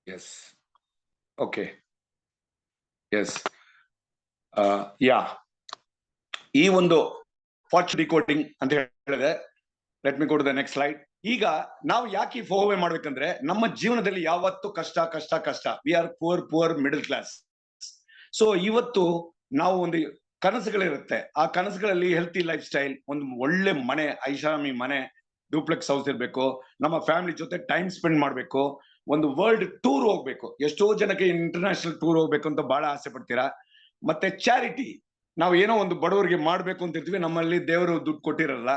Yes. Okay. Yes. Yeah. ಈ ಒಂದು fortune decoding ಅಂತ ಹೇಳಿದ್ರೆ, let me go to the next slide. ಈಗ ನಾವು ಯಾಕೆ ಫೋರ್ವೇ ಮಾಡ್ಬೇಕಂದ್ರೆ, ನಮ್ಮ ಜೀವನದಲ್ಲಿ ಯಾವತ್ತು ಕಷ್ಟ ಕಷ್ಟ ಕಷ್ಟ. We are poor middle class. So ಇವತ್ತು ನಾವು ಒಂದು ಕನಸುಗಳಿರುತ್ತೆ. ಆ ಕನಸುಗಳಲ್ಲಿ ಹೆಲ್ತಿ ಲೈಫ್ ಸ್ಟೈಲ್, ಒಂದು ಒಳ್ಳೆ ಮನೆ, ಐಷಾರಾಮಿ ಮನೆ, ಡೂಪ್ಲೆಕ್ಸ್ ಹೌಸ್ ಇರ್ಬೇಕು, ನಮ್ಮ ಫ್ಯಾಮಿಲಿ ಜೊತೆ ಟೈಮ್ ಸ್ಪೆಂಡ್ ಮಾಡ್ಬೇಕು, ಒಂದು ವರ್ಲ್ಡ್ ಟೂರ್ ಹೋಗ್ಬೇಕು. ಎಷ್ಟೋ ಜನಕ್ಕೆ ಇಂಟರ್ನ್ಯಾಷನಲ್ ಟೂರ್ ಹೋಗ್ಬೇಕು ಅಂತ ಬಹಳ ಆಸೆ ಪಡ್ತೀರಾ. ಮತ್ತೆ ಚಾರಿಟಿ, ನಾವು ಏನೋ ಒಂದು ಬಡವರಿಗೆ ಮಾಡ್ಬೇಕು ಅಂತ ಇರ್ತೀವಿ, ನಮ್ಮಲ್ಲಿ ದೇವರು ದುಡ್ಡು ಕೊಟ್ಟಿರಲ್ಲ.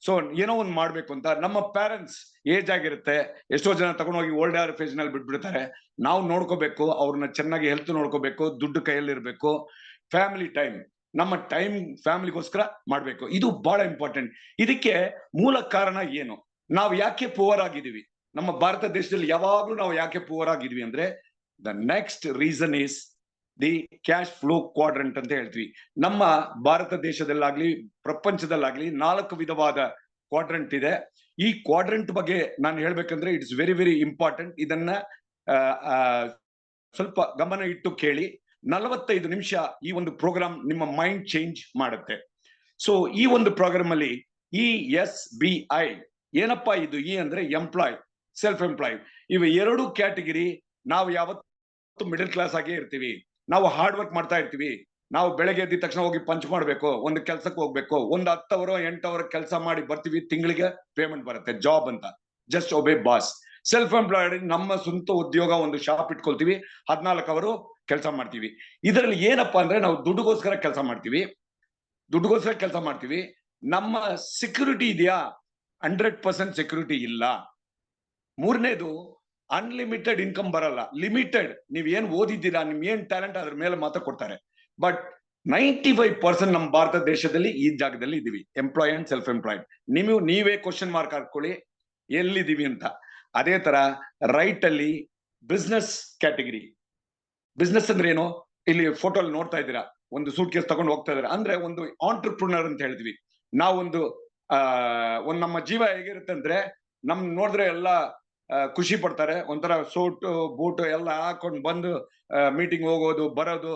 ಸೊ ಏನೋ ಒಂದು ಮಾಡ್ಬೇಕು ಅಂತ ನಮ್ಮ ಪ್ಯಾರೆಂಟ್ಸ್ ಏಜ್ ಆಗಿರುತ್ತೆ, ಎಷ್ಟೋ ಜನ ತಗೊಂಡೋಗಿ ಓಲ್ಡ್ ಆರ್ ಫೇಜ್ ನಲ್ಲಿ ಬಿಟ್ಬಿಡ್ತಾರೆ. ನಾವು ನೋಡ್ಕೋಬೇಕು, ಅವ್ರನ್ನ ಚೆನ್ನಾಗಿ ಹೆಲ್ತ್ ನೋಡ್ಕೋಬೇಕು, ದುಡ್ಡು ಕೈಯಲ್ಲಿ ಇರ್ಬೇಕು. ಫ್ಯಾಮಿಲಿ ಟೈಮ್, ನಮ್ಮ ಟೈಮ್ ಫ್ಯಾಮಿಲಿಗೋಸ್ಕರ ಮಾಡ್ಬೇಕು. ಇದು ಬಹಳ ಇಂಪಾರ್ಟೆಂಟ್. ಇದಕ್ಕೆ ಮೂಲ ಕಾರಣ ಏನು? ನಾವು ಯಾಕೆ ಪುವರ್ ಆಗಿದೀವಿ? ನಮ್ಮ ಭಾರತ ದೇಶದಲ್ಲಿ ಯಾವಾಗ್ಲೂ ನಾವು ಯಾಕೆ ಪುವರ್ ಆಗಿದ್ವಿ ಅಂದ್ರೆ, the next reason is the cash flow quadrant ಅಂತ ಹೇಳ್ತೀವಿ. ನಮ್ಮ ಭಾರತ ದೇಶದಲ್ಲಾಗ್ಲಿ ಪ್ರಪಂಚದಲ್ಲಾಗ್ಲಿ 4 ವಿಧವಾದ ಕ್ವಾಡ್ರೆಂಟ್ ಇದೆ. ಈ ಕ್ವಾಡ್ರೆಂಟ್ ಬಗ್ಗೆ ನಾನು ಹೇಳ್ಬೇಕಂದ್ರೆ ಇಟ್ಸ್ ವೆರಿ ವೆರಿ ಇಂಪಾರ್ಟೆಂಟ್. ಇದನ್ನ ಸ್ವಲ್ಪ ಗಮನ ಇಟ್ಟು ಕೇಳಿ. 45 ನಿಮಿಷ ಈ ಒಂದು ಪ್ರೋಗ್ರಾಮ್ ನಿಮ್ಮ ಮೈಂಡ್ ಚೇಂಜ್ ಮಾಡುತ್ತೆ. ಸೊ ಈ ಒಂದು ಪ್ರೋಗ್ರಾಮ್ ಅಲ್ಲಿ ESBI ಏನಪ್ಪಾ ಇದು? ಇ ಅಂದ್ರೆ ಎಂಪ್ಲಾಯ್, ಸೆಲ್ಫ್ ಎಂಪ್ಲಾಯ್. ಇವು 2 ಕ್ಯಾಟಗಿರಿ. ನಾವು ಯಾವತ್ತು ಮಿಡಲ್ ಕ್ಲಾಸ್ ಆಗೇ ಇರ್ತೀವಿ. ನಾವು ಹಾರ್ಡ್ ವರ್ಕ್ ಮಾಡ್ತಾ ಇರ್ತೀವಿ. ನಾವು ಬೆಳಗ್ಗೆ ಎದ್ದ ತಕ್ಷಣ ಹೋಗಿ ಪಂಚ್ ಮಾಡ್ಬೇಕು, ಒಂದು ಕೆಲ್ಸಕ್ಕೆ ಹೋಗ್ಬೇಕು, ಒಂದು 10 ಅವರ್ 8 ಅವರ್ ಕೆಲಸ ಮಾಡಿ ಬರ್ತೀವಿ, ತಿಂಗಳಿಗೆ ಪೇಮೆಂಟ್ ಬರುತ್ತೆ, ಜಾಬ್ ಅಂತ. Just ಒಬೇ boss. ಸೆಲ್ಫ್ ಎಂಪ್ಲಾಯ್ಡ್, ನಮ್ಮ ಸ್ವಂತ ಉದ್ಯೋಗ, ಒಂದು ಶಾಪ್ ಇಟ್ಕೊಳ್ತೀವಿ, 14 ಅವರು ಕೆಲಸ ಮಾಡ್ತೀವಿ. ಇದರಲ್ಲಿ ಏನಪ್ಪಾ ಅಂದ್ರೆ, ನಾವು ದುಡ್ಡುಗೋಸ್ಕರ ಕೆಲಸ ಮಾಡ್ತೀವಿ. ನಮ್ಮ ಸೆಕ್ಯೂರಿಟಿ ಇದೆಯಾ? 100% ಸೆಕ್ಯೂರಿಟಿ ಇಲ್ಲ. ಮೂರನೇದು, ಅನ್ಲಿಮಿಟೆಡ್ ಇನ್ಕಮ್ ಬರಲ್ಲ, ಲಿಮಿಟೆಡ್. ನೀವ್ ಏನ್ ಓದಿದ್ದೀರಾ, ನಿಮ್ ಏನ್ ಟ್ಯಾಲೆಂಟ್, ಅದ್ರ ಮೇಲೆ ಮಾತ್ರ ಕೊಡ್ತಾರೆ. ಬಟ್ 95% ನಮ್ಮ ಭಾರತ ದೇಶದಲ್ಲಿ ಈ ಜಾಗದಲ್ಲಿ ಇದೀವಿ, ಎಂಪ್ಲಾಯ್ ಅಂಡ್ ಸೆಲ್ಫ್ ಎಂಪ್ಲಾಯ್ಡ್. ನೀವೇ ಕ್ವಶನ್ ಮಾರ್ಕ್ ಹಾಕೊಳ್ಳಿ ಎಲ್ಲಿದ್ದೀವಿ ಅಂತ. ಅದೇ ತರ ರೈಟ್ ಅಲ್ಲಿ ಬಿಸ್ನೆಸ್ ಕ್ಯಾಟಗರಿ. ಬಿಸ್ನೆಸ್ ಅಂದ್ರೆ ಏನು? ಇಲ್ಲಿ ಫೋಟೋ ಅಲ್ಲಿ ನೋಡ್ತಾ ಇದ್ದೀರಾ, ಒಂದು ಸೂಟ್ ಕೇಸ್ ತಗೊಂಡು ಹೋಗ್ತಾ ಇದಾರೆ ಅಂದ್ರೆ ಒಂದು ಆಂಟ್ರಪ್ರೂನರ್ ಅಂತ ಹೇಳ್ತೀವಿ. ನಾವೊಂದು ಒಂದು ನಮ್ಮ ಜೀವ ಹೇಗಿರುತ್ತೆ ಅಂದ್ರೆ, ನಮ್ ನೋಡಿದ್ರೆ ಎಲ್ಲ ಖುಷಿ ಪಡ್ತಾರೆ. ಒಂಥರ ಸೂಟ್ ಬೂಟ್ ಎಲ್ಲ ಹಾಕೊಂಡು ಬಂದು ಮೀಟಿಂಗ್ ಹೋಗೋದು, ಬರೋದು,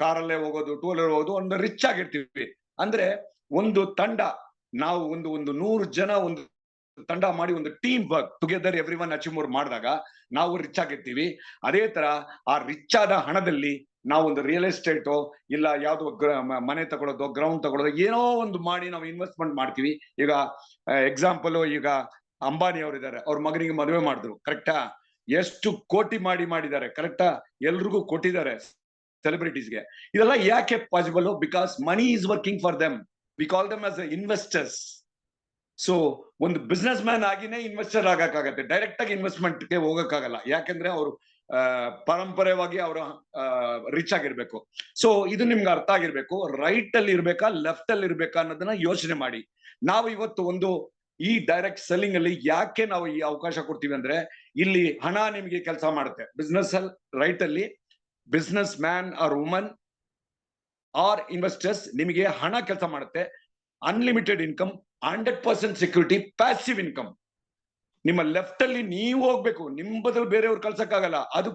ಕಾರಲ್ಲೇ ಹೋಗೋದು, ಟೂ ವೀಲರ್ ಹೋಗೋದು, ಒಂದು ರಿಚ್ ಆಗಿರ್ತೀವಿ. ಅಂದ್ರೆ ಒಂದು ತಂಡ, ನಾವು ಒಂದು 100 ಜನ ಒಂದು ತಂಡ ಮಾಡಿ ಒಂದು team work together every one achieve more ಮಾಡಿದಾಗ ನಾವು ರಿಚ್ ಆಗಿರ್ತೀವಿ. ಅದೇ ತರ ಆ ರಿಚ್ ಆದ ಹಣದಲ್ಲಿ ನಾವು ಒಂದು ರಿಯಲ್ ಎಸ್ಟೇಟೋ ಇಲ್ಲ ಯಾವ್ದೋ ಮನೆ ತಗೊಳ್ಳೋದು, ಗ್ರೌಂಡ್ ತಗೊಳ್ಳೋದು, ಏನೋ ಒಂದು ಮಾಡಿ ನಾವು ಇನ್ವೆಸ್ಟ್ಮೆಂಟ್ ಮಾಡ್ತೀವಿ. ಈಗ ಎಕ್ಸಾಂಪಲ್, ಈಗ ಅಂಬಾನಿ ಅವರು ಇದ್ದಾರೆ, ಅವ್ರ ಮಗನಿಗೆ ಮದುವೆ ಮಾಡಿದ್ರು, ಕರೆಕ್ಟಾ? ಎಷ್ಟು ಕೋಟಿ ಮಾಡಿದ್ದಾರೆ, ಕರೆಕ್ಟಾ? ಎಲ್ರಿಗೂ ಕೊಟ್ಟಿದ್ದಾರೆ ಸೆಲೆಬ್ರಿಟೀಸ್ಗೆ. ಇದೆಲ್ಲ ಯಾಕೆ possible? Because money is working for them. We call them as investors. So ಒಂದು ಬಿಸ್ನೆಸ್ ಮ್ಯಾನ್ ಆಗಿನೇ ಇನ್ವೆಸ್ಟರ್ ಆಗಕ್ಕಾಗತ್ತೆ, ಡೈರೆಕ್ಟ್ ಆಗಿ ಇನ್ವೆಸ್ಟ್ಮೆಂಟ್ ಗೆ ಹೋಗಕ್ಕಾಗಲ್ಲ. ಯಾಕಂದ್ರೆ ಅವರು ಪರಂಪರೆಯಾಗಿ ಅವರು ರಿಚ್ ಆಗಿರ್ಬೇಕು. ಸೊ ಇದು ನಿಮ್ಗೆ ಅರ್ಥ ಆಗಿರ್ಬೇಕು. ರೈಟ್ ಅಲ್ಲಿ ಇರ್ಬೇಕಾ, ಲೆಫ್ಟ್ ಅಲ್ಲಿ ಇರ್ಬೇಕಾ ಅನ್ನೋದನ್ನ ಯೋಚನೆ ಮಾಡಿ. ನಾವು ಇವತ್ತು ಒಂದು ಈ ಡೈರೆಕ್ಟ್ ಸೆಲ್ಲಿಂಗ್ ಅಲ್ಲಿ ಯಾಕೆ ನಾವು ಈ ಅವಕಾಶ ಕೊಡ್ತೀವಿ ಅಂದ್ರೆ, ಇಲ್ಲಿ ಹಣ ನಿಮ್ಗೆ ಕೆಲಸ ಮಾಡುತ್ತೆ. ಬಿಸ್ನೆಸ್ ಅಲ್ಲಿ ರೈಟ್ ಅಲ್ಲಿ businessman or woman or investors, ನಿಮಗೆ ಹಣ ಕೆಲಸ ಮಾಡುತ್ತೆ. Unlimited income, 100% security, passive income. ನಿಮ್ಮ ಲೆಫ್ಟ್ ಅಲ್ಲಿ ನೀವು ಹೋಗ್ಬೇಕು, ನಿಮ್ ಬದಲು ಬೇರೆಯವ್ರು ಕಳ್ಸಕ್ಕಾಗಲ್ಲ, ಅದು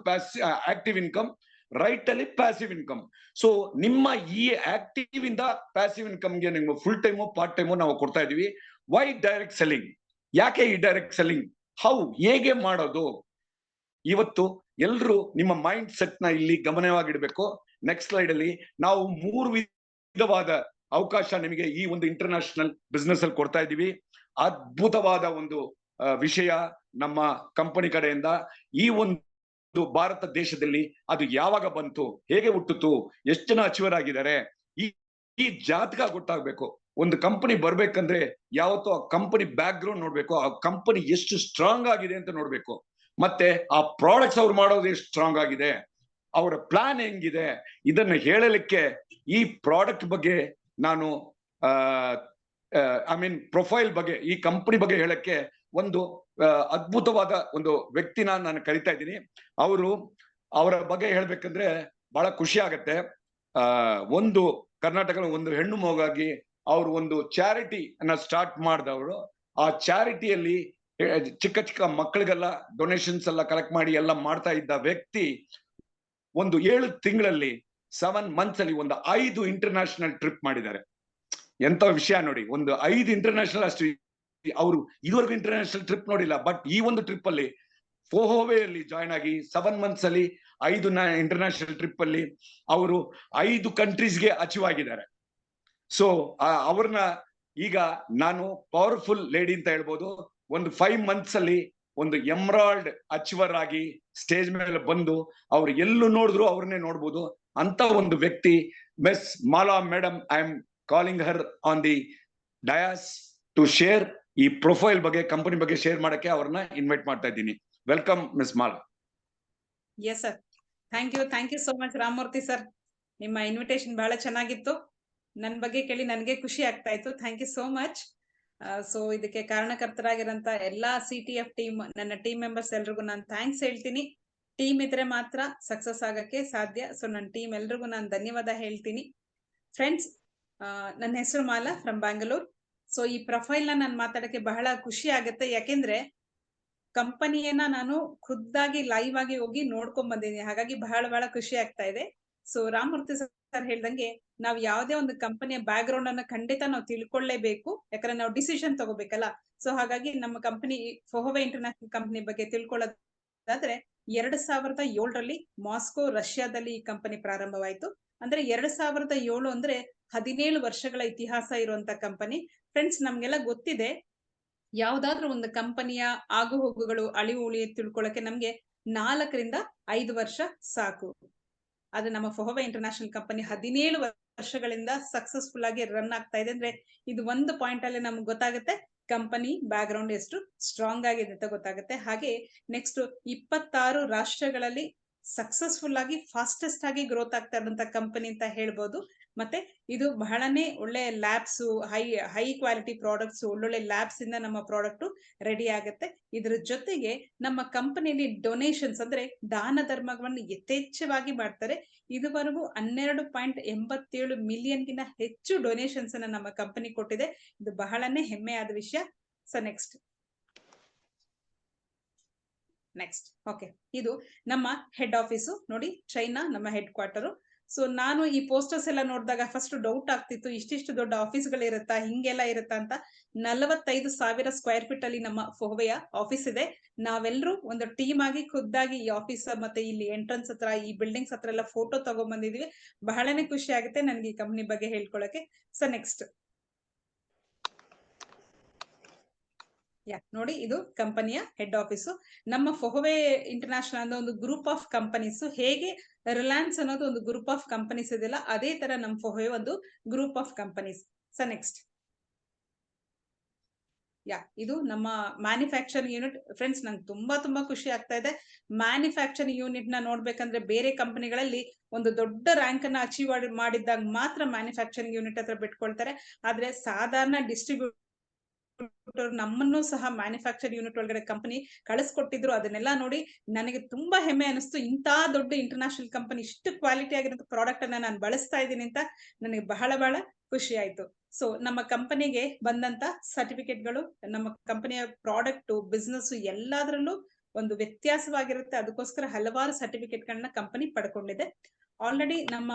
ಆಕ್ಟಿವ್ ಇನ್ಕಮ್. ರೈಟ್ ಅಲ್ಲಿ ಪ್ಯಾಸಿವ್ ಇನ್ಕಮ್. ಸೊ ನಿಮ್ಮ ಈ ಆಕ್ಟಿವ್ ಇಂದ ಪ್ಯಾಸಿವ್ ಇನ್ಕಮ್ಗೆ ನಿಮ್ಮ ಫುಲ್ ಟೈಮು ಪಾರ್ಟ್ ಟೈಮು ನಾವು ಕೊಡ್ತಾ ಇದೀವಿ. Why direct selling? ಯಾಕೆ ಈ ಡೈರೆಕ್ಟ್ ಸೆಲ್ಲಿಂಗ್? ಹೇಗೆ ಮಾಡೋದು? ಇವತ್ತು ಎಲ್ರು ನಿಮ್ಮ ಮೈಂಡ್ ಸೆಟ್ ನ ಇಲ್ಲಿ ಗಮನವಾಗಿಡ್ಬೇಕು. ನೆಕ್ಸ್ಟ್ ಸ್ಲೈಡ್ ಅಲ್ಲಿ ನಾವು 3 ವಿಧವಾದ ಅವಕಾಶ ನಿಮಗೆ ಈ ಒಂದು ಇಂಟರ್ನ್ಯಾಷನಲ್ ಬಿಸ್ನೆಸ್ ಅಲ್ಲಿ ಕೊಡ್ತಾ ಇದೀವಿ. ಅದ್ಭುತವಾದ ಒಂದು ವಿಷಯ ನಮ್ಮ ಕಂಪನಿ ಕಡೆಯಿಂದ. ಈ ಒಂದು ಭಾರತ ದೇಶದಲ್ಲಿ ಅದು ಯಾವಾಗ ಬಂತು, ಹೇಗೆ ಹುಟ್ಟಿತು, ಎಷ್ಟು ಜನ ಅಚೀವರ್ ಆಗಿದ್ದಾರೆ, ಈ ಜಾತಕ ಗೊತ್ತಾಗ್ಬೇಕು. ಒಂದು ಕಂಪನಿ ಬರ್ಬೇಕಂದ್ರೆ ಯಾವತ್ತೂ ಆ ಕಂಪನಿ ಬ್ಯಾಕ್ ಗ್ರೌಂಡ್ ನೋಡ್ಬೇಕು, ಆ ಕಂಪನಿ ಎಷ್ಟು ಸ್ಟ್ರಾಂಗ್ ಆಗಿದೆ ಅಂತ ನೋಡ್ಬೇಕು. ಮತ್ತೆ ಆ ಪ್ರಾಡಕ್ಟ್ಸ್ ಅವ್ರು ಮಾಡೋದು ಎಷ್ಟು ಸ್ಟ್ರಾಂಗ್ ಆಗಿದೆ, ಅವರ ಪ್ಲಾನ್ ಹೆಂಗಿದೆ, ಇದನ್ನ ಹೇಳಲಿಕ್ಕೆ ಈ ಪ್ರಾಡಕ್ಟ್ ಬಗ್ಗೆ ನಾನು ಪ್ರೊಫೈಲ್ ಬಗ್ಗೆ, ಈ ಕಂಪನಿ ಬಗ್ಗೆ ಹೇಳಕ್ಕೆ ಒಂದು ಅದ್ಭುತವಾದ ಒಂದು ವ್ಯಕ್ತಿನ ನಾನು ಕರಿತಾ ಇದ್ದೀನಿ. ಅವರ ಬಗ್ಗೆ ಹೇಳ್ಬೇಕಂದ್ರೆ ಬಹಳ ಖುಷಿ ಆಗತ್ತೆ. ಒಂದು ಕರ್ನಾಟಕದ ಒಂದು ಹೆಣ್ಣು ಮಗುವಾಗಿ ಅವರು ಒಂದು ಚಾರಿಟಿ ಅನ್ನ ಸ್ಟಾರ್ಟ್ ಮಾಡಿದವರು. ಆ ಚಾರಿಟಿಯಲ್ಲಿ ಚಿಕ್ಕ ಚಿಕ್ಕ ಮಕ್ಕಳಿಗೆಲ್ಲ ಡೊನೇಷನ್ಸ್ ಎಲ್ಲ ಕಲೆಕ್ಟ್ ಮಾಡಿ ಎಲ್ಲ ಮಾಡ್ತಾ ಇದ್ದ ವ್ಯಕ್ತಿ ಒಂದು 7 ತಿಂಗಳಲ್ಲಿ 7 months ಅಲ್ಲಿ ಒಂದು 5 ಇಂಟರ್ನ್ಯಾಷನಲ್ ಟ್ರಿಪ್ ಮಾಡಿದ್ದಾರೆ. ಎಂತ ವಿಷಯ ನೋಡಿ, ಒಂದು 5 ಇಂಟರ್ನ್ಯಾಷನಲ್, ಅಷ್ಟು ಅವರು ಇದುವರೆಗೂ ಇಂಟರ್ನ್ಯಾಷನಲ್ ಟ್ರಿಪ್ ನೋಡಿಲ್ಲ. ಬಟ್ ಈ ಒಂದು ಟ್ರಿಪ್ ಅಲ್ಲಿ ಫೋಹೋವೆಯಲ್ಲಿ ಜಾಯ್ನ್ ಆಗಿ 7 months ಅಲ್ಲಿ 5 ಇಂಟರ್ನ್ಯಾಷನಲ್ ಟ್ರಿಪ್ ಅಲ್ಲಿ ಅವರು 5 ಕಂಟ್ರೀಸ್ಗೆ ಅಚೀವ್ ಆಗಿದ್ದಾರೆ. ಸೊ ಅವ್ರನ್ನ ಈಗ ನಾನು ಪವರ್ಫುಲ್ ಲೇಡಿ ಅಂತ ಹೇಳ್ಬೋದು. ಒಂದು 5 months ಅಲ್ಲಿ ಒಂದು ಎಮರಾಲ್ಡ್ ಅಚೀವರ್ ಆಗಿ ಸ್ಟೇಜ್ ಮೇಲೆ ಬಂದು ಅವ್ರು ಎಲ್ಲೂ ನೋಡಿದ್ರು ಅವ್ರನ್ನೇ ನೋಡ್ಬೋದು ಅಂತ ಒಂದು ವ್ಯಕ್ತಿ Miss Mala madam. I am calling her on the dais to share ಈ ಪ್ರೊಫೈಲ್ ಬಗ್ಗೆ, ಕಂಪನಿ ಬಗ್ಗೆ ಶೇರ್ ಮಾಡಕ್ಕೆ ಅವ್ರನ್ನ ಇನ್ವೈಟ್ ಮಾಡ್ತಾ ಇದ್ದೀನಿ. Welcome Miss Mala. Yes sir, thank you so much Ramamurthy sir. ನಿಮ್ಮ ಇನ್ವಿಟೇಷನ್ ಬಹಳ ಚೆನ್ನಾಗಿತ್ತು. ನನ್ನ ಬಗ್ಗೆ ಕೇಳಿ ನನಗೆ ಖುಷಿ ಆಗ್ತಾ ಇತ್ತು. ಥ್ಯಾಂಕ್ ಯು ಸೋ ಮಚ್. ಸೊ ಇದಕ್ಕೆ ಕಾರಣಕರ್ತರಾಗಿರಂತ ಎಲ್ಲಾ CTF ಟೀಮ್, ನನ್ನ ಟೀಮ್ ಮೆಂಬರ್ಸ್ ಎಲ್ರಿಗೂ ನಾನು ಥ್ಯಾಂಕ್ಸ್ ಹೇಳ್ತೀನಿ. ಟೀಮ್ ಇದ್ರೆ ಮಾತ್ರ ಸಕ್ಸಸ್ ಆಗಕ್ಕೆ ಸಾಧ್ಯ. ಸೊ ನನ್ನ ಟೀಮ್ ಎಲ್ರಿಗೂ ನಾನು ಧನ್ಯವಾದ ಹೇಳ್ತೀನಿ. ಫ್ರೆಂಡ್ಸ್, ನನ್ನ ಹೆಸರು ಮಾಲಾ ಫ್ರಮ್ ಬ್ಯಾಂಗ್ಳೂರ್. ಸೊ ಈ ಪ್ರೊಫೈಲ್ ನಾನು ಮಾತಾಡಕ್ಕೆ ಬಹಳ ಖುಷಿ ಆಗುತ್ತೆ. ಯಾಕೆಂದ್ರೆ ಕಂಪನಿಯನ್ನ ನಾನು ಖುದ್ದಾಗಿ ಲೈವ್ ಆಗಿ ಹೋಗಿ ನೋಡ್ಕೊಂಡ್ ಬಂದಿದ್ದೀನಿ. ಹಾಗಾಗಿ ಬಹಳ ಖುಷಿ ಆಗ್ತಾ ಇದೆ. ಸೊ ರಾಮಮೂರ್ತಿ ಸರ್ ಹೇಳ್ದಂಗೆ ನಾವು ಯಾವುದೇ ಒಂದು ಕಂಪನಿಯ ಬ್ಯಾಕ್ ಗ್ರೌಂಡ್ ಅನ್ನ ಖಂಡಿತ ನಾವು ತಿಳ್ಕೊಳ್ಳೇಬೇಕು. ಯಾಕಂದ್ರೆ ನಾವು ಡಿಸಿಷನ್ ತಗೋಬೇಕಲ್ಲ. ಸೊ ಹಾಗಾಗಿ ನಮ್ಮ ಕಂಪನಿ ಫೋಹೋವೆ ಇಂಟರ್ನ್ಯಾಷನಲ್ ಕಂಪನಿ ಬಗ್ಗೆ ತಿಳ್ಕೊಳ್ಳೋದಾದ್ರೆ 2007ರಲ್ಲಿ ಮಾಸ್ಕೋ ರಷ್ಯಾದಲ್ಲಿ ಈ ಕಂಪನಿ ಪ್ರಾರಂಭವಾಯಿತು. ಅಂದ್ರೆ 2007 ಅಂದ್ರೆ 17 ವರ್ಷಗಳ ಇತಿಹಾಸ ಇರುವಂತ ಕಂಪನಿ. ಫ್ರೆಂಡ್ಸ್, ನಮ್ಗೆಲ್ಲ ಗೊತ್ತಿದೆ, ಯಾವ್ದಾದ್ರು ಒಂದು ಕಂಪನಿಯ ಆಗು ಹೋಗುಗಳು, ಅಳಿವು ಉಳಿ ತಿಳ್ಕೊಳ್ಳಕ್ಕೆ ನಮ್ಗೆ 4 ರಿಂದ 5 ವರ್ಷ ಸಾಕು. ಆದ್ರೆ ನಮ್ಮ ಫೋಹೋವೆ ಇಂಟರ್ನ್ಯಾಷನಲ್ ಕಂಪನಿ 17 ವರ್ಷಗಳಿಂದ ಸಕ್ಸಸ್ಫುಲ್ ಆಗಿ ರನ್ ಆಗ್ತಾ ಇದೆ. ಅಂದ್ರೆ ಇದು ಒಂದು ಪಾಯಿಂಟ್ ಅಲ್ಲಿ ನಮ್ಗೆ ಗೊತ್ತಾಗುತ್ತೆ ಕಂಪನಿ ಬ್ಯಾಕ್ ಗ್ರೌಂಡ್ ಎಷ್ಟು ಸ್ಟ್ರಾಂಗ್ ಆಗಿದೆ ಅಂತ ಗೊತ್ತಾಗುತ್ತೆ. ಹಾಗೆ ನೆಕ್ಸ್ಟ್ 26 ರಾಷ್ಟ್ರಗಳಲ್ಲಿ ಸಕ್ಸಸ್ಫುಲ್ ಆಗಿ ಫಾಸ್ಟೆಸ್ಟ್ ಆಗಿ ಗ್ರೋತ್ ಆಗ್ತಾ ಇರುವಂತ ಕಂಪನಿ ಅಂತ ಹೇಳ್ಬೋದು. ಮತ್ತೆ ಇದು ಬಹಳನೇ ಒಳ್ಳೆ ಲ್ಯಾಬ್ಸ್, ಹೈ ಕ್ವಾಲಿಟಿ ಪ್ರಾಡಕ್ಟ್ಸ್, ಒಳ್ಳೊಳ್ಳೆ ಲ್ಯಾಬ್ಸ್ ಇಂದ ನಮ್ಮ ಪ್ರಾಡಕ್ಟ್ ರೆಡಿ ಆಗುತ್ತೆ. ಇದ್ರ ಜೊತೆಗೆ ನಮ್ಮ ಕಂಪನಿಯಲ್ಲಿ ಡೊನೇಷನ್ಸ್ ಅಂದ್ರೆ ದಾನ ಧರ್ಮಗಳನ್ನು ಯಥೇಚ್ಛವಾಗಿ ಮಾಡ್ತಾರೆ. ಇದುವರೆಗೂ 12.87 ಮಿಲಿಯನ್ಗಿನ ಹೆಚ್ಚು ಡೊನೇಷನ್ಸ್ ಅನ್ನ ನಮ್ಮ ಕಂಪನಿ ಕೊಟ್ಟಿದೆ. ಇದು ಬಹಳನೇ ಹೆಮ್ಮೆಯಾದ ವಿಷಯ. ಸೊ ನೆಕ್ಸ್ಟ್ ಓಕೆ, ಇದು ನಮ್ಮ ಹೆಡ್ ಆಫೀಸು ನೋಡಿ, ಚೈನಾ ನಮ್ಮ ಹೆಡ್ ಕ್ವಾರ್ಟರ್. ಸೊ ನಾನು ಈ ಪೋಸ್ಟರ್ಸ್ ಎಲ್ಲ ನೋಡಿದಾಗ ಫಸ್ಟ್ ಡೌಟ್ ಆಗ್ತಿತ್ತು, ಇಷ್ಟಿಷ್ಟು ದೊಡ್ಡ ಆಫೀಸ್ಗಳಿರುತ್ತಾ, ಹಿಂಗೆಲ್ಲ ಇರುತ್ತಾ ಅಂತ. 45,000 ಸ್ಕ್ವೇರ್ ಫೀಟ್ ಅಲ್ಲಿ ನಮ್ಮ ಫೋಹೋವೆಯ ಆಫೀಸ್ ಇದೆ. ನಾವೆಲ್ಲರೂ ಒಂದು ಟೀಮ್ ಆಗಿ ಖುದ್ದಾಗಿ ಈ ಆಫೀಸ್ ಮತ್ತೆ ಇಲ್ಲಿ ಎಂಟ್ರೆನ್ಸ್ ಹತ್ರ, ಈ ಬಿಲ್ಡಿಂಗ್ಸ್ ಹತ್ರ ಎಲ್ಲ ಫೋಟೋ ತಗೊಂಡ್ ಬಂದಿದೀವಿ. ಬಹಳನೇ ಖುಷಿ ಆಗುತ್ತೆ ನನ್ಗೆ ಈ ಕಂಪನಿ ಬಗ್ಗೆ ಹೇಳ್ಕೊಳಕ್ಕೆ. ಸೊ ನೆಕ್ಸ್ಟ್ ನೋಡಿ, ಇದು ಕಂಪನಿಯ ಹೆಡ್ ಆಫೀಸು. ನಮ್ಮ ಫೋಹೋವೆ ಇಂಟರ್ನ್ಯಾಷನಲ್ ಅನ್ನೋ ಒಂದು ಗ್ರೂಪ್ ಆಫ್ ಕಂಪನೀಸ್, ಹೇಗೆ ರಿಲಯನ್ಸ್ ಅನ್ನೋದು ಒಂದು ಗ್ರೂಪ್ ಆಫ್ ಕಂಪನೀಸ್ ಇದೆಯಲ್ಲ, ಅದೇ ತರ ನಮ್ಮ ಫೋಹೋವೆ ಒಂದು group of companies. So next ಇದು ನಮ್ಮ ಮ್ಯಾನುಫ್ಯಾಕ್ಚರಿಂಗ್ ಯೂನಿಟ್. ಫ್ರೆಂಡ್ಸ್, ನಂಗೆ ತುಂಬಾ ಖುಷಿ ಆಗ್ತಾ ಇದೆ. ಮ್ಯಾನುಫ್ಯಾಕ್ಚರಿಂಗ್ ಯೂನಿಟ್ ನ ನೋಡ್ಬೇಕಂದ್ರೆ ಬೇರೆ ಕಂಪನಿಗಳಲ್ಲಿ ಒಂದು ದೊಡ್ಡ ರ್ಯಾಂಕ್ ಅನ್ನ ಅಚೀವ್ ಮಾಡಿದಾಗ ಮಾತ್ರ ಮ್ಯಾನುಫ್ಯಾಕ್ಚರಿಂಗ್ ಯೂನಿಟ್ ಹತ್ರ ಬಿಟ್ಕೊಳ್ತಾರೆ. ಆದ್ರೆ ಸಾಧಾರಣ ಡಿಸ್ಟ್ರಿಬ್ಯೂಟರ್ ನಮ್ಮನ್ನು ಸಹ ಮ್ಯಾನುಫ್ಯಾಕ್ಚರ್ ಯೂನಿಟ್ ಒಳಗಡೆ ಕಂಪನಿ ಕಳಿಸ್ಕೊಟ್ಟಿದ್ರು. ಅದನ್ನೆಲ್ಲ ನೋಡಿ ನನಗೆ ತುಂಬಾ ಹೆಮ್ಮೆ ಅನಿಸ್ತು. ಇಂತ ದೊಡ್ಡ ಇಂಟರ್ನ್ಯಾಷನಲ್ ಕಂಪನಿ ಇಷ್ಟು ಕ್ವಾಲಿಟಿ ಆಗಿರೋ ಪ್ರಾಡಕ್ಟ್ ಅನ್ನ ನಾನು ಬಳಸ್ತಾ ಇದ್ದೀನಿ ಅಂತ ನನಗೆ ಬಹಳ ಖುಷಿ ಆಯ್ತು. ಸೊ ನಮ್ಮ ಕಂಪನಿಗೆ ಬಂದಂತ ಸರ್ಟಿಫಿಕೇಟ್ಗಳು, ನಮ್ಮ ಕಂಪನಿಯ ಪ್ರಾಡಕ್ಟ್, ಬಿಸ್ನೆಸ್ ಎಲ್ಲದರಲ್ಲೂ ಒಂದು ವ್ಯತ್ಯಾಸವಾಗಿರುತ್ತೆ. ಅದಕ್ಕೋಸ್ಕರ ಹಲವಾರು ಸರ್ಟಿಫಿಕೇಟ್ ಗಳನ್ನ ಕಂಪನಿ ಪಡ್ಕೊಂಡಿದೆ. ಆಲ್ರೆಡಿ ನಮ್ಮ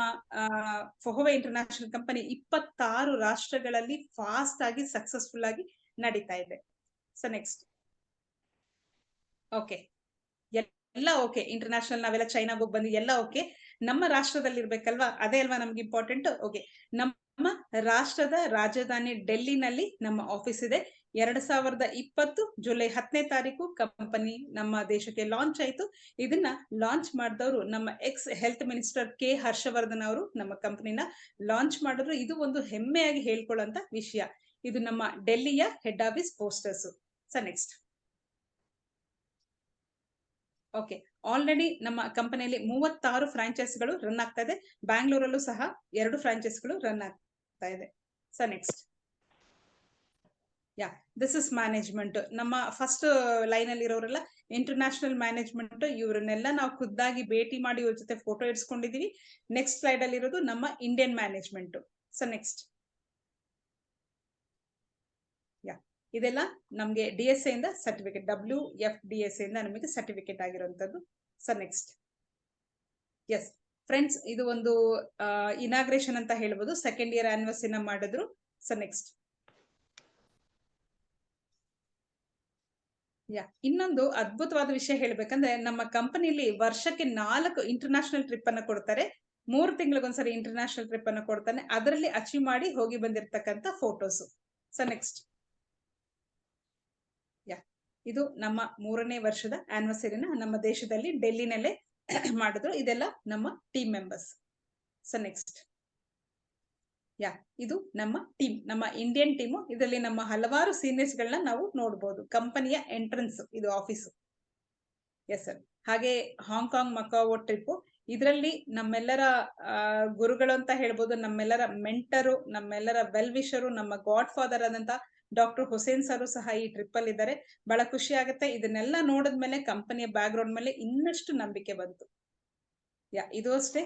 ಫೋಹೋವೆ ಇಂಟರ್ನ್ಯಾಷನಲ್ ಕಂಪನಿ 26 ರಾಷ್ಟ್ರಗಳಲ್ಲಿ ಫಾಸ್ಟ್ ಆಗಿ ಸಕ್ಸಸ್ಫುಲ್ ಆಗಿ ನಡೀತಾ ಇದೆ. ಸೊ ನೆಕ್ಸ್ಟ್ ಓಕೆ, ಎಲ್ಲ ಓಕೆ. ಇಂಟರ್ನ್ಯಾಷನಲ್ ನಾವೆಲ್ಲ ಚೈನಾಗ ಹೋಗಿ ಬಂದು ಎಲ್ಲ ಓಕೆ. ನಮ್ಮ ರಾಷ್ಟ್ರದಲ್ಲಿ ಇರ್ಬೇಕಲ್ವಾ, ಅದೇ ಅಲ್ವಾ ನಮ್ಗೆ ಇಂಪಾರ್ಟೆಂಟ್. ಓಕೆ, ನಮ್ಮ ರಾಷ್ಟ್ರದ ರಾಜಧಾನಿ ಡೆಲ್ಲಿನಲ್ಲಿ ನಮ್ಮ ಆಫೀಸ್ ಇದೆ. 2020 ಜುಲೈ 10ನೇ ತಾರೀಕು ಕಂಪನಿ ನಮ್ಮ ದೇಶಕ್ಕೆ ಲಾಂಚ್ ಆಯ್ತು. ಇದನ್ನ ಲಾಂಚ್ ಮಾಡಿದವರು ನಮ್ಮ ex health minister K Harshvardhan ಅವರು ನಮ್ಮ ಕಂಪನಿನ ಲಾಂಚ್ ಮಾಡಿದ್ರು. ಇದು ಒಂದು ಹೆಮ್ಮೆಯಾಗಿ ಹೇಳ್ಕೊಳ್ಳುವಂತ ವಿಷಯ. ಇದು ನಮ್ಮ ಡೆಲ್ಲಿಯ head office posters. So next okay, already ನಮ್ಮ ಕಂಪನಿಯಲ್ಲಿ 36 ಫ್ರಾಂಚೈಸ್ಗಳು ರನ್ ಆಗ್ತಾ ಇದೆ. ಬ್ಯಾಂಗ್ಳೂರಲ್ಲೂ ಸಹ 2 ಫ್ರಾಂಚೈಸ್ಗಳು ರನ್ ಆಗ್ತಾ ಇದೆ. So next this is management. ನಮ್ಮ ಫಸ್ಟ್ ಲೈನ್ ಅಲ್ಲಿ ಇರೋರೆಲ್ಲ ಇಂಟರ್ನ್ಯಾಷನಲ್ ಮ್ಯಾನೇಜ್ಮೆಂಟ್. ಇವ್ರನ್ನೆಲ್ಲ ನಾವು ಖುದ್ದಾಗಿ ಭೇಟಿ ಮಾಡಿ ಇವ್ರ ಜೊತೆ ಫೋಟೋ ಇಡ್ಸ್ಕೊಂಡಿದೀವಿ. ನೆಕ್ಸ್ಟ್ ಸ್ಲೈಡ್ ಅಲ್ಲಿ ಇರೋದು ನಮ್ಮ ಇಂಡಿಯನ್ ಮ್ಯಾನೇಜ್ಮೆಂಟ್. ಸೊ ನೆಕ್ಸ್ಟ್ ಇದೆಲ್ಲ ನಮ್ಗೆ DSA ಇಂದ ಸರ್ಟಿಫಿಕೇಟ್, WFDSA ಇಂದ ನಮಗೆ ಸರ್ಟಿಫಿಕೇಟ್ ಆಗಿರುವಂತದ್ದು. Sir next. ಎಸ್ ಫ್ರೆಂಡ್ಸ್, ಇದು ಒಂದು ಇನಾಗ್ರೇಷನ್ ಅಂತ ಹೇಳ್ಬೋದು. ಸೆಕೆಂಡ್ ಇಯರ್ ಆನಿವರ್ಸರಿನ ಮಾಡಿದ್ರು. Sir next. ಇನ್ನೊಂದು ಅದ್ಭುತವಾದ ವಿಷಯ ಹೇಳ್ಬೇಕಂದ್ರೆ, ನಮ್ಮ ಕಂಪನಿಯಲ್ಲಿ ವರ್ಷಕ್ಕೆ 4 ಇಂಟರ್ನ್ಯಾಷನಲ್ ಟ್ರಿಪ್ ಅನ್ನ ಕೊಡ್ತಾರೆ. 3 ತಿಂಗಳಿಗೊಂದ್ಸರಿ ಇಂಟರ್ನ್ಯಾಷನಲ್ ಟ್ರಿಪ್ ಅನ್ನ ಕೊಡ್ತಾನೆ. ಅದರಲ್ಲಿ ಅಚೀವ್ ಮಾಡಿ ಹೋಗಿ ಬಂದಿರತಕ್ಕಂತ ಫೋಟೋಸ್. So next. ಇದು ನಮ್ಮ 3ನೇ ವರ್ಷದ ಆನಿವರ್ಸರಿನ ನಮ್ಮ ದೇಶದಲ್ಲಿ ಡೆಲ್ಲಿನಲ್ಲೇ ಮಾಡಿದ್ರು. ಇದೆಲ್ಲ ನಮ್ಮ ಟೀಮ್ ಮೆಂಬರ್ಸ್. So next. ಇದು ನಮ್ಮ ಟೀಮ್, ನಮ್ಮ ಇಂಡಿಯನ್ ಟೀಮು. ಇದರಲ್ಲಿ ನಮ್ಮ ಹಲವಾರು ಸೀನಿಯರ್ಸ್ ಗಳನ್ನ ನಾವು ನೋಡಬಹುದು. ಕಂಪನಿಯ ಎಂಟ್ರೆನ್ಸ್ ಇದು ಆಫೀಸ್. Yes sir. ಹಾಗೆ ಹಾಂಗ್ಕಾಂಗ್ ಮಕಾವೋ ಟ್ರಿಪ್, ಇದರಲ್ಲಿ ನಮ್ಮೆಲ್ಲರ ಗುರುಗಳು ಅಂತ ಹೇಳ್ಬೋದು, ನಮ್ಮೆಲ್ಲರ ಮೆಂಟರು, ನಮ್ಮೆಲ್ಲರ ವೆಲ್ ವಿಶರು, ನಮ್ಮ ಗಾಡ್ ಫಾದರ್ ಆದಂತ ಡಾಕ್ಟರ್ ಹುಸೇನ್ ಸರ್ ಸಹ ಈ ಟ್ರಿಪ್ ಅಲ್ಲಿ ಇದ್ದಾರೆ. ಬಹಳ ಖುಷಿ ಆಗುತ್ತೆ. ಇದನ್ನೆಲ್ಲ ನೋಡಿದ್ಮೇಲೆ ಕಂಪನಿಯ ಬ್ಯಾಕ್ ಗ್ರೌಂಡ್ ಮೇಲೆ ಇನ್ನಷ್ಟು ನಂಬಿಕೆ ಬಂತು. ಇದು ಅಷ್ಟೇ.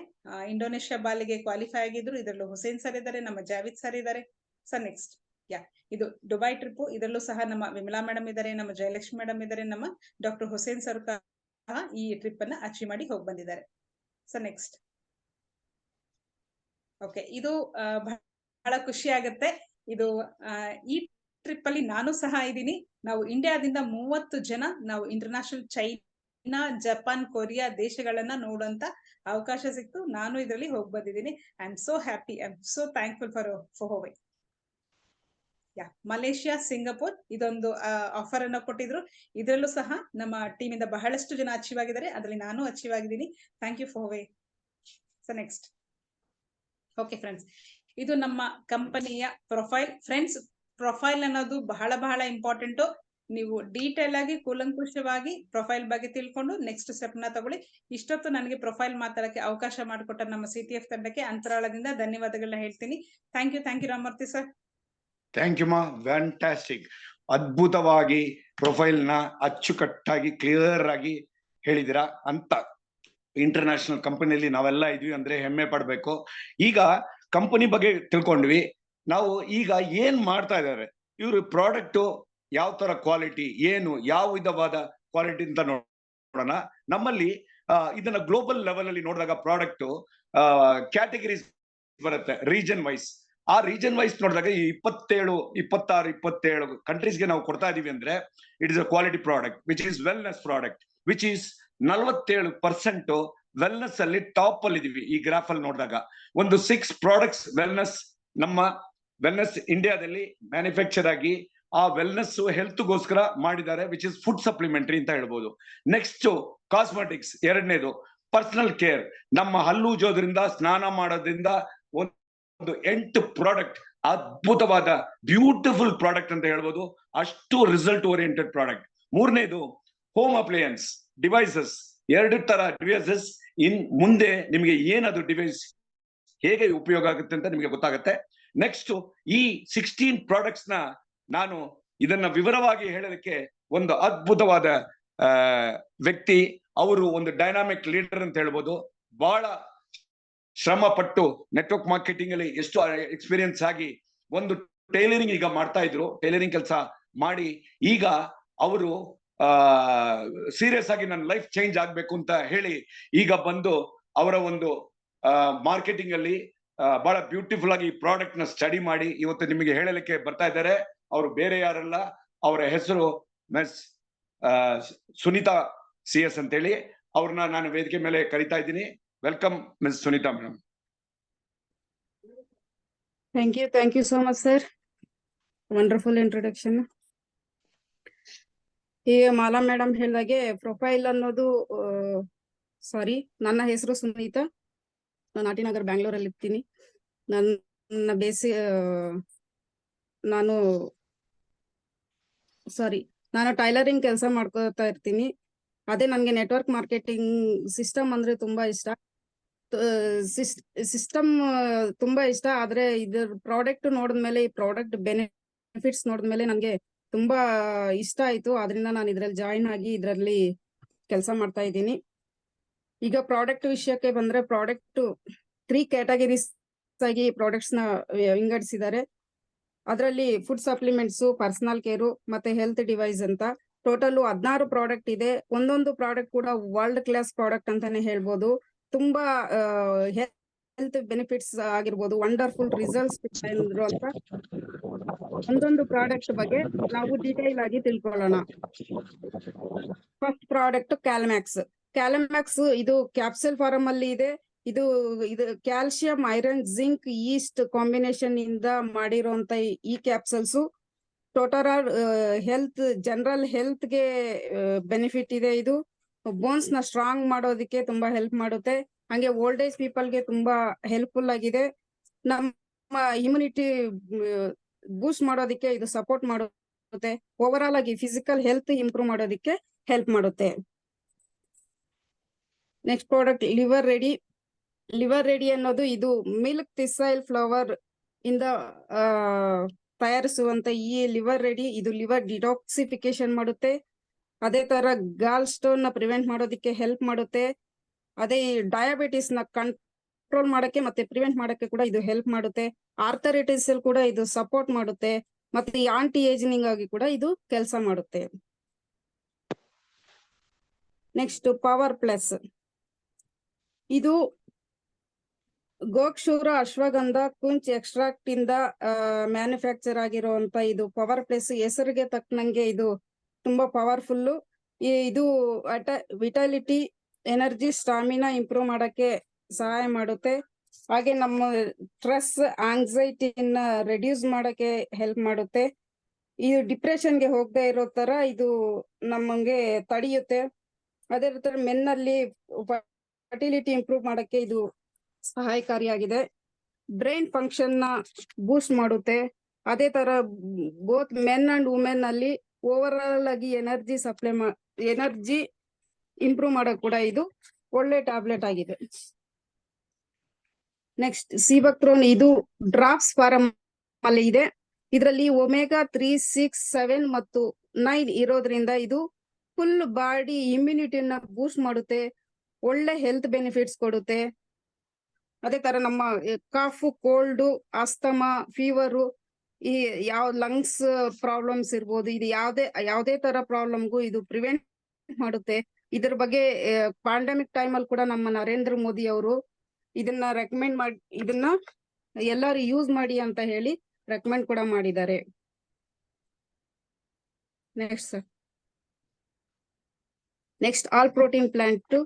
ಇಂಡೋನೇಷ್ಯಾ ಬಾಲಿಗೆ ಕ್ವಾಲಿಫೈ ಆಗಿದ್ರು. ಇದರಲ್ಲೂ ಹುಸೇನ್ ಸರ್ ಇದ್ದಾರೆ, ನಮ್ಮ ಜಾವಿದ್ ಸರ್ ಇದ್ದಾರೆ. Sir next. ಇದು ದುಬೈ ಟ್ರಿಪ್. ಇದರಲ್ಲೂ ಸಹ ನಮ್ಮ ವಿಮಲಾ ಮೇಡಮ್ ಇದ್ದಾರೆ, ನಮ್ಮ ಜಯಲಕ್ಷ್ಮಿ ಮೇಡಮ್ ಇದ್ದಾರೆ, ನಮ್ಮ ಡಾಕ್ಟರ್ ಹುಸೇನ್ ಸರ್ ಸಹ ಈ ಟ್ರಿಪ್ ಅನ್ನ ಅಚೀವ್ ಮಾಡಿ ಹೋಗಿ ಬಂದಿದ್ದಾರೆ. Sir next. ಓಕೆ, ಇದು ಬಹಳ ಖುಷಿ ಆಗುತ್ತೆ. ಇದು ಈ ಟ್ರಿಪ್ ಅಲ್ಲಿ ನಾನು ಸಹ ಇದ್ದೀನಿ. ನಾವು ಇಂಡಿಯಾದಿಂದ 30 ಜನ ನಾವು ಇಂಟರ್ನ್ಯಾಷನಲ್ ಚೈನಾ, ಜಪಾನ್, ಕೊರಿಯಾ ದೇಶಗಳನ್ನ ನೋಡುವಂತ ಅವಕಾಶ ಸಿಕ್ತು. ನಾನು ಇದರಲ್ಲಿ ಹೋಗಿ ಬಂದಿದ್ದೀನಿ. I am so happy, I am so thankful for Howe. Malaysia, Singapore ಇದೊಂದು ಆಫರ್ ಅನ್ನ ಕೊಟ್ಟಿದ್ರು. ಇದರಲ್ಲೂ ಸಹ ನಮ್ಮ ಟೀಮ್ ಇಂದ ಬಹಳಷ್ಟು ಜನ ಅಚೀವ್ ಆಗಿದ್ದಾರೆ. ಅದರಲ್ಲಿ ನಾನು ಅಚೀವ್ ಆಗಿದ್ದೀನಿ. Thank you for Howe. So next. Okay friends, ಇದು ನಮ್ಮ ಕಂಪನಿಯ ಪ್ರೊಫೈಲ್. ಫ್ರೆಂಡ್ಸ್, ಪ್ರೊಫೈಲ್ ಅನ್ನೋದು ಬಹಳ ಬಹಳ ಇಂಪಾರ್ಟೆಂಟ್. ನೀವು ಡೀಟೇಲ್ ಆಗಿ ಕೂಲಂಕುಷವಾಗಿ ಪ್ರೊಫೈಲ್ ಬಗ್ಗೆ ತಿಳ್ಕೊಂಡು ನೆಕ್ಸ್ಟ್ ಸ್ಟೆಪ್ ನ ತಗೊಳ್ಳಿ. ಇಷ್ಟೊತ್ತು ನನಗೆ ಪ್ರೊಫೈಲ್ ಮಾತಾಡಕ್ಕೆ ಅವಕಾಶ ಮಾಡಿಕೊಟ್ಟ ನಮ್ಮ CTF ತಂಡಕ್ಕೆ ಅಂತರಾಳದಿಂದ ಧನ್ಯವಾದಗಳನ್ನ ಹೇಳ್ತೀನಿ. Thank you Ramamurthy sir. Thank you ma'am, fantastic. ಅದ್ಭುತವಾಗಿ ಪ್ರೊಫೈಲ್ ನ ಅಚ್ಚುಕಟ್ಟಾಗಿ ಕ್ಲಿಯರ್ ಆಗಿ ಹೇಳಿದಿರಾ. ಅಂತ ಇಂಟರ್ನ್ಯಾಷನಲ್ ಕಂಪನಿಯಲ್ಲಿ ನಾವೆಲ್ಲ ಇದ್ವಿ ಅಂದ್ರೆ ಹೆಮ್ಮೆ ಪಡ್ಬೇಕು. ಈಗ ಕಂಪನಿ ಬಗ್ಗೆ ತಿಳ್ಕೊಂಡ್ವಿ. ನಾವು ಈಗ ಏನ್ ಮಾಡ್ತಾ ಇದ್ದಾರೆ, ಇವ್ರ ಪ್ರಾಡಕ್ಟ್ ಯಾವ ತರ ಕ್ವಾಲಿಟಿ, ಏನು ಯಾವ ವಿಧವಾದ ಕ್ವಾಲಿಟಿ ಅಂತ ನೋಡೋಣ. ನಮ್ಮಲ್ಲಿ ಇದನ್ನ ಗ್ಲೋಬಲ್ ಲೆವೆಲ್ ಅಲ್ಲಿ ನೋಡಿದಾಗ ಪ್ರಾಡಕ್ಟ್ ಕ್ಯಾಟಗರೀಸ್ ಬರುತ್ತೆ, ರೀಜನ್ ವೈಸ್. ಆ ರೀಜನ್ ವೈಸ್ ನೋಡಿದಾಗ ಈ 26 ಕಂಟ್ರೀಸ್ಗೆ ನಾವು ಕೊಡ್ತಾ ಇದೀವಿ ಅಂದ್ರೆ it is a quality product which is wellness product, which is 47% wellness ಅಲ್ಲಿ ಟಾಪ್ ಅಲ್ಲಿ ಇದೀವಿ. ಈ ಗ್ರಾಫ್ ಅಲ್ಲಿ ನೋಡಿದಾಗ ಒಂದು 6 ಪ್ರಾಡಕ್ಟ್ಸ್ ವೆಲ್ನೆಸ್, ನಮ್ಮ ವೆಲ್ನೆಸ್ ಇಂಡಿಯಾದಲ್ಲಿ ಮ್ಯಾನುಫ್ಯಾಕ್ಚರ್ ಆಗಿ ಆ ವೆಲ್ನೆಸ್ ಹೆಲ್ತ್ ಗೋಸ್ಕರ ಮಾಡಿದ್ದಾರೆ, ವಿಚ್ ಇಸ್ ಫುಡ್ ಸಪ್ಲಿಮೆಂಟರಿ ಅಂತ ಹೇಳ್ಬೋದು. ನೆಕ್ಸ್ಟ್ ಕಾಸ್ಮೆಟಿಕ್ಸ್, ಎರಡನೇದು ಪರ್ಸನಲ್ ಕೇರ್. ನಮ್ಮ ಹಲ್ಲು ಉಜ್ಜೋದ್ರಿಂದ, ಸ್ನಾನ ಮಾಡೋದ್ರಿಂದ ಒಂದು 8 ಪ್ರಾಡಕ್ಟ್, ಅದ್ಭುತವಾದ ಬ್ಯೂಟಿಫುಲ್ ಪ್ರಾಡಕ್ಟ್ ಅಂತ ಹೇಳ್ಬೋದು. ಅಷ್ಟು ರಿಸಲ್ಟ್ ಓರಿಯೆಂಟೆಡ್ ಪ್ರಾಡಕ್ಟ್. ಮೂರನೇದು ಹೋಮ್ ಅಪ್ಲಯನ್ಸ್ ಡಿವೈಸಸ್, 2 ತರ ಡಿವೈಸಸ್. ಇನ್ ಮುಂದೆ ನಿಮಗೆ ಏನದು ಡಿವೈಸ್ ಹೇಗೆ ಉಪಯೋಗ ಆಗುತ್ತೆ ಅಂತ ನಿಮಗೆ ಗೊತ್ತಾಗುತ್ತೆ. ನೆಕ್ಸ್ಟ್ ಈ 16 ಪ್ರಾಡಕ್ಟ್ಸ್ ನ ನಾನು ಇದನ್ನ ವಿವರವಾಗಿ ಹೇಳೋದಕ್ಕೆ ಒಂದು ಅದ್ಭುತವಾದ ವ್ಯಕ್ತಿ. ಅವರು ಒಂದು ಡೈನಾಮಿಕ್ ಲೀಡರ್ ಅಂತ ಹೇಳ್ಬೋದು. ಬಹಳ ಶ್ರಮ ಪಟ್ಟು ನೆಟ್ವರ್ಕ್ ಮಾರ್ಕೆಟಿಂಗ್ ಅಲ್ಲಿ ಎಷ್ಟು ಎಕ್ಸ್ಪೀರಿಯನ್ಸ್ ಆಗಿ ಒಂದು ಟೈಲರಿಂಗ್ ಈಗ ಮಾಡ್ತಾ ಇದ್ರು. ಟೈಲರಿಂಗ್ ಕೆಲಸ ಮಾಡಿ ಈಗ ಅವರು ಸೀರಿಯಸ್ ಆಗಿ ನನ್ನ ಲೈಫ್ ಚೇಂಜ್ ಆಗ್ಬೇಕು ಅಂತ ಹೇಳಿ ಈಗ ಬಂದು ಅವರ ಒಂದು ಮಾರ್ಕೆಟಿಂಗ್ ಅಲ್ಲಿ ಬಹಳ ಬ್ಯೂಟಿಫುಲ್ ಆಗಿ ಈ ಪ್ರಾಡಕ್ಟ್ ನ ಸ್ಟಡಿ ಮಾಡಿ ಇವತ್ತು ನಿಮಗೆ ಹೇಳಲಿಕ್ಕೆ ಬರ್ತಾ ಇದ್ದಾರೆ. ಅವರು ಬೇರೆ ಯಾರಲ್ಲ, ಅವರ ಹೆಸರು ಮಿಸ್ ಸುನೀತಾ CS ಅಂತೇಳಿ. ಅವ್ರನ್ನ ನಾನು ವೇದಿಕೆ ಮೇಲೆ ಕರಿತಾ ಇದ್ದೀನಿ. Welcome miss Sunita madam. Thank you so much, sir. Wonderful introduction. ಈಗ ಮಾಲಾ ಮೇಡಮ್ ಹೇಳಿದಾಗೆ ಪ್ರೊಫೈಲ್ ಅನ್ನೋದು, ಸಾರಿ, ನನ್ನ ಹೆಸರು ಸುನೀತಾ. ನಾನು ಆಟಿನಗರ್ ಬ್ಯಾಂಗ್ಳೂರಲ್ಲಿ ಇರ್ತೀನಿ. ನಾನು ಟೈಲರಿಂಗ್ ಕೆಲಸ ಮಾಡ್ಕೋತಾ ಇರ್ತೀನಿ. ಅದೇ ನನ್ಗೆ ನೆಟ್ವರ್ಕ್ ಮಾರ್ಕೆಟಿಂಗ್ ಸಿಸ್ಟಮ್ ಅಂದ್ರೆ ತುಂಬಾ ಇಷ್ಟ. ಸಿಸ್ಟಮ್ ತುಂಬಾ ಇಷ್ಟ. ಆದ್ರೆ ಇದ್ರ ಪ್ರಾಡಕ್ಟ್ ನೋಡಿದ್ಮೇಲೆ, ಈ ಪ್ರಾಡಕ್ಟ್ ಬೆನಿಫಿಟ್ಸ್ ನೋಡಿದ್ಮೇಲೆ ನನ್ಗೆ ತುಂಬಾ ಇಷ್ಟ ಆಯ್ತು. ಆದ್ರಿಂದ ನಾನು ಇದ್ರಲ್ಲಿ ಜಾಯಿನ್ ಆಗಿ ಇದ್ರಲ್ಲಿ ಕೆಲಸ ಮಾಡ್ತಾ ಇದ್ದೀನಿ. ಈಗ ಪ್ರಾಡಕ್ಟ್ ವಿಷಯಕ್ಕೆ ಬಂದ್ರೆ, ಪ್ರಾಡಕ್ಟ್ 3 ಕ್ಯಾಟಗರೀಸ್ ಆಗಿ ಪ್ರಾಡಕ್ಟ್ಸ್ ನ ವಿಂಗಡಿಸಿದ್ದಾರೆ. ಅದರಲ್ಲಿ ಫುಡ್ ಸಪ್ಲಿಮೆಂಟ್ಸ್, ಪರ್ಸನಲ್ ಕೇರು ಮತ್ತೆ ಹೆಲ್ತ್ ಡಿವೈಸ್ ಅಂತ ಟೋಟಲ್ 16 ಪ್ರಾಡಕ್ಟ್ ಇದೆ. ಒಂದೊಂದು ಪ್ರಾಡಕ್ಟ್ ಕೂಡ ವರ್ಲ್ಡ್ ಕ್ಲಾಸ್ ಪ್ರಾಡಕ್ಟ್ ಅಂತಾನೆ ಹೇಳ್ಬೋದು. ತುಂಬಾ ಹೆಲ್ತ್ ಬೆನಿಫಿಟ್ಸ್ ಆಗಿರ್ಬೋದು, ವಂಡರ್ಫುಲ್ ರಿಸಲ್ಟ್ಸ್ ಇರುವಂತ ಒಂದೊಂದು ಪ್ರಾಡಕ್ಟ್ ಬಗ್ಗೆ ನಾವು ಡೀಟೇಲ್ ಆಗಿ ತಿಳ್ಕೊಳ್ಳೋಣ. ಫಸ್ಟ್ ಪ್ರಾಡಕ್ಟ್ ಕ್ಯಾಲಮ್ಯಾಕ್ಸ್ ಇದು ಕ್ಯಾಪ್ಸೂಲ್ ಫಾರ್ಮ್ ಅಲ್ಲಿ ಇದೆ. ಇದು calcium, iron, zinc, East combination ಇಂದ ಮಾಡಿರುವಂತ ಈ capsules total health, general health ಗೆ ಬೆನಿಫಿಟ್ ಇದೆ. ಇದು ಬೋನ್ಸ್ ನ ಸ್ಟ್ರಾಂಗ್ ಮಾಡೋದಕ್ಕೆ ತುಂಬಾ ಹೆಲ್ಪ್ ಮಾಡುತ್ತೆ. ಹಂಗೆ ಓಲ್ಡ್ ಏಜ್ ಪೀಪಲ್ ಗೆ ತುಂಬಾ ಹೆಲ್ಪ್ಫುಲ್ ಆಗಿದೆ. ನಮ್ಮ ಇಮ್ಯುನಿಟಿ ಬೂಸ್ಟ್ ಮಾಡೋದಕ್ಕೆ ಇದು ಸಪೋರ್ಟ್ ಮಾಡುತ್ತೆ. ಓವರ್ ಆಲ್ ಆಗಿ ಫಿಸಿಕಲ್ ಹೆಲ್ತ್ ಇಂಪ್ರೂವ್ ಮಾಡೋದಕ್ಕೆ ಹೆಲ್ಪ್ ಮಾಡುತ್ತೆ. ನೆಕ್ಸ್ಟ್ ಪ್ರಾಡಕ್ಟ್ ಲಿವರ್ ರೆಡಿ ಅನ್ನೋದು ಇದು ಮಿಲ್ಕ್ ಥಿಸೈಲ್ ಫ್ಲವರ್ ಇಂದ ತಯಾರಿಸುವಂತ ಈ ಲಿವರ್ ರೆಡಿ ಇದು ಲಿವರ್ ಡಿಟಾಕ್ಸಿಫಿಕೇಶನ್ ಮಾಡುತ್ತೆ. ಅದೇ ತರ ಗಾಲ್ ಸ್ಟೋನ್ ನ ಪ್ರಿವೆಂಟ್ ಮಾಡೋದಕ್ಕೆ ಹೆಲ್ಪ್ ಮಾಡುತ್ತೆ. ಅದೇ ಡಯಾಬಿಟಿಸ್ ನ ಕಂಟ್ರೋಲ್ ಮಾಡಕ್ಕೆ ಮತ್ತೆ ಪ್ರಿವೆಂಟ್ ಮಾಡಕ್ಕೆ ಕೂಡ ಇದು ಹೆಲ್ಪ್ ಮಾಡುತ್ತೆ. ಆರ್ಥರೈಟಿಸ್ ಕೂಡ ಇದು ಸಪೋರ್ಟ್ ಮಾಡುತ್ತೆ. ಮತ್ತೆ ಆಂಟಿ ಏಜಿಂಗ್ ಆಗಿ ಕೂಡ ಇದು ಕೆಲಸ ಮಾಡುತ್ತೆ. ನೆಕ್ಸ್ಟ್ ಪವರ್ ಪ್ಲಸ್, ಇದು ಗೋಕ್ಷೂರ, ಅಶ್ವಗಂಧ, ಕುಂಚ್ ಎಕ್ಸ್ಟ್ರಾಕ್ಟ್ ಇಂದ ಮ್ಯಾನುಫ್ಯಾಕ್ಚರ್ ಆಗಿರುವಂತ ಇದು ಪವರ್ ಪ್ಲಸ್. ಹೆಸರಿಗೆ ತಕ್ಕನಂಗೆ ಇದು ತುಂಬಾ ಪವರ್ಫುಲ್. ಇದು ವಿಟಾಲಿಟಿ, ಎನರ್ಜಿ, ಸ್ಟಾಮಿನಾ ಇಂಪ್ರೂವ್ ಮಾಡಕ್ಕೆ ಸಹಾಯ ಮಾಡುತ್ತೆ. ಹಾಗೆ ನಮ್ಮ ಸ್ಟ್ರೆಸ್, ಆಂಗ್ಸೈಟಿನ ರೆಡ್ಯೂಸ್ ಮಾಡಕ್ಕೆ ಹೆಲ್ಪ್ ಮಾಡುತ್ತೆ. ಇದು ಡಿಪ್ರೆಷನ್ಗೆ ಹೋಗದೆ ಇರೋ ತರ ಇದು ನಮಗೆ ತಡೆಯುತ್ತೆ. ಅದೇ ತರ ಮೆನ್ನಲ್ಲಿ ಫರ್ಟಿಲಿಟಿ ಇಂಪ್ರೂವ್ ಮಾಡಕ್ಕೆ ಇದು ಸಹಾಯಕಾರಿಯಾಗಿದೆ. ಬ್ರೈನ್ ಫಂಕ್ಷನ್ ನ ಬೂಸ್ಟ್ ಮಾಡುತ್ತೆ. ಅದೇ ತರ ಬೋತ್ ಮೆನ್ ಅಂಡ್ ವುಮೆನ್ ಅಲ್ಲಿ ಓವರ್ ಆಲ್ ಆಗಿ ಎನರ್ಜಿ ಇಂಪ್ರೂವ್ ಮಾಡಕ್ ಕೂಡ ಇದು ಒಳ್ಳೆ ಟ್ಯಾಬ್ಲೆಟ್ ಆಗಿದೆ. ನೆಕ್ಸ್ಟ್ ಸಿಬಕ್ಟ್ರೋನ್, ಇದು ಡ್ರಾಪ್ಸ್ ಫಾರಂ ಅಲ್ಲಿ ಇದೆ. ಇದರಲ್ಲಿ ಒಮೆಗಾ 3, 6, 7 ಮತ್ತು 9 ಇರೋದ್ರಿಂದ ಇದು ಫುಲ್ ಬಾಡಿ ಇಮ್ಯುನಿಟಿನ ಬೂಸ್ಟ್ ಮಾಡುತ್ತೆ. ಒಳ್ಳೆ ಹೆಲ್ತ್ ಬೆನಿಫಿಟ್ಸ್ ಕೊಡುತ್ತೆ. ಅದೇ ತರ ನಮ್ಮ ಕಾಫ್, ಕೋಲ್ಡ್, ಆಸ್ತಮಾ, ಫೀವರು, ಈ ಯಾವ ಲಂಗ್ಸ್ ಪ್ರಾಬ್ಲಮ್ಸ್ ಇರ್ಬೋದು, ಇದು ಯಾವ್ದೇ ತರ ಪ್ರಾಬ್ಲಮ್ಗೂ ಇದು ಪ್ರಿವೆಂಟ್ ಮಾಡುತ್ತೆ. ಇದ್ರ ಬಗ್ಗೆ ಪ್ಯಾಂಡಮಿಕ್ ಟೈಮ್ ಅಲ್ಲಿ ಕೂಡ ನಮ್ಮ ನರೇಂದ್ರ ಮೋದಿ ಅವರು ಇದನ್ನ ರೆಕಮೆಂಡ್ ಮಾಡಿ, ಇದನ್ನ ಎಲ್ಲರೂ ಯೂಸ್ ಮಾಡಿ ಅಂತ ಹೇಳಿ ರೆಕಮೆಂಡ್ ಕೂಡ ಮಾಡಿದ್ದಾರೆ. ನೆಕ್ಸ್ಟ್ ಆಲ್ ಪ್ರೋಟೀನ್ ಪ್ಲಾಂಟ್,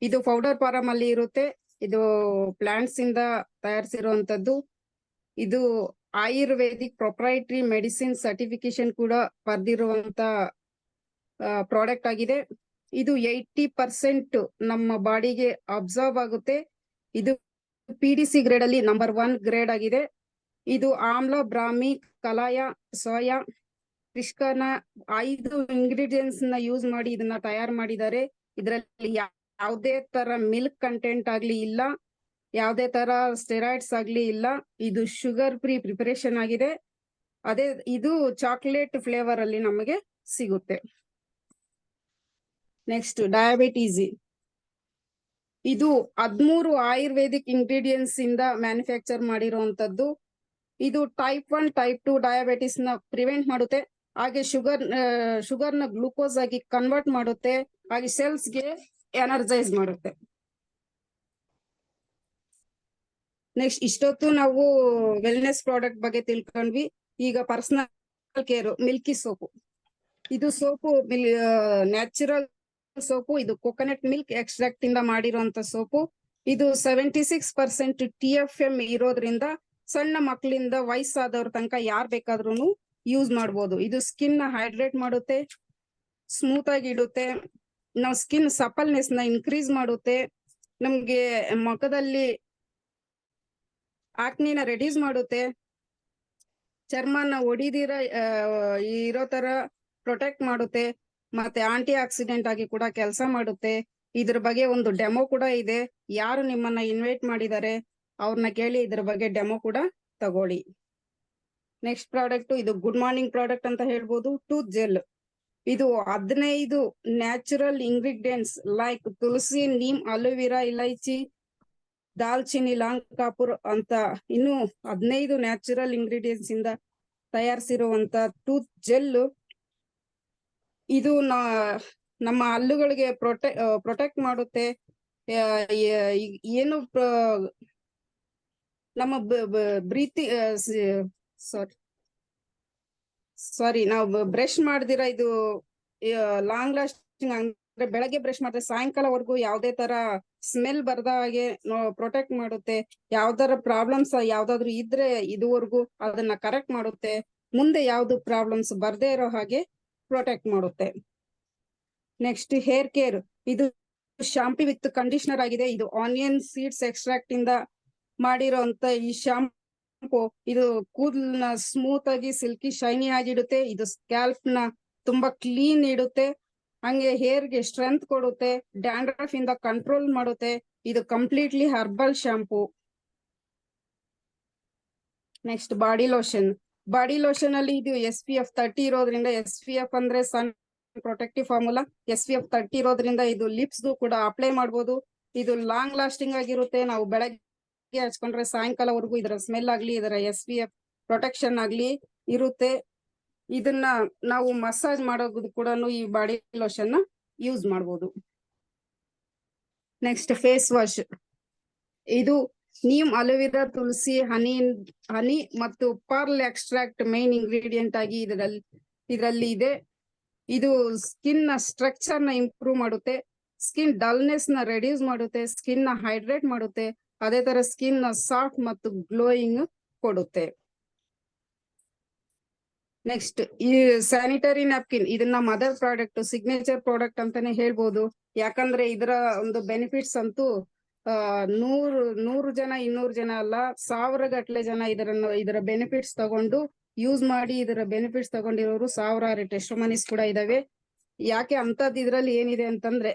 ಇದು ಪೌಡರ್ ಫಾರಂ ಅಲ್ಲಿ ಇರುತ್ತೆ. ಇದು ಪ್ಲಾಂಟ್ಸ್ ಇಂದ ತಯಾರಿಸಿರುವಂತದ್ದು. ಇದು ಆಯುರ್ವೇದಿಕ್ ಪ್ರೊಪ್ರೈಟರಿ ಮೆಡಿಸಿನ್ ಸರ್ಟಿಫಿಕೇಶನ್ ಕೂಡ ಪಡೆದಿರುವಂತ ಪ್ರಾಡಕ್ಟ್ ಆಗಿದೆ. ಇದು 80% ನಮ್ಮ ಬಾಡಿಗೆ ಅಬ್ಸರ್ವ್ ಆಗುತ್ತೆ. ಇದು PDC ಗ್ರೇಡ್ ಅಲ್ಲಿ ನಂಬರ್ 1 ಗ್ರೇಡ್ ಆಗಿದೆ. ಇದು ಆಮ್ಲ, ಬ್ರಾಹ್ಮಿ, ಕಲಾಯ, ಸೋಯಾ, ಕೃಷ್ಕನ 5 ಇಂಗ್ರೀಡಿಯೆಂಟ್ಸ್ ನ ಯೂಸ್ ಮಾಡಿ ಇದನ್ನ ತಯಾರು ಮಾಡಿದ್ದಾರೆ. ಇದರಲ್ಲಿ ಯಾವುದೇ ತರ ಮಿಲ್ಕ್ ಕಂಟೆಂಟ್ ಆಗ್ಲಿ ಇಲ್ಲ, ಯಾವುದೇ ತರ ಸ್ಟೆರಾಯ್ಡ್ಸ್ ಆಗ್ಲಿ ಇಲ್ಲ. ಇದು ಶುಗರ್ ಫ್ರೀ ಪ್ರಿಪರೇಷನ್ ಆಗಿದೆ. ಅದೇ ಇದು ಚಾಕ್ಲೇಟ್ ಫ್ಲೇವರ್ ಅಲ್ಲಿ ನಮಗೆ ಸಿಗುತ್ತೆ. ನೆಕ್ಸ್ಟ್ ಡಯಾಬಿಟೀಸ್, ಇದು 13 ಆಯುರ್ವೇದಿಕ್ ಇಂಗ್ರೀಡಿಯೆಂಟ್ಸ್ ಇಂದ ಮ್ಯಾನುಫ್ಯಾಕ್ಚರ್ ಮಾಡಿರುವಂತದ್ದು. ಇದು ಟೈಪ್ 1, ಟೈಪ್ 2 ಡಯಾಬಿಟಿಸ್ ನ ಪ್ರಿವೆಂಟ್ ಮಾಡುತ್ತೆ. ಹಾಗೆ ಶುಗರ್ ನ ಗ್ಲೂಕೋಸ್ ಆಗಿ ಕನ್ವರ್ಟ್ ಮಾಡುತ್ತೆ. ಹಾಗೆ ಸೆಲ್ಸ್ ಗೆ ಎನರ್ಜೈಸ್ ಮಾಡುತ್ತೆ. ನೆಕ್ಸ್ಟ್ ಇಷ್ಟೊತ್ತು ನಾವು ವೆಲ್ನೆಸ್ ಪ್ರಾಡಕ್ಟ್ ಬಗ್ಗೆ ತಿಳ್ಕೊಂಡ್ವಿ. ಈಗ ಪರ್ಸನಲ್ ಕೇರ್, ಮಿಲ್ಕಿ ಸೋಪು. ಇದು ಸೋಪು ನ್ಯಾಚುರಲ್ ಸೋಪು. ಇದು ಕೊಕೊನಟ್ ಮಿಲ್ಕ್ ಎಕ್ಸ್ಟ್ರಾಕ್ಟ್ ಇಂದ ಮಾಡಿರುವಂತ ಸೋಪು. ಇದು 76% TFM ಇರೋದ್ರಿಂದ ಸಣ್ಣ ಮಕ್ಕಳಿಂದ ವಯಸ್ಸಾದವ್ರ ತನಕ ಯಾರ್ ಬೇಕಾದ್ರೂ ಯೂಸ್ ಮಾಡ್ಬೋದು. ಇದು ಸ್ಕಿನ್ ನ ಹೈಡ್ರೇಟ್ ಮಾಡುತ್ತೆ, ಸ್ಮೂತ್ ಆಗಿ ಇಡುತ್ತೆ. ನಾವು ಸ್ಕಿನ್ ಸಪಲ್ನೆಸ್ ನ ಇನ್ಕ್ರೀಸ್ ಮಾಡುತ್ತೆ. ನಮ್ಗೆ ಮುಖದಲ್ಲಿ ಆಕ್ನಿನ ರೆಡ್ಯೂಸ್ ಮಾಡುತ್ತೆ. ಚರ್ಮನ ಒಡಿದಿರ ಇರೋ ತರ ಪ್ರೊಟೆಕ್ಟ್ ಮಾಡುತ್ತೆ. ಮತ್ತೆ ಆಂಟಿ ಆಕ್ಸಿಡೆಂಟ್ ಆಗಿ ಕೂಡ ಕೆಲಸ ಮಾಡುತ್ತೆ. ಇದ್ರ ಬಗ್ಗೆ ಒಂದು ಡೆಮೋ ಕೂಡ ಇದೆ. ಯಾರು ನಿಮ್ಮನ್ನ ಇನ್ವೈಟ್ ಮಾಡಿದ್ದಾರೆ ಅವ್ರನ್ನ ಕೇಳಿ ಇದ್ರ ಬಗ್ಗೆ ಡೆಮೋ ಕೂಡ ತಗೊಳ್ಳಿ. ನೆಕ್ಸ್ಟ್ ಪ್ರಾಡಕ್ಟ್, ಇದು ಗುಡ್ ಮಾರ್ನಿಂಗ್ ಪ್ರಾಡಕ್ಟ್ ಅಂತ ಹೇಳ್ಬೋದು. ಟೂತ್ ಜೆಲ್, ಇದು 15 ನ್ಯಾಚುರಲ್ ಇಂಗ್ರೀಡಿಯೆಂಟ್ಸ್ ಲೈಕ್ ತುಳಸಿ, ನೀಮ್, ಅಲೋವೆರಾ, ಇಲೈಚಿ, ದಾಲ್ಚಿನ್ನಿ, ಲಾಂಗ್ ಕಾಪೂರ್ ಅಂತ ಇನ್ನು 15 ನ್ಯಾಚುರಲ್ ಇಂಗ್ರೀಡಿಯೆಂಟ್ಸ್ ಇಂದ ತಯಾರಿಸಿರುವಂತ ಟೂತ್ ಜೆಲ್. ಇದು ನಮ್ಮ ಹಲ್ಲುಗಳಿಗೆ ಪ್ರೊಟೆಕ್ಟ್ ಮಾಡುತ್ತೆ. ಏನು ನಮ್ಮ ಬ್ರೀತಿ ಸಾರಿ ನಾವು ಬ್ರಷ್ ಮಾಡ್ದಿರ ಇದು ಲಾಂಗ್ ಲಾಸ್ಟಿಂಗ್, ಅಂದ್ರೆ ಬೆಳಗ್ಗೆ ಬ್ರಷ್ ಮಾಡಿದ್ರೆ ಸಾಯಂಕಾಲವರೆಗೂ ಯಾವ್ದೇ ತರ ಸ್ಮೆಲ್ ಬರ್ದ ಹಾಗೆ ಪ್ರೊಟೆಕ್ಟ್ ಮಾಡುತ್ತೆ. ಯಾವ್ದಾರ ಪ್ರಾಬ್ಲಮ್ಸ್ ಯಾವ್ದಾದ್ರು ಇದ್ರೆ ಇದುವರೆಗೂ ಅದನ್ನ ಕರೆಕ್ಟ್ ಮಾಡುತ್ತೆ. ಮುಂದೆ ಯಾವ್ದು ಪ್ರಾಬ್ಲಮ್ಸ್ ಬರ್ದೇ ಇರೋ ಹಾಗೆ ಪ್ರೊಟೆಕ್ಟ್ ಮಾಡುತ್ತೆ. ನೆಕ್ಸ್ಟ್ ಹೇರ್ ಕೇರ್, ಇದು ಶಾಂಪಿ ವಿತ್ ಕಂಡೀಷನರ್ ಆಗಿದೆ. ಇದು ಆನಿಯನ್ ಸೀಡ್ಸ್ ಎಕ್ಸ್ಟ್ರಾಕ್ಟ್ ಇಂದ ಮಾಡಿರೋಂತ ಈ ಶಾಂಪು ಇದು ಕೂದಲನ್ನ ಸ್ಮೂತ್ ಆಗಿ ಸಿಲ್ಕಿ ಶೈನಿ ಆಗಿಡುತ್ತೆ. ಇದು ಸ್ಕ್ಯಾಲ್ಪ್ ನ ತುಂಬಾ ಕ್ಲೀನ್ ಇಡುತ್ತೆ. ಹಂಗೆ ಹೇರ್ ಗೆ ಸ್ಟ್ರೆಂತ್ ಕೊಡುತ್ತೆ, ಡ್ಯಾಂಡ್ರಫ್ ಇಂದ ಕಂಟ್ರೋಲ್ ಮಾಡುತ್ತೆ. ಇದು completely herbal shampoo. Next body lotion. Body lotion ಅಲ್ಲಿ ಇದು SPF 30 ಇರೋದ್ರಿಂದ, SPF ಅಂದ್ರೆ ಸನ್ ಪ್ರೊಟೆಕ್ಟಿವ್ ಫಾರ್ಮುಲಾ, SPF 30 ಇರೋದ್ರಿಂದ ಇದು ಲಿಪ್ಸ್ ಕೂಡ ಅಪ್ಲೈ ಮಾಡ್ಬೋದು. ಇದು ಲಾಂಗ್ ಲಾಸ್ಟಿಂಗ್ ಆಗಿರುತ್ತೆ. ನಾವು ಬೆಳಗ್ಗೆ ಹಚ್ಕೊಂಡ್ರೆ ಸಾಯಂಕಾಲವರೆಗೂ ಇದರ ಸ್ಮೆಲ್ ಆಗ್ಲಿ, ಇದರ SPF ಪ್ರೊಟೆಕ್ಷನ್ ಆಗ್ಲಿ ಇರುತ್ತೆ. ಇದನ್ನ ನಾವು ಮಸಾಜ್ ಮಾಡೋದು ಕೂಡ ಈ ಬಾಡಿ ಲೋಷನ್ ನ ಯೂಸ್ ಮಾಡ್ಬೋದು. Next face wash. ಇದು ನೀಮ್, ಅಲೋವೆರಾ, ತುಳಸಿ, ಹನಿ ಮತ್ತು ಪರ್ಲ್ ಎಕ್ಸ್ಟ್ರಾಕ್ಟ್ ಮೈನ್ ಇಂಗ್ರೀಡಿಯೆಂಟ್ ಆಗಿ ಇದರಲ್ಲಿ ಇದೆ. ಇದು ಸ್ಕಿನ್ ನ ಸ್ಟ್ರಕ್ಚರ್ ನ ಇಂಪ್ರೂವ್ ಮಾಡುತ್ತೆ, ಸ್ಕಿನ್ ಡಲ್ನೆಸ್ ನ ರೆಡ್ಯೂಸ್ ಮಾಡುತ್ತೆ, ಸ್ಕಿನ್ ನ ಹೈಡ್ರೇಟ್ ಮಾಡುತ್ತೆ. ಅದೇ ತರ ಸ್ಕಿನ್ ನ ಸಾಫ್ಟ್ ಮತ್ತು ಗ್ಲೋಯಿಂಗ್ ಕೊಡುತ್ತೆ. ನೆಕ್ಸ್ಟ್ ಈ ಸ್ಯಾನಿಟರಿ ನ್ಯಾಪ್ಕಿನ್, ಇದನ್ನ ಮದರ್ ಪ್ರಾಡಕ್ಟ್, ಸಿಗ್ನೇಚರ್ ಪ್ರಾಡಕ್ಟ್ ಅಂತಾನೆ ಹೇಳ್ಬೋದು. ಯಾಕಂದ್ರೆ ಇದರ ಒಂದು ಬೆನಿಫಿಟ್ಸ್ ಅಂತೂ 100 ಜನ 200 ಜನ ಅಲ್ಲ, 1000 ಗಟ್ಟಲೆ ಜನ ಇದರ ಬೆನಿಫಿಟ್ಸ್ ತಗೊಂಡು ಯೂಸ್ ಮಾಡಿ ಇದರ ಬೆನಿಫಿಟ್ಸ್ ತಗೊಂಡಿರೋರು ಸಾವಿರಾರು ಟೆಸ್ಟಿಮನೀಸ್ ಕೂಡ ಇದಾವೆ. ಯಾಕೆ ಅಂತದ್ ಇದ್ರಲ್ಲಿ ಏನಿದೆ ಅಂತಂದ್ರೆ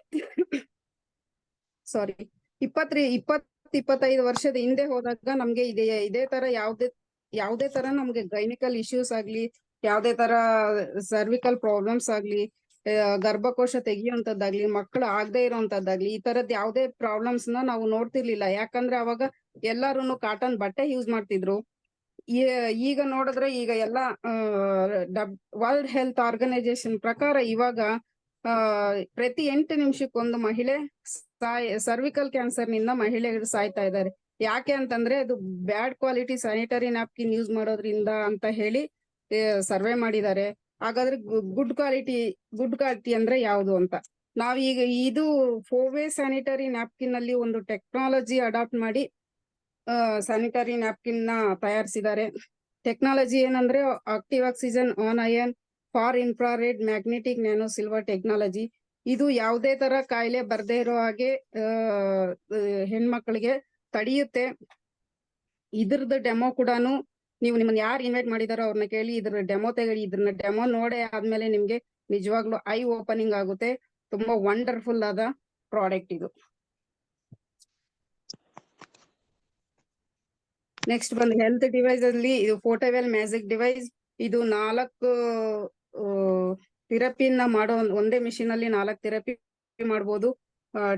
ಸಾರಿ 25 ವರ್ಷದ ಹಿಂದೆ ಹೋದಾಗ ನಮ್ಗೆ ಇದೇ ತರ ಯಾವ್ದೇ ತರ ನಮ್ಗೆ ಗೈನಿಕಲ್ ಇಶ್ಯೂಸ್ ಆಗ್ಲಿ, ಯಾವ್ದೇ ತರ ಸರ್ವಿಕಲ್ ಪ್ರಾಬ್ಲಮ್ಸ್ ಆಗ್ಲಿ, ಗರ್ಭಕೋಶ ತೆಗಿಯುವಂತದ್ದಾಗ್ಲಿ, ಮಕ್ಕಳು ಆಗದೆ ಇರುವಂತದ್ದಾಗ್ಲಿ, ಈ ತರದ್ ಯಾವ್ದೇ ಪ್ರಾಬ್ಲಮ್ಸ್ ನ ನಾವು ನೋಡ್ತಿರ್ಲಿಲ್ಲ. ಯಾಕಂದ್ರೆ ಅವಾಗ ಎಲ್ಲಾರು ಕಾಟನ್ ಬಟ್ಟೆ ಯೂಸ್ ಮಾಡ್ತಿದ್ರು. ಈಗ ನೋಡಿದ್ರೆ ಈಗ ಎಲ್ಲ ವರ್ಲ್ಡ್ ಹೆಲ್ತ್ ಆರ್ಗನೈಸೇಷನ್ ಪ್ರಕಾರ ಇವಾಗ ಪ್ರತಿ 8 ನಿಮಿಷಕ್ಕೊಂದು ಮಹಿಳೆ ಸರ್ವಿಕಲ್ ಕ್ಯಾನ್ಸರ್ ನಿಂದ ಮಹಿಳೆಯರು ಸಾಯ್ತಾ ಇದ್ದಾರೆ. ಯಾಕೆ ಅಂತಂದ್ರೆ ಅದು bad quality sanitary napkin use ಮಾಡೋದ್ರಿಂದ ಅಂತ ಹೇಳಿ ಸರ್ವೆ ಮಾಡಿದ್ದಾರೆ. ಹಾಗಾದ್ರೆ ಗುಡ್ ಕ್ವಾಲಿಟಿ ಅಂದ್ರೆ ಯಾವುದು ಅಂತ ನಾವೀಗ ಇದು 4-way ಸ್ಯಾನಿಟರಿ ನ್ಯಾಪ್ಕಿನ್ ಅಲ್ಲಿ ಒಂದು ಟೆಕ್ನಾಲಜಿ ಅಡಾಪ್ಟ್ ಮಾಡಿ ಸ್ಯಾನಿಟರಿ ನ್ಯಾಪ್ಕಿನ್ ನ ತಯಾರಿಸಿದ್ದಾರೆ. ಟೆಕ್ನಾಲಜಿ ಏನಂದ್ರೆ active oxygen anion far infrared magnetic nano silver technology. ಇದು ಯಾವುದೇ ತರ ಕಾಯಿಲೆ ಬರ್ದೇ ಇರೋ ಹಾಗೆ ಹೆಣ್ಮಕ್ಳಿಗೆ ತಡೆಯುತ್ತೆ. ಇದ್ರದ್ದು ಡೆಮೋ ಕೂಡ ನಿಮ್ಮನ್ನ ಯಾರು ಇನ್ವೈಟ್ ಮಾಡಿದಾರೋ ಅವ್ರನ್ನ ಕೇಳಿ ಇದ್ರ ಡೆಮೋ ತೆಗಡಿ. ಇದ್ರನ್ನ ಡೆಮೋ ನೋಡೇ ಆದ್ಮೇಲೆ ನಿಮ್ಗೆ ನಿಜವಾಗ್ಲೂ ಐ ಓಪನಿಂಗ್ ಆಗುತ್ತೆ. ತುಂಬಾ ವಂಡರ್ಫುಲ್ ಆದ ಪ್ರಾಡಕ್ಟ್ ಇದು. ನೆಕ್ಸ್ಟ್ ಬಂದು ಹೆಲ್ತ್ ಡಿವೈಸ್ ಅಲ್ಲಿ ಇದು ಪೋರ್ಟೇಬಲ್ ಮ್ಯಾಜಿಕ್ ಡಿವೈಸ್. ಇದು 4 ಥೆರಪಿನ ಮಾಡೋ ಒಂದೇ ಮಿಷಿನ್ ಅಲ್ಲಿ 4 ಥೆರಪಿ ಮಾಡ್ಬೋದು.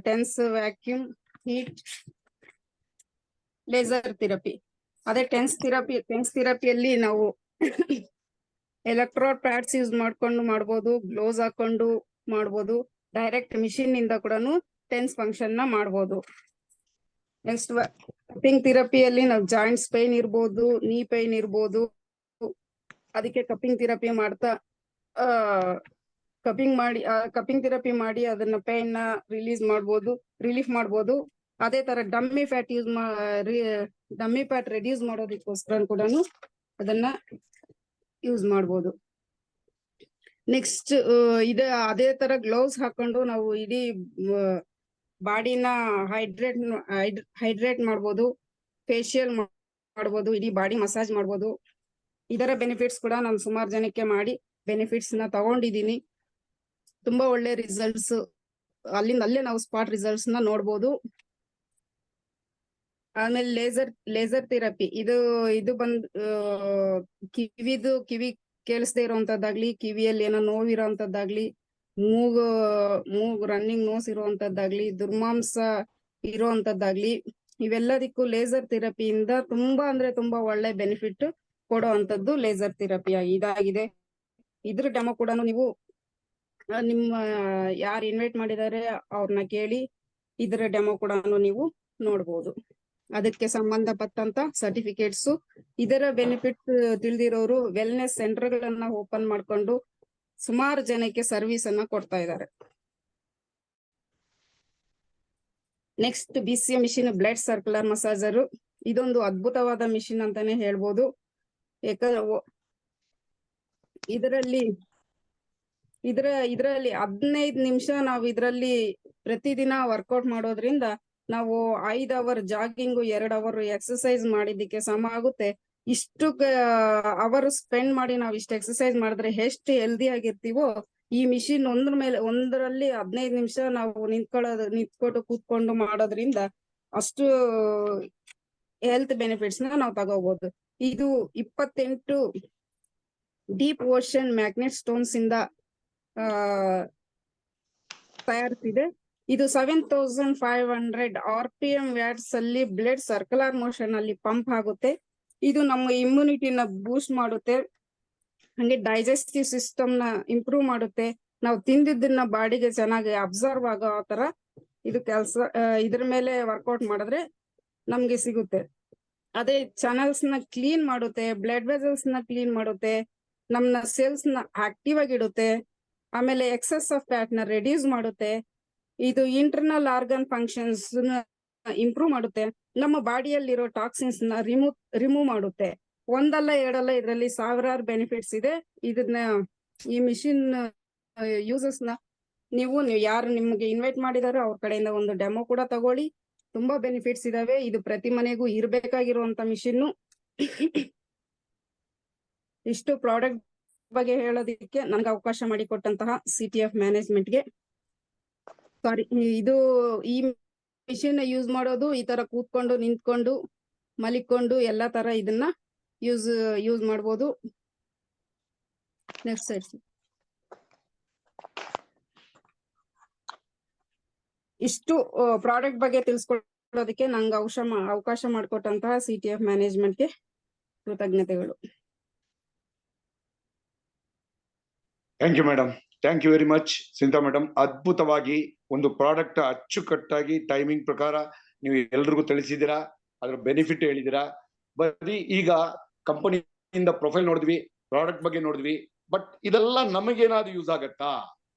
Tense, vacuum, heat, laser therapy. ಅದೇ ಟೆನ್ಸ್ ಥೆರಪಿಯಲ್ಲಿ ನಾವು ಎಲೆಕ್ಟ್ರೋಡ್ ಪ್ಯಾಡ್ಸ್ ಯೂಸ್ ಮಾಡ್ಕೊಂಡು ಮಾಡ್ಬೋದು, ಗ್ಲೋಸ್ ಹಾಕೊಂಡು ಮಾಡ್ಬೋದು, ಡೈರೆಕ್ಟ್ ಮಿಷಿನ್ ಇಂದ ಕೂಡ ಟೆನ್ಸ್ ಫಂಕ್ಷನ್ ನ ಮಾಡ್ಬೋದು. ನೆಕ್ಸ್ಟ್ ಕಪ್ಪಿಂಗ್ ಥೆರಪಿಯಲ್ಲಿ ನಾವು ಜಾಯಿಂಟ್ಸ್ ಪೈನ್ ಇರ್ಬೋದು, ನೀ ಪೈನ್ ಇರ್ಬೋದು, ಅದಕ್ಕೆ ಕಪ್ಪಿಂಗ್ ಥೆರಪಿ ಮಾಡ್ತಾ ಕಪ್ಪಿಂಗ್ ಥೆರಪಿ ಮಾಡಿ ಅದನ್ನ ಪೈನ್ ನ ರಿಲೀಫ್ ಮಾಡ್ಬೋದು. ಅದೇ ತರ ಡಮ್ಮಿ ಫ್ಯಾಟ್ ರೆಡ್ಯೂಸ್ ಮಾಡೋದಕ್ಕೋಸ್ಕರ ಕೂಡ ಅದನ್ನ ಯೂಸ್ ಮಾಡ್ಬೋದು. ನೆಕ್ಸ್ಟ್ ಅದೇ ತರ ಗ್ಲೌಸ್ ಹಾಕೊಂಡು ನಾವು ಇಡೀ ಬಾಡಿನ ಹೈಡ್ರೇಟ್ ಮಾಡ್ಬೋದು, ಫೇಶಿಯಲ್ ಮಾಡ್ಬೋದು, ಇಡೀ ಬಾಡಿ ಮಸಾಜ್ ಮಾಡ್ಬೋದು. ಇದರ ಬೆನಿಫಿಟ್ಸ್ ಕೂಡ ನಾನು ಸುಮಾರು ಜನಕ್ಕೆ ಮಾಡಿ ಬೆನಿಫಿಟ್ಸ್ ನ ತಗೊಂಡಿದ್ದೀನಿ. ತುಂಬಾ ಒಳ್ಳೆ ರಿಸಲ್ಟ್ಸ್, ಅಲ್ಲೇ ನಾವು ಸ್ಪಾಟ್ ರಿಸಲ್ಟ್ಸ್ ನ ನೋಡ್ಬೋದು. ಆಮೇಲೆ ಲೇಸರ್ ಥೆರಪಿ ಇದು ಬಂದ್ ಕಿವಿ ಕೇಳಿಸದೇ ಇರೋಂತದ್ದಾಗ್ಲಿ, ಕಿವಿಯಲ್ಲಿ ಏನೋ ನೋವಿರೋಂತದ್ದಾಗ್ಲಿ, ಮೂಗು ರನ್ನಿಂಗ್ ನೋಸ್ ಇರುವಂತದ್ದಾಗ್ಲಿ, ದುರ್ಮಾಂಸ ಇರುವಂತದ್ದಾಗ್ಲಿ, ಇವೆಲ್ಲದಕ್ಕೂ ಲೇಸರ್ ಥೆರಪಿಯಿಂದ ತುಂಬಾ ಅಂದ್ರೆ ತುಂಬಾ ಒಳ್ಳೆ ಬೆನಿಫಿಟ್ ಕೊಡೋ ಅಂತದ್ದು ಲೇಸರ್ ಥೆರಪಿಯ ಇದಾಗಿದೆ. ಇದ್ರ ಡೆಮೋ ಕೂಡ ನೀವು ನಿಮ್ಮ ಯಾರು ಇನ್ವೈಟ್ ಮಾಡಿದ್ದಾರೆ ಅವ್ರನ್ನ ಕೇಳಿ ಇದರ ಡೆಮೋ ಕೂಡ ನೀವು ನೋಡ್ಬೋದು. ಅದಕ್ಕೆ ಸಂಬಂಧಪಟ್ಟಂತ ಸರ್ಟಿಫಿಕೇಟ್ಸ್, ಇದರ ಬೆನಿಫಿಟ್ ತಿಳಿದಿರೋರು ವೆಲ್ನೆಸ್ ಸೆಂಟರ್ ಗಳನ್ನ ಓಪನ್ ಮಾಡ್ಕೊಂಡು ಸುಮಾರು ಜನಕ್ಕೆ ಸರ್ವಿಸ್ ಅನ್ನ ಕೊಡ್ತಾ ಇದ್ದಾರೆ. Next BCM machine blood circular massager. ಇದೊಂದು ಅದ್ಭುತವಾದ ಮಿಷಿನ್ ಅಂತಾನೆ ಹೇಳ್ಬೋದು. ಇದರಲ್ಲಿ 15 ನಿಮಿಷ ನಾವು ಇದರಲ್ಲಿ ಪ್ರತಿದಿನ ವರ್ಕೌಟ್ ಮಾಡೋದ್ರಿಂದ ನಾವು 5 ಅವರ್ ಜಾಗಿಂಗ್, 2 ಅವರ್ ಎಕ್ಸರ್ಸೈಸ್ ಮಾಡಿದ್ದಕ್ಕೆ ಸಮ ಆಗುತ್ತೆ. ಇಷ್ಟು ಅವರ್ ಸ್ಪೆಂಡ್ ಮಾಡಿ ನಾವು ಇಷ್ಟು ಎಕ್ಸರ್ಸೈಸ್ ಮಾಡಿದ್ರೆ ಎಷ್ಟು ಹೆಲ್ದಿ ಆಗಿರ್ತೀವೋ, ಈ ಮಿಷಿನ್ ಒಂದರಲ್ಲಿ 15 ನಿಮಿಷ ನಾವು ನಿಂತ್ಕೊಂಡು ಕೂತ್ಕೊಂಡು ಮಾಡೋದ್ರಿಂದ ಅಷ್ಟು ಹೆಲ್ತ್ ಬೆನಿಫಿಟ್ಸ್ ನಾವು ತಗೋಬಹುದು. ಇದು 28 ಡೀಪ್ ಓಷನ್ ಮ್ಯಾಗ್ನೆಟ್ ಸ್ಟೋನ್ಸ್ ಇಂದ ತಯಾರಿಸಿದೆ. ಇದು 7500 RPM ವ್ಯಾಟ್ಸ್ ಅಲ್ಲಿ ಬ್ಲಡ್ ಸರ್ಕ್ಯುಲರ್ ಮೋಷನ್ ಅಲ್ಲಿ ಪಂಪ್ ಆಗುತ್ತೆ. ಇದು ನಮ್ಮ ಇಮ್ಯುನಿಟಿನ ಬೂಸ್ಟ್ ಮಾಡುತ್ತೆ, ಹಂಗೆ ಡೈಜೆಸ್ಟಿವ್ ಸಿಸ್ಟಮ್ ನ ಇಂಪ್ರೂವ್ ಮಾಡುತ್ತೆ. ನಾವು ತಿಂದಿದ್ದನ್ನ ಬಾಡಿಗೆ ಚೆನ್ನಾಗಿ ಅಬ್ಸರ್ವ್ ಆಗೋ ತರ ಇದು ಕೆಲಸ ಇದ್ರ ಮೇಲೆ ವರ್ಕೌಟ್ ಮಾಡಿದ್ರೆ ನಮ್ಗೆ ಸಿಗುತ್ತೆ. ಅದೇ ಚಾನಲ್ಸ್ ನ ಕ್ಲೀನ್ ಮಾಡುತ್ತೆ, ಬ್ಲಡ್ ವೆಸಲ್ಸ್ ನ ಕ್ಲೀನ್ ಮಾಡುತ್ತೆ, ನಮ್ಮ ಸೆಲ್ಸ್ ನ ಆಕ್ಟಿವ್ ಆಗಿಡುತ್ತೆ. ಆಮೇಲೆ ಎಕ್ಸೆಸ್ ಆಫ್ ಫ್ಯಾಟ್ ನ ರೆಡ್ಯೂಸ್ ಮಾಡುತ್ತೆ. ಇದು ಇಂಟರ್ನಲ್ ಆರ್ಗನ್ ಫಂಕ್ಷನ್ಸ್ ಇಂಪ್ರೂವ್ ಮಾಡುತ್ತೆ. ನಮ್ಮ ಬಾಡಿಯಲ್ಲಿರೋ ಟಾಕ್ಸಿನ್ಸ್ ನ ರಿಮೂವ್ ಮಾಡುತ್ತೆ. ಒಂದಲ್ಲ ಎರಡಲ್ಲ ಇದರಲ್ಲಿ ಸಾವಿರಾರು ಬೆನಿಫಿಟ್ಸ್ ಇದೆ. ಈ ಮಿಷಿನ್ ಯೂಸಸ್ ನ ನೀವು ಯಾರು ನಿಮ್ಗೆ ಇನ್ವೈಟ್ ಮಾಡಿದಾರೋ ಅವ್ರ ಕಡೆಯಿಂದ ಒಂದು ಡೆಮೋ ಕೂಡ ತಗೊಳ್ಳಿ. ತುಂಬಾ ಬೆನಿಫಿಟ್ಸ್ ಇದಾವೆ. ಇದು ಪ್ರತಿ ಮನೆಗೂ ಇರ್ಬೇಕಾಗಿರುವಂತ ಮಿಷಿನ್. ಇಷ್ಟು ಪ್ರಾಡಕ್ಟ್ ಬಗ್ಗೆ ಹೇಳೋದಕ್ಕೆ ನನ್ಗೆ ಅವಕಾಶ ಮಾಡಿಕೊಟ್ಟಂತಹ CTF ಮ್ಯಾನೇಜ್ಮೆಂಟ್ಗೆ ಸಾರಿ. ಈ ಮಿಷಿನ್ ಯೂಸ್ ಮಾಡೋದು ಈ ತರ ಕೂತ್ಕೊಂಡು, ನಿಂತ್ಕೊಂಡು, ಮಲಿಕೊಂಡು ಎಲ್ಲಾ ತರ ಇದನ್ನ ಯೂಸ್ ಮಾಡ್ಬೋದು. Next side. ಇಷ್ಟು ಪ್ರಾಡಕ್ಟ್ ಬಗ್ಗೆ ತಿಳಿಸ್ಕೊಡೋದಕ್ಕೆ ನಂಗೆ ಅವಕಾಶ ಮಾಡಿಕೊಟ್ಟಂತಹ CTF ಮ್ಯಾನೇಜ್ಮೆಂಟ್ಗೆ ಕೃತಜ್ಞತೆಗಳು. Thank you madam. Thank you very much ಸಿಂತಾ ಮೇಡಮ್. ಅದ್ಭುತವಾಗಿ ಒಂದು ಪ್ರಾಡಕ್ಟ್ ಅಚ್ಚುಕಟ್ಟಾಗಿ ಟೈಮಿಂಗ್ ಪ್ರಕಾರ ನೀವು ಎಲ್ರಿಗೂ ತಿಳಿಸಿದ್ದೀರಾ, ಅದ್ರ ಬೆನಿಫಿಟ್ ಹೇಳಿದಿರಾ. ಬರೀ ಈಗ ಕಂಪನಿಯಿಂದ ಪ್ರೊಫೈಲ್ ನೋಡಿದ್ವಿ, ಪ್ರಾಡಕ್ಟ್ ಬಗ್ಗೆ ನೋಡಿದ್ವಿ, ಬಟ್ ಇದೆಲ್ಲ ನಮಗೇನಾದ್ರು ಯೂಸ್ ಆಗತ್ತಾ?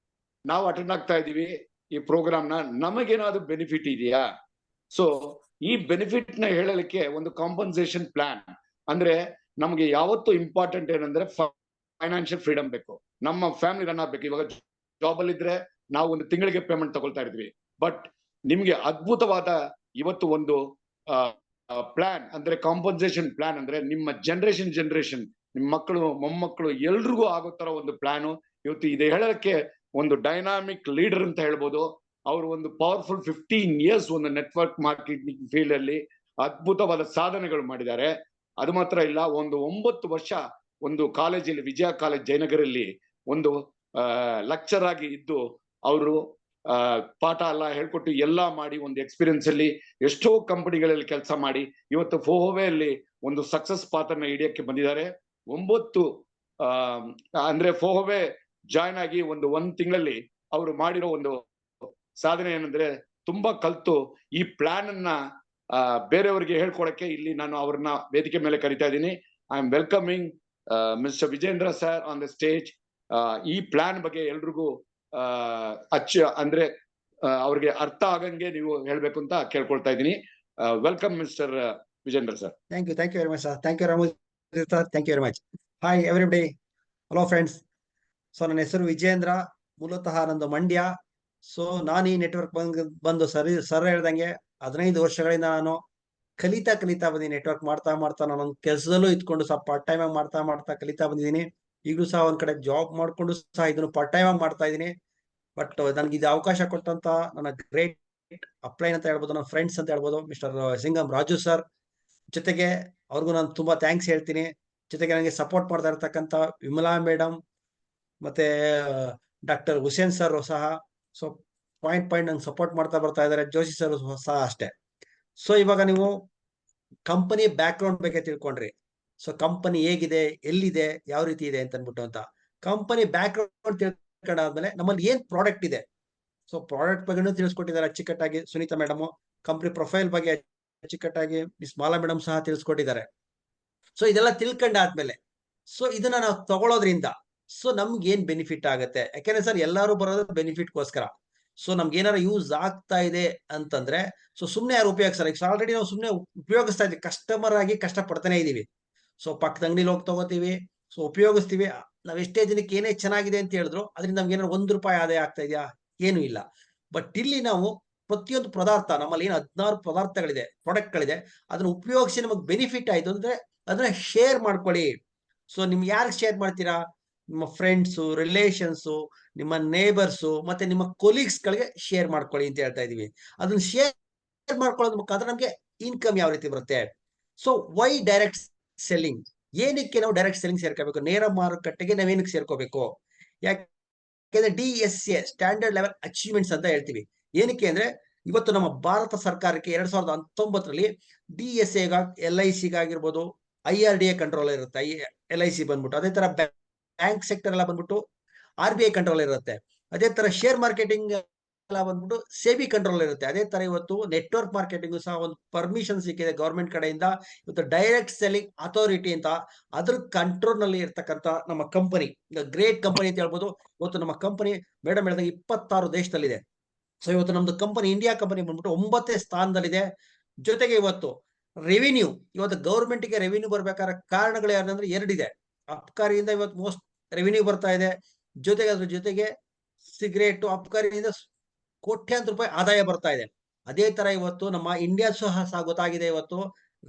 ನಾವು ಅಟೆಂಡ್ ಆಗ್ತಾ ಇದೀವಿ ಈ ಪ್ರೋಗ್ರಾಮ್ ನ, ನಮಗೇನಾದ್ರು ಬೆನಿಫಿಟ್ ಇದೆಯಾ? ಸೊ ಈ ಬೆನಿಫಿಟ್ ನ ಹೇಳಲಿಕ್ಕೆ ಒಂದು ಕಾಂಪನ್ಸೇಷನ್ ಪ್ಲಾನ್ ಅಂದ್ರೆ ನಮಗೆ ಯಾವತ್ತು ಇಂಪಾರ್ಟೆಂಟ್ ಏನಂದ್ರೆ ಫೈನಾನ್ಷಿಯಲ್ ಫ್ರೀಡಮ್ ಬೇಕು. ನಮ್ಮ ಫ್ಯಾಮಿಲಿ ರನ್ ಆಗ್ಬೇಕು. ಇವಾಗ ಜಾಬ್ ಅಲ್ಲಿ ಇದ್ರೆ ನಾವು ಒಂದು ತಿಂಗಳಿಗೆ ಪೇಮೆಂಟ್ ತಗೊಳ್ತಾ ಇದ್ವಿ, ಬಟ್ ನಿಮ್ಗೆ ಅದ್ಭುತವಾದ ಇವತ್ತು ಒಂದು ಪ್ಲಾನ್ ಅಂದ್ರೆ ಕಾಂಪನ್ಸೇಷನ್ ಪ್ಲಾನ್ ಅಂದ್ರೆ ನಿಮ್ಮ ಜನರೇಷನ್ ನಿಮ್ಮ ಮಕ್ಕಳು ಮೊಮ್ಮಕ್ಕಳು ಎಲ್ರಿಗೂ ಆಗೋ ತರ ಒಂದು ಪ್ಲಾನು ಇವತ್ತು ಇದೆ. ಹೇಳೋದಕ್ಕೆ ಒಂದು ಡೈನಾಮಿಕ್ ಲೀಡರ್ ಅಂತ ಹೇಳ್ಬೋದು. ಅವರು ಒಂದು ಪವರ್ಫುಲ್ 15 ಇಯರ್ಸ್ ಒಂದು ನೆಟ್ವರ್ಕ್ ಮಾರ್ಕೆಟಿಂಗ್ ಫೀಲ್ಡ್ ಅಲ್ಲಿ ಅದ್ಭುತವಾದ ಸಾಧನೆಗಳು ಮಾಡಿದ್ದಾರೆ. ಅದು ಮಾತ್ರ ಇಲ್ಲ, ಒಂದು 9 ವರ್ಷ ಒಂದು ಕಾಲೇಜಲ್ಲಿ, ವಿಜಯ ಕಾಲೇಜ್ ಜಯನಗರಲ್ಲಿ ಒಂದು ಲೆಕ್ಚರ್ ಆಗಿ ಇದ್ದು ಅವರು ಪಾಠ ಎಲ್ಲ ಹೇಳ್ಕೊಟ್ಟು ಎಲ್ಲ ಮಾಡಿ ಒಂದು ಎಕ್ಸ್ಪೀರಿಯನ್ಸ್ ಅಲ್ಲಿ ಎಷ್ಟೋ ಕಂಪನಿಗಳಲ್ಲಿ ಕೆಲಸ ಮಾಡಿ ಇವತ್ತು ಫೋಹೋವೆಯಲ್ಲಿ ಒಂದು ಸಕ್ಸಸ್ ಪಾತ್ರನ ಹಿಡಿಯಕ್ಕೆ ಬಂದಿದ್ದಾರೆ. 9 ಅಂದ್ರೆ ಫೋಹೋವೆ ಜಾಯ್ನ್ ಆಗಿ ಒಂದ್ ತಿಂಗಳಲ್ಲಿ ಅವರು ಮಾಡಿರೋ ಒಂದು ಸಾಧನೆ ಏನಂದ್ರೆ ತುಂಬಾ ಕಲ್ತು ಈ ಪ್ಲಾನ್ ಅನ್ನ ಬೇರೆಯವರಿಗೆ ಹೇಳ್ಕೊಡಕ್ಕೆ ಇಲ್ಲಿ ನಾನು ಅವ್ರನ್ನ ವೇದಿಕೆ ಮೇಲೆ ಕರಿತಾ ಇದ್ದೀನಿ. I am welcoming Mr Vijendra sir on the stage. ಈ ಪ್ಲಾನ್ ಬಗ್ಗೆ ಎಲ್ರಿಗೂ ಅಂದ್ರೆ ಅವ್ರಿಗೆ ಅರ್ಥ ಆಗಂಗೆ ನೀವು ಹೇಳ್ಬೇಕು ಅಂತ ಕೇಳ್ಕೊಳ್ತಾ ಇದ್ದೀನಿ. Welcome Mr Vijendra sir. Thank you very much sir. Thank you Ramu sir. Thank you very much. Hi everybody. Hello friends. So ನನ್ನ ಹೆಸರು ವಿಜೇಂದ್ರ, ಮೂಲತಃ ನಂದು ಮಂಡ್ಯ. ಸೊ ನಾನು ಈ ನೆಟ್ವರ್ಕ್ ಬಂದು ಸರ್ ಹೇಳ್ದಂಗೆ 15 ವರ್ಷಗಳಿಂದ ನಾನು ಕಲಿತಾ ಬಂದಿದ್ದೀನಿ. ನೆಟ್ವರ್ಕ್ ಮಾಡ್ತಾ ನಾನು ಕೆಲಸದಲ್ಲೂ ಇದ್ಕೊಂಡು ಸಹ ಪಾರ್ಟ್ ಟೈಮ್ ಆಗಿ ಮಾಡ್ತಾ ಕಲಿತಾ ಬಂದಿದ್ದೀನಿ. ಈಗಲೂ ಸಹ ಒಂದ್ ಕಡೆ ಜಾಬ್ ಮಾಡ್ಕೊಂಡು ಸಹ ಇದನ್ನು ಪಾರ್ಟ್ ಟೈಮ್ ಆಗಿ ಮಾಡ್ತಾ ಇದ್ದೀನಿ. ಬಟ್ ನನ್ಗೆ ಇದು ಅವಕಾಶ ಕೊಟ್ಟಂತ ನನ್ನ ಗ್ರೇಟ್ ಅಪ್ಲೈನ್ ಅಂತ ಹೇಳ್ಬೋದು, ನನ್ನ ಫ್ರೆಂಡ್ಸ್ ಅಂತ ಹೇಳ್ಬೋದು, ಮಿಸ್ಟರ್ ಸಿಂಗಂ ರಾಜು ಸರ್ ಜೊತೆಗೆ ಅವ್ರಿಗೂ ನಾನು ತುಂಬಾ ಥ್ಯಾಂಕ್ಸ್ ಹೇಳ್ತೀನಿ. ಜೊತೆಗೆ ನನಗೆ ಸಪೋರ್ಟ್ ಮಾಡ್ತಾ ಇರ್ತಕ್ಕಂಥ ವಿಮಲಾ ಮೇಡಮ್ ಮತ್ತೆ ಡಾಕ್ಟರ್ ಹುಸೇನ್ ಸರ್ ಸಹ ಸೊ ಪಾಯಿಂಟ್ ನಂಗೆ ಸಪೋರ್ಟ್ ಮಾಡ್ತಾ ಬರ್ತಾ ಇದ್ದಾರೆ. ಜೋಶಿ ಸರ್ ಸಹ ಅಷ್ಟೇ. ಸೊ ಇವಾಗ ನೀವು ಕಂಪನಿ ಬ್ಯಾಕ್ ಗ್ರೌಂಡ್ ಬಗ್ಗೆ ತಿಳ್ಕೊಂಡ್ರಿ. ಸೊ ಕಂಪನಿ ಹೇಗಿದೆ, ಎಲ್ಲಿದೆ, ಯಾವ ರೀತಿ ಇದೆ ಅಂತ ಅನ್ಬಿಟ್ಟು ಅಂತ. ಕಂಪನಿ ಬ್ಯಾಕ್ ಗ್ರೌಂಡ್ ತಿಳ್ಕೊಂಡಾದ್ಮೇಲೆ ನಮ್ಮಲ್ಲಿ ಏನ್ ಪ್ರಾಡಕ್ಟ್ ಇದೆ, ಸೊ ಪ್ರಾಡಕ್ಟ್ ಬಗ್ಗೆ ತಿಳಿಸ್ಕೊಟ್ಟಿದ್ದಾರೆ ಅಚ್ಚುಕಟ್ಟಾಗಿ ಸುನೀತಾ ಮೇಡಮ್. ಕಂಪನಿ ಪ್ರೊಫೈಲ್ ಬಗ್ಗೆ ಅಚ್ಚುಕಟ್ಟಾಗಿ ಮಿಸ್ ಮಾಲಾ ಮೇಡಮ್ ಸಹ ತಿಳಿಸ್ಕೊಟ್ಟಿದ್ದಾರೆ. ಸೊ ಇದೆಲ್ಲ ತಿಳ್ಕೊಂಡಾದ್ಮೇಲೆ ಸೊ ಇದನ್ನ ನಾವು ತಗೊಳ್ಳೋದ್ರಿಂದ ಸೊ ನಮ್ಗೆ ಏನ್ ಬೆನಿಫಿಟ್ ಆಗುತ್ತೆ, ಯಾಕೆಂದ್ರೆ ಸರ್ ಎಲ್ಲರೂ ಬರೋದು ಬೆನಿಫಿಟ್ಗೋಸ್ಕರ. ಸೊ ನಮ್ಗೆ ಏನಾರ ಯೂಸ್ ಆಗ್ತಾ ಇದೆ ಅಂತಂದ್ರೆ ಸೊ ಸುಮ್ನೆ ಯಾರು ಉಪಯೋಗಿಸ್ತಾರೆ. ಈಗ ಆಲ್ರೆಡಿ ನಾವು ಸುಮ್ನೆ ಉಪಯೋಗಿಸ್ತಾ ಇದ್ದೀವಿ, ಕಸ್ಟಮರ್ ಆಗಿ ಕಷ್ಟ ಪಡ್ತಾನೆ ಇದೀವಿ. ಸೊ ಪಕ್ಕದ ಅಂಗಡಿಲಿ ಹೋಗಿ ತಗೋತೀವಿ, ಸೊ ಉಪಯೋಗಿಸ್ತೀವಿ. ನಾವ್ ಎಷ್ಟೇ ಜನಕ್ಕೆ ಏನೇ ಚೆನ್ನಾಗಿದೆ ಅಂತ ಹೇಳಿದ್ರು ಅದರಿಂದ ನಮ್ಗೆ ಏನಾದ್ರು ₹1 ಆದಾಯ ಆಗ್ತಾ ಇದೆಯಾ? ಏನು ಇಲ್ಲ. ಬಟ್ ಇಲ್ಲಿ ನಾವು ಪ್ರತಿಯೊಂದು ಪದಾರ್ಥ, ನಮ್ಮಲ್ಲಿ ಏನು 16 ಪದಾರ್ಥಗಳಿದೆ, ಪ್ರಾಡಕ್ಟ್ಗಳಿದೆ, ಅದನ್ನ ಉಪಯೋಗಿಸಿ ನಮಗೆ ಬೆನಿಫಿಟ್ ಆಯ್ತು ಅಂದ್ರೆ ಅದನ್ನ ಶೇರ್ ಮಾಡ್ಕೊಳ್ಳಿ. ಸೊ ನಿಮ್ಗೆ ಯಾರಿಗೆ ಶೇರ್ ಮಾಡ್ತೀರಾ? ನಿಮ್ಮ ಫ್ರೆಂಡ್ಸು, ರಿಲೇಷನ್ಸು, ನಿಮ್ಮ ನೇಬರ್ಸು, ಮತ್ತೆ ನಿಮ್ಮ ಕೊಲೀಗ್ಸ್ ಗಳಿಗೆ ಶೇರ್ ಮಾಡ್ಕೊಳ್ಳಿ ಅಂತ ಹೇಳ್ತಾ ಇದೀವಿ. ಅದನ್ನ ಶೇರ್ ಮಾಡ್ಕೊಳ್ಳೋದ್ ಮುಖಾಂತರ ನಮ್ಗೆ ಇನ್ಕಮ್ ಯಾವ ರೀತಿ ಬರುತ್ತೆ? So why direct selling? ಏನಕ್ಕೆ ನಾವು ಡೈರೆಕ್ಟ್ ಸೆಲ್ಲಿಂಗ್ ಸೇರ್ಕೋಬೇಕು? ನೇರ ಮಾರುಕಟ್ಟೆಗೆ ನಾವೇನಕ್ಕೆ ಸೇರ್ಕೋಬೇಕು? ಯಾಕೆಂದ್ರೆ DSA ಸ್ಟ್ಯಾಂಡರ್ಡ್ ಲೆವೆಲ್ ಅಚೀವ್ಮೆಂಟ್ಸ್ ಅಂತ ಹೇಳ್ತೀವಿ. ಏನಕ್ಕೆ ಅಂದ್ರೆ ಇವತ್ತು ನಮ್ಮ ಭಾರತ ಸರ್ಕಾರಕ್ಕೆ 2019ರಲ್ಲಿ DSA LIC ಗಾಗಿರ್ಬೋದು, IRDA ಕಂಟ್ರೋಲ್ ಇರುತ್ತೆ, LIC ಬಂದ್ಬಿಟ್ಟು. ಅದೇ ತರ ಬ್ಯಾಂಕ್ ಸೆಕ್ಟರ್ ಎಲ್ಲ ಬಂದ್ಬಿಟ್ಟು RBI ಕಂಟ್ರೋಲ್ ಇರುತ್ತೆ. ಅದೇ ತರ ಶೇರ್ ಮಾರ್ಕೆಟಿಂಗ್ ಎಲ್ಲ ಬಂದ್ಬಿಟ್ಟು SEBI ಕಂಟ್ರೋಲ್ ಇರುತ್ತೆ. ಅದೇ ತರ ಇವತ್ತು ನೆಟ್ವರ್ಕ್ ಮಾರ್ಕೆಟಿಂಗ್ ಸಹ ಒಂದು ಪರ್ಮಿಷನ್ ಸಿಕ್ಕಿದೆ ಗವರ್ಮೆಂಟ್ ಕಡೆಯಿಂದ. ಇವತ್ತು ಡೈರೆಕ್ಟ್ ಸೆಲ್ಲಿಂಗ್ ಅಥಾರಿಟಿ ಅಂತ ಅದ್ರ ಕಂಟ್ರೋಲ್ ನಲ್ಲಿ ಇರ್ತಕ್ಕಂಥ ನಮ್ಮ ಕಂಪನಿ, ಗ್ರೇಟ್ ಕಂಪನಿ ಅಂತ ಹೇಳ್ಬೋದು. ಇವತ್ತು ನಮ್ಮ ಕಂಪನಿ ಮೇಡಮ್ ಹೇಳಿದಾಗ 26 ದೇಶದಲ್ಲಿದೆ. ಸೊ ಇವತ್ತು ನಮ್ದು ಕಂಪನಿ, ಇಂಡಿಯಾ ಕಂಪನಿ ಬಂದ್ಬಿಟ್ಟು 9ನೇ ಸ್ಥಾನದಲ್ಲಿದೆ. ಜೊತೆಗೆ ಇವತ್ತು ರೆವಿನ್ಯೂ, ಇವತ್ತು ಗೌರ್ಮೆಂಟ್ ಗೆ ರೆವಿನ್ಯೂ ಬರ್ಬೇಕಾದ ಕಾರಣಗಳು ಏನಂದ್ರೆ 2 ಇದೆ. ಅಬ್ಕಾರಿಯಿಂದ ಇವತ್ತು ಮೋಸ್ಟ್ ರೆವಿನ್ಯೂ ಬರ್ತಾ ಇದೆ. ಜೊತೆಗೆ ಅದ್ರ ಜೊತೆಗೆ ಸಿಗರೇಟ್ ಅಬ್ಕಾರಿಯಿಂದ ಕೋಟ್ಯಾಂತರ ರೂಪಾಯಿ ಆದಾಯ ಬರ್ತಾ ಇದೆ. ಅದೇ ತರ ಇವತ್ತು ನಮ್ಮ ಇಂಡಿಯಾ ಸಹ ಗೊತ್ತಾಗಿದೆ ಇವತ್ತು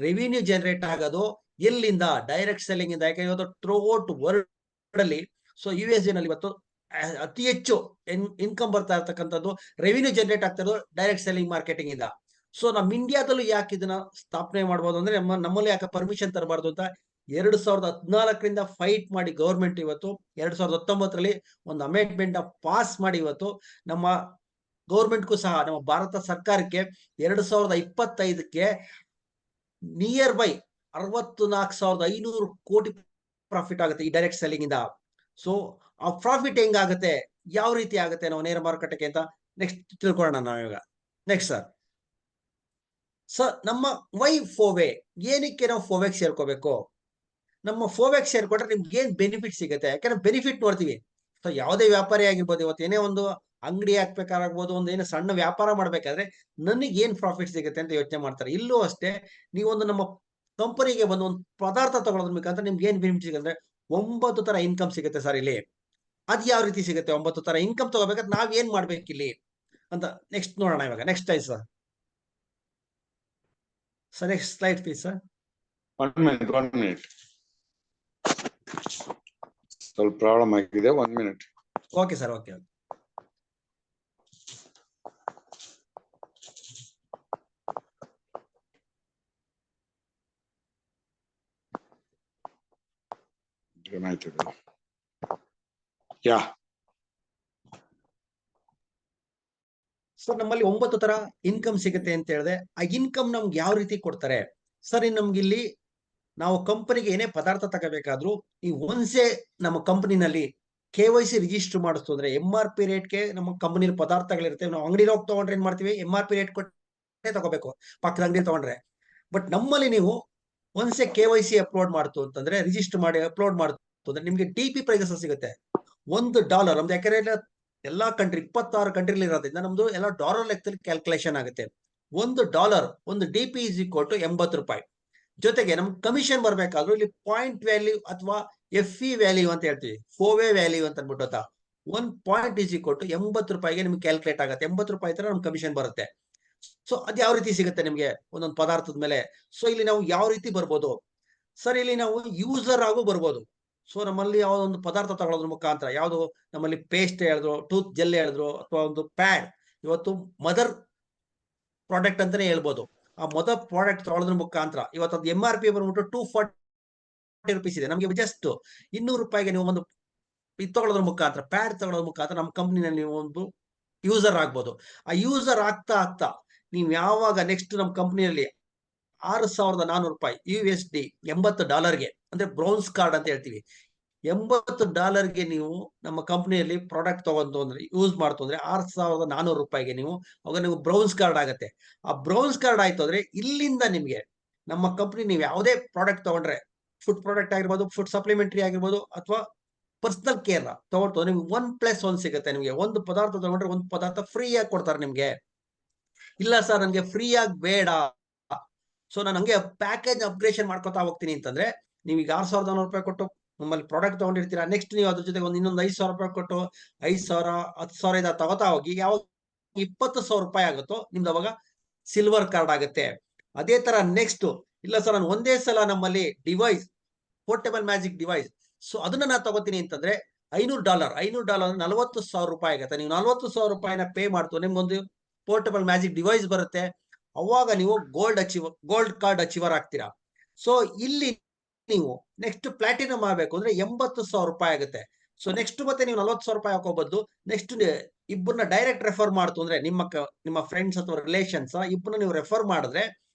ರೆವಿನ್ಯೂ ಜನರೇಟ್ ಆಗೋದು ಎಲ್ಲಿಂದ? ಡೈರೆಕ್ಟ್ ಸೆಲ್ಲಿಂಗ್ ಇಂದ. ಯಾಕೆ ಇವತ್ತು ಥ್ರೂಔಟ್ ವರ್ಲ್ಡ್ ಅಲ್ಲಿ, ಸೊ US ನಲ್ಲಿ ಇವತ್ತು ಅತಿ ಹೆಚ್ಚು ಇನ್ಕಮ್ ಬರ್ತಾ ಇರ್ತಕ್ಕಂಥದ್ದು, ರೆವಿನ್ಯೂ ಜನರೇಟ್ ಆಗ್ತಾ ಇರೋದು ಡೈರೆಕ್ಟ್ ಸೆಲ್ಲಿಂಗ್ ಮಾರ್ಕೆಟಿಂಗ್ ಇಂದ. ಸೊ ನಮ್ಮ ಇಂಡಿಯಾದಲ್ಲೂ ಯಾಕೆ ಇದನ್ನ ಸ್ಥಾಪನೆ ಮಾಡ್ಬೋದು ಅಂದ್ರೆ ನಮ್ಮಲ್ಲಿ ಯಾಕೆ ಪರ್ಮಿಷನ್ ತರಬಾರ್ದು ಅಂತ 2014ರಿಂದ ಫೈಟ್ ಮಾಡಿ ಗೌರ್ಮೆಂಟ್ ಇವತ್ತು 2019ರಲ್ಲಿ ಒಂದು ಅಮೆಂಡ್ಮೆಂಟ್ ಪಾಸ್ ಮಾಡಿ ಇವತ್ತು ನಮ್ಮ ಗೌರ್ಮೆಂಟ್ಗೂ ಸಹ, ನಮ್ಮ ಭಾರತ ಸರ್ಕಾರಕ್ಕೆ 2025ಕ್ಕೆ ನಿಯರ್ ಬೈ 64,500 ಕೋಟಿ ಪ್ರಾಫಿಟ್ ಆಗುತ್ತೆ ಈ ಡೈರೆಕ್ಟ್ ಸೆಲ್ಲಿಂಗ್ ಇಂದ. ಸೊ ಆ ಪ್ರಾಫಿಟ್ ಹೆಂಗಾಗುತ್ತೆ, ಯಾವ ರೀತಿ ಆಗುತ್ತೆ ನಾವು ನೇರ ಮಾರುಕಟ್ಟೆಗೆ ಅಂತ ನೆಕ್ಸ್ಟ್ ತಿಳ್ಕೊಳ್ಳೋಣ ನಾವೀಗ. ನೆಕ್ಸ್ಟ್ ಸರ್ ನಮ್ಮ ವೈ ಫೋವೆ, ಏನಕ್ಕೆ ನಾವು ಫೋವೆಗೆ ಸೇರ್ಕೋಬೇಕು? ನಮ್ಮ ಫೋವೆಗೆ ಸೇರ್ಕೊಂಡ್ರೆ ನಿಮ್ಗೆ ಏನ್ ಬೆನಿಫಿಟ್ ಸಿಗುತ್ತೆ? ಯಾಕಂದ್ರೆ ಬೆನಿಫಿಟ್ ನೋಡ್ತೀವಿ. ಸೊ ಯಾವುದೇ ವ್ಯಾಪಾರಿ ಆಗಿರ್ಬೋದು, ಇವತ್ತು ಏನೇ ಒಂದು ಅಂಗಡಿ ಹಾಕ್ಬೇಕಾಗ್ಬೋದು, ಒಂದು ಏನೋ ಸಣ್ಣ ವ್ಯಾಪಾರ ಮಾಡ್ಬೇಕಾದ್ರೆ ನನಗೆ ಏನ್ ಪ್ರಾಫಿಟ್ ಸಿಗುತ್ತೆ ಅಂತ ಯೋಚನೆ ಮಾಡ್ತಾರೆ. ಇಲ್ಲೂ ಅಷ್ಟೇ, ನೀವೊಂದು ನಮ್ಮ ಕಂಪನಿಗೆ ಒಂದು ಪದಾರ್ಥ ತಗೊಳ್ಳೋದ್ರ ಮುಖಾಂತರ ನಿಮ್ಗೆ ಏನ್ ಬೆನಿಫಿಟ್ ಸಿಗುತ್ತೆ? 9 ತರ ಇನ್ಕಮ್ ಸಿಗುತ್ತೆ ಸರ್ ಇಲ್ಲಿ. ಅದ್ ಯಾವ ರೀತಿ ಸಿಗುತ್ತೆ? 9 ತರ ಇನ್ಕಮ್ ತಗೋಬೇಕಾದ್ರೆ ನಾವ್ ಏನ್ ಮಾಡ್ಬೇಕು ಇಲ್ಲಿ ಅಂತ ನೆಕ್ಸ್ಟ್ ನೋಡೋಣ ಇವಾಗ. Next slide sir. Sir next slide please sir. 1 minute. ಸ್ವಲ್ಪ ಪ್ರಾಬ್ಲಮ್ ಆಗಿದೆ, 1 minute. Okay sir, okay. ಏನಾಯ್ತದೆ? ಯಾ ಸರ್ ನಮ್ಮಲ್ಲಿ 9 ತರ ಇನ್ಕಮ್ ಸಿಗುತ್ತೆ ಅಂತ ಹೇಳಿದೆ. ಆ ಇನ್ಕಮ್ ನಮ್ಗೆ ಯಾವ ರೀತಿ ಕೊಡ್ತಾರೆ ಸರ್? ನಮ್ಗೆ ಇಲ್ಲಿ ನಾವು ಕಂಪನಿಗೆ ಏನೇ ಪದಾರ್ಥ ತಗೋಬೇಕಾದ್ರೂ ಈ ಒಂದ್ಸೆ ನಮ್ಮ ಕಂಪನಿನಲ್ಲಿ KYC ರಿಜಿಸ್ಟರ್ ಮಾಡಿಸ್ತು ಅಂದ್ರೆ MRP ರೇಟ್ಗೆ ನಮ್ಮ ಕಂಪನಿಲಿ ಪದಾರ್ಥಗಳಿರುತ್ತೆ. ನಾವು ಅಂಗಡಿಲಿ ಹೋಗಿ ತಗೊಂಡ್ರೆ ಏನ್ ಮಾಡ್ತೀವಿ? MRP ರೇಟ್ ಕೊಟ್ಟೆ ತಗೋಬೇಕು ಪಕ್ಕದ ಅಂಗಡಿ ತಗೊಂಡ್ರೆ. ಬಟ್ ನಮ್ಮಲ್ಲಿ ನೀವು ಒಂದ್ಸೆ KYC ಅಪ್ಲೋಡ್ ಮಾಡ್ತು ಅಂತಂದ್ರೆ, ರಿಜಿಸ್ಟರ್ ಮಾಡಿ ಅಪ್ಲೋಡ್ ಮಾಡ್ತು ಅಂದ್ರೆ ನಿಮ್ಗೆ DP ಪ್ರೈಸಸ್ ಸಿಗುತ್ತೆ. $1 ನಮ್ದು, ಯಾಕಂದ್ರೆ ಎಲ್ಲಾ ಕಂಟ್ರಿ 26 ಕಂಟ್ರಿಲಿ ಇರೋದ್ರಿಂದ ನಮ್ದು ಎಲ್ಲ ಡಾಲರ್ ಲೆಕ್ಕದಲ್ಲಿ ಕ್ಯಾಲ್ಕುಲೇಷನ್ ಆಗುತ್ತೆ. $1 ಒಂದು DP = 80 ರೂಪಾಯಿ. ಜೊತೆಗೆ ನಮ್ಗೆ ಕಮಿಷನ್ ಬರ್ಬೇಕಾದ್ರೂ ಇಲ್ಲಿ ಪಾಯಿಂಟ್ ವ್ಯಾಲ್ಯೂ ಅಥವಾ FE ವ್ಯಾಲ್ಯೂ ಅಂತ ಹೇಳ್ತೀವಿ, ಫೋವೆ ವ್ಯಾಲ್ಯೂ ಅಂತ ಅನ್ಬಿಟ್ಟು. 1 ಪಾಯಿಂಟ್ = 80 ರೂಪಾಯಿಗೆ ನಿಮ್ಗೆ ಕ್ಯಾಲ್ಕುಲೇಟ್ ಆಗುತ್ತೆ. 80 ರೂಪಾಯಿ ತರ ನಮ್ಗೆ ಕಮಿಷನ್ ಬರುತ್ತೆ. ಸೊ ಅದ್ ಯಾವ ರೀತಿ ಸಿಗುತ್ತೆ ನಿಮ್ಗೆ ಒಂದೊಂದು ಪದಾರ್ಥದ ಮೇಲೆ? ಸೊ ಇಲ್ಲಿ ನಾವು ಯಾವ ರೀತಿ ಬರ್ಬೋದು ಸರ್? ಇಲ್ಲಿ ನಾವು ಯೂಸರ್ ಆಗು ಬರ್ಬೋದು. ಸೊ ನಮ್ಮಲ್ಲಿ ಯಾವ್ದೋ ಒಂದು ಪದಾರ್ಥ ತಗೊಳ್ಳೋದ್ರ ಮುಖಾಂತರ, ಯಾವ್ದು ನಮ್ಮಲ್ಲಿ ಪೇಸ್ಟ್ ಹೇಳಿದ್ರು, ಟೂತ್ ಜೆಲ್ ಹೇಳಿದ್ರು, ಅಥವಾ ಒಂದು ಪ್ಯಾಡ್, ಇವತ್ತು ಮದರ್ ಪ್ರಾಡಕ್ಟ್ ಅಂತಾನೆ ಹೇಳ್ಬೋದು. ಆ ಮದರ್ ಪ್ರಾಡಕ್ಟ್ ತಗೊಳ್ಳೋದ್ರ ಮುಖಾಂತರ ಇವತ್ತು ಅದು MRP ಬಂದ್ಬಿಟ್ಟು 240 ರೂಪೀಸ್ ಇದೆ. ನಮ್ಗೆ ಜಸ್ಟ್ 200 ರೂಪಾಯಿಗೆ ನೀವು ಒಂದು ಇದು ತಗೊಳ್ಳೋದ್ರ ಮುಖಾಂತರ, ಪ್ಯಾಡ್ ತಗೊಳ್ಳೋದ್ರ ಮುಖಾಂತರ ನಮ್ಮ ಕಂಪ್ನಿನಲ್ಲಿ ನೀವು ಒಂದು ಯೂಸರ್ ಆಗ್ಬೋದು. ಆ ಯೂಸರ್ ಆಗ್ತಾ ಆಗ್ತಾ ನೀವು ಯಾವಾಗ ನೆಕ್ಸ್ಟ್ ನಮ್ಮ ಕಂಪ್ನಿಯಲ್ಲಿ $6,400 USD, $80 ಅಂದ್ರೆ ಬ್ರೌನ್ಸ್ ಕಾರ್ಡ್ ಅಂತ ಹೇಳ್ತೀವಿ. $80 ನೀವು ನಮ್ಮ ಕಂಪನಿಯಲ್ಲಿ ಪ್ರಾಡಕ್ಟ್ ತಗೊಂಡು ಅಂದ್ರೆ ಯೂಸ್ ಮಾಡ್ತು ಅಂದ್ರೆ $6,400 ನೀವು ಅವಾಗ ನೀವು ಬ್ರೌನ್ಸ್ ಕಾರ್ಡ್ ಆಗುತ್ತೆ. ಆ ಬ್ರೌನ್ಸ್ ಕಾರ್ಡ್ ಆಯ್ತು ಅಂದ್ರೆ ಇಲ್ಲಿಂದ ನಿಮ್ಗೆ ನಮ್ಮ ಕಂಪನಿ ನೀವು ಯಾವುದೇ ಪ್ರಾಡಕ್ಟ್ ತಗೊಂಡ್ರೆ, ಫುಡ್ ಪ್ರಾಡಕ್ಟ್ ಆಗಿರ್ಬೋದು, ಫುಡ್ ಸಪ್ಲಿಮೆಂಟರಿ ಆಗಿರ್ಬೋದು, ಅಥವಾ ಪರ್ಸನಲ್ ಕೇರ್ ತಗೊಳ್ತು ನಿಮ್ಗೆ 1+1 ಸಿಗುತ್ತೆ. ನಿಮ್ಗೆ ಒಂದು ಪದಾರ್ಥ ತಗೊಂಡ್ರೆ ಒಂದು ಪದಾರ್ಥ ಫ್ರೀ ಆಗಿ ಕೊಡ್ತಾರೆ ನಿಮ್ಗೆ. ಇಲ್ಲ ಸರ್ ನನಗೆ ಫ್ರೀ ಆಗಿ ಬೇಡ, ಸೊ ನಾನು ಹಂಗೆ ಪ್ಯಾಕೇಜ್ ಅಪ್ಗ್ರೇಷನ್ ಮಾಡ್ಕೊತಾ ಹೋಗ್ತೀನಿ ಅಂತಂದ್ರೆ ನೀವೀಗ $6,400 ಕೊಟ್ಟು ನಮ್ಮಲ್ಲಿ ಪ್ರಾಡಕ್ಟ್ ತಗೊಂಡಿರ್ತೀರಾ. ನೆಕ್ಸ್ಟ್ ನೀವು ಅದ್ರ ಜೊತೆಗೆ ಇನ್ನೊಂದು $5,000 ಕೊಟ್ಟು 5,000, 10,000 ಇದ ತಗೋತಾ ಹೋಗಿ ಯಾವಾಗ $20,000 ಆಗುತ್ತೋ ನಿಮ್ದು ಅವಾಗ ಸಿಲ್ವರ್ ಕಾರ್ಡ್ ಆಗುತ್ತೆ. ಅದೇ ತರ ನೆಕ್ಸ್ಟ್, ಇಲ್ಲ ಸರ್ ನಾನು ಒಂದೇ ಸಲ ನಮ್ಮಲ್ಲಿ device, portable magic device, so ಅದನ್ನ ನಾನು ತಗೋತೀನಿ ಅಂತಂದ್ರೆ $500 $40,000 ಆಗುತ್ತೆ. ನೀವು $40,000 ಪೇ ಮಾಡ್ತು ನಿಮ್ಗೊಂದು ಪೋರ್ಟಬಲ್ ಮ್ಯಾಜಿಕ್ ಡಿವೈಸ್ ಬರುತ್ತೆ. ಅವಾಗ ನೀವು ಗೋಲ್ಡ್ ಕಾರ್ಡ್ ಅಚೀವರ್ ಆಗ್ತೀರಾ. ಸೊ ಇಲ್ಲಿ ನೀವು ನೆಕ್ಸ್ಟ್ ಪ್ಲಾಟಿನಮ್ ಆಗಬೇಕು ಅಂದ್ರೆ $80,000 ಆಗುತ್ತೆ. ಸೊ ನೆಕ್ಸ್ಟ್ ಮತ್ತೆ ನೀವು $40,000 ಹಾಕೋಬಹುದು. ನೆಕ್ಸ್ಟ್ ಇಬ್ಬರನ್ನ ಡೈರೆಕ್ಟ್ ರೆಫರ್ ಮಾಡ್ತು ಅಂದ್ರೆ ನಿಮ್ಮ ಫ್ರೆಂಡ್ಸ್ ಅಥವಾ ರಿಲೇಷನ್ಸ್ ಇಬ್ಬರನ್ನ ನೀವು ರೆಫರ್ ಮಾಡಿದ್ರೆ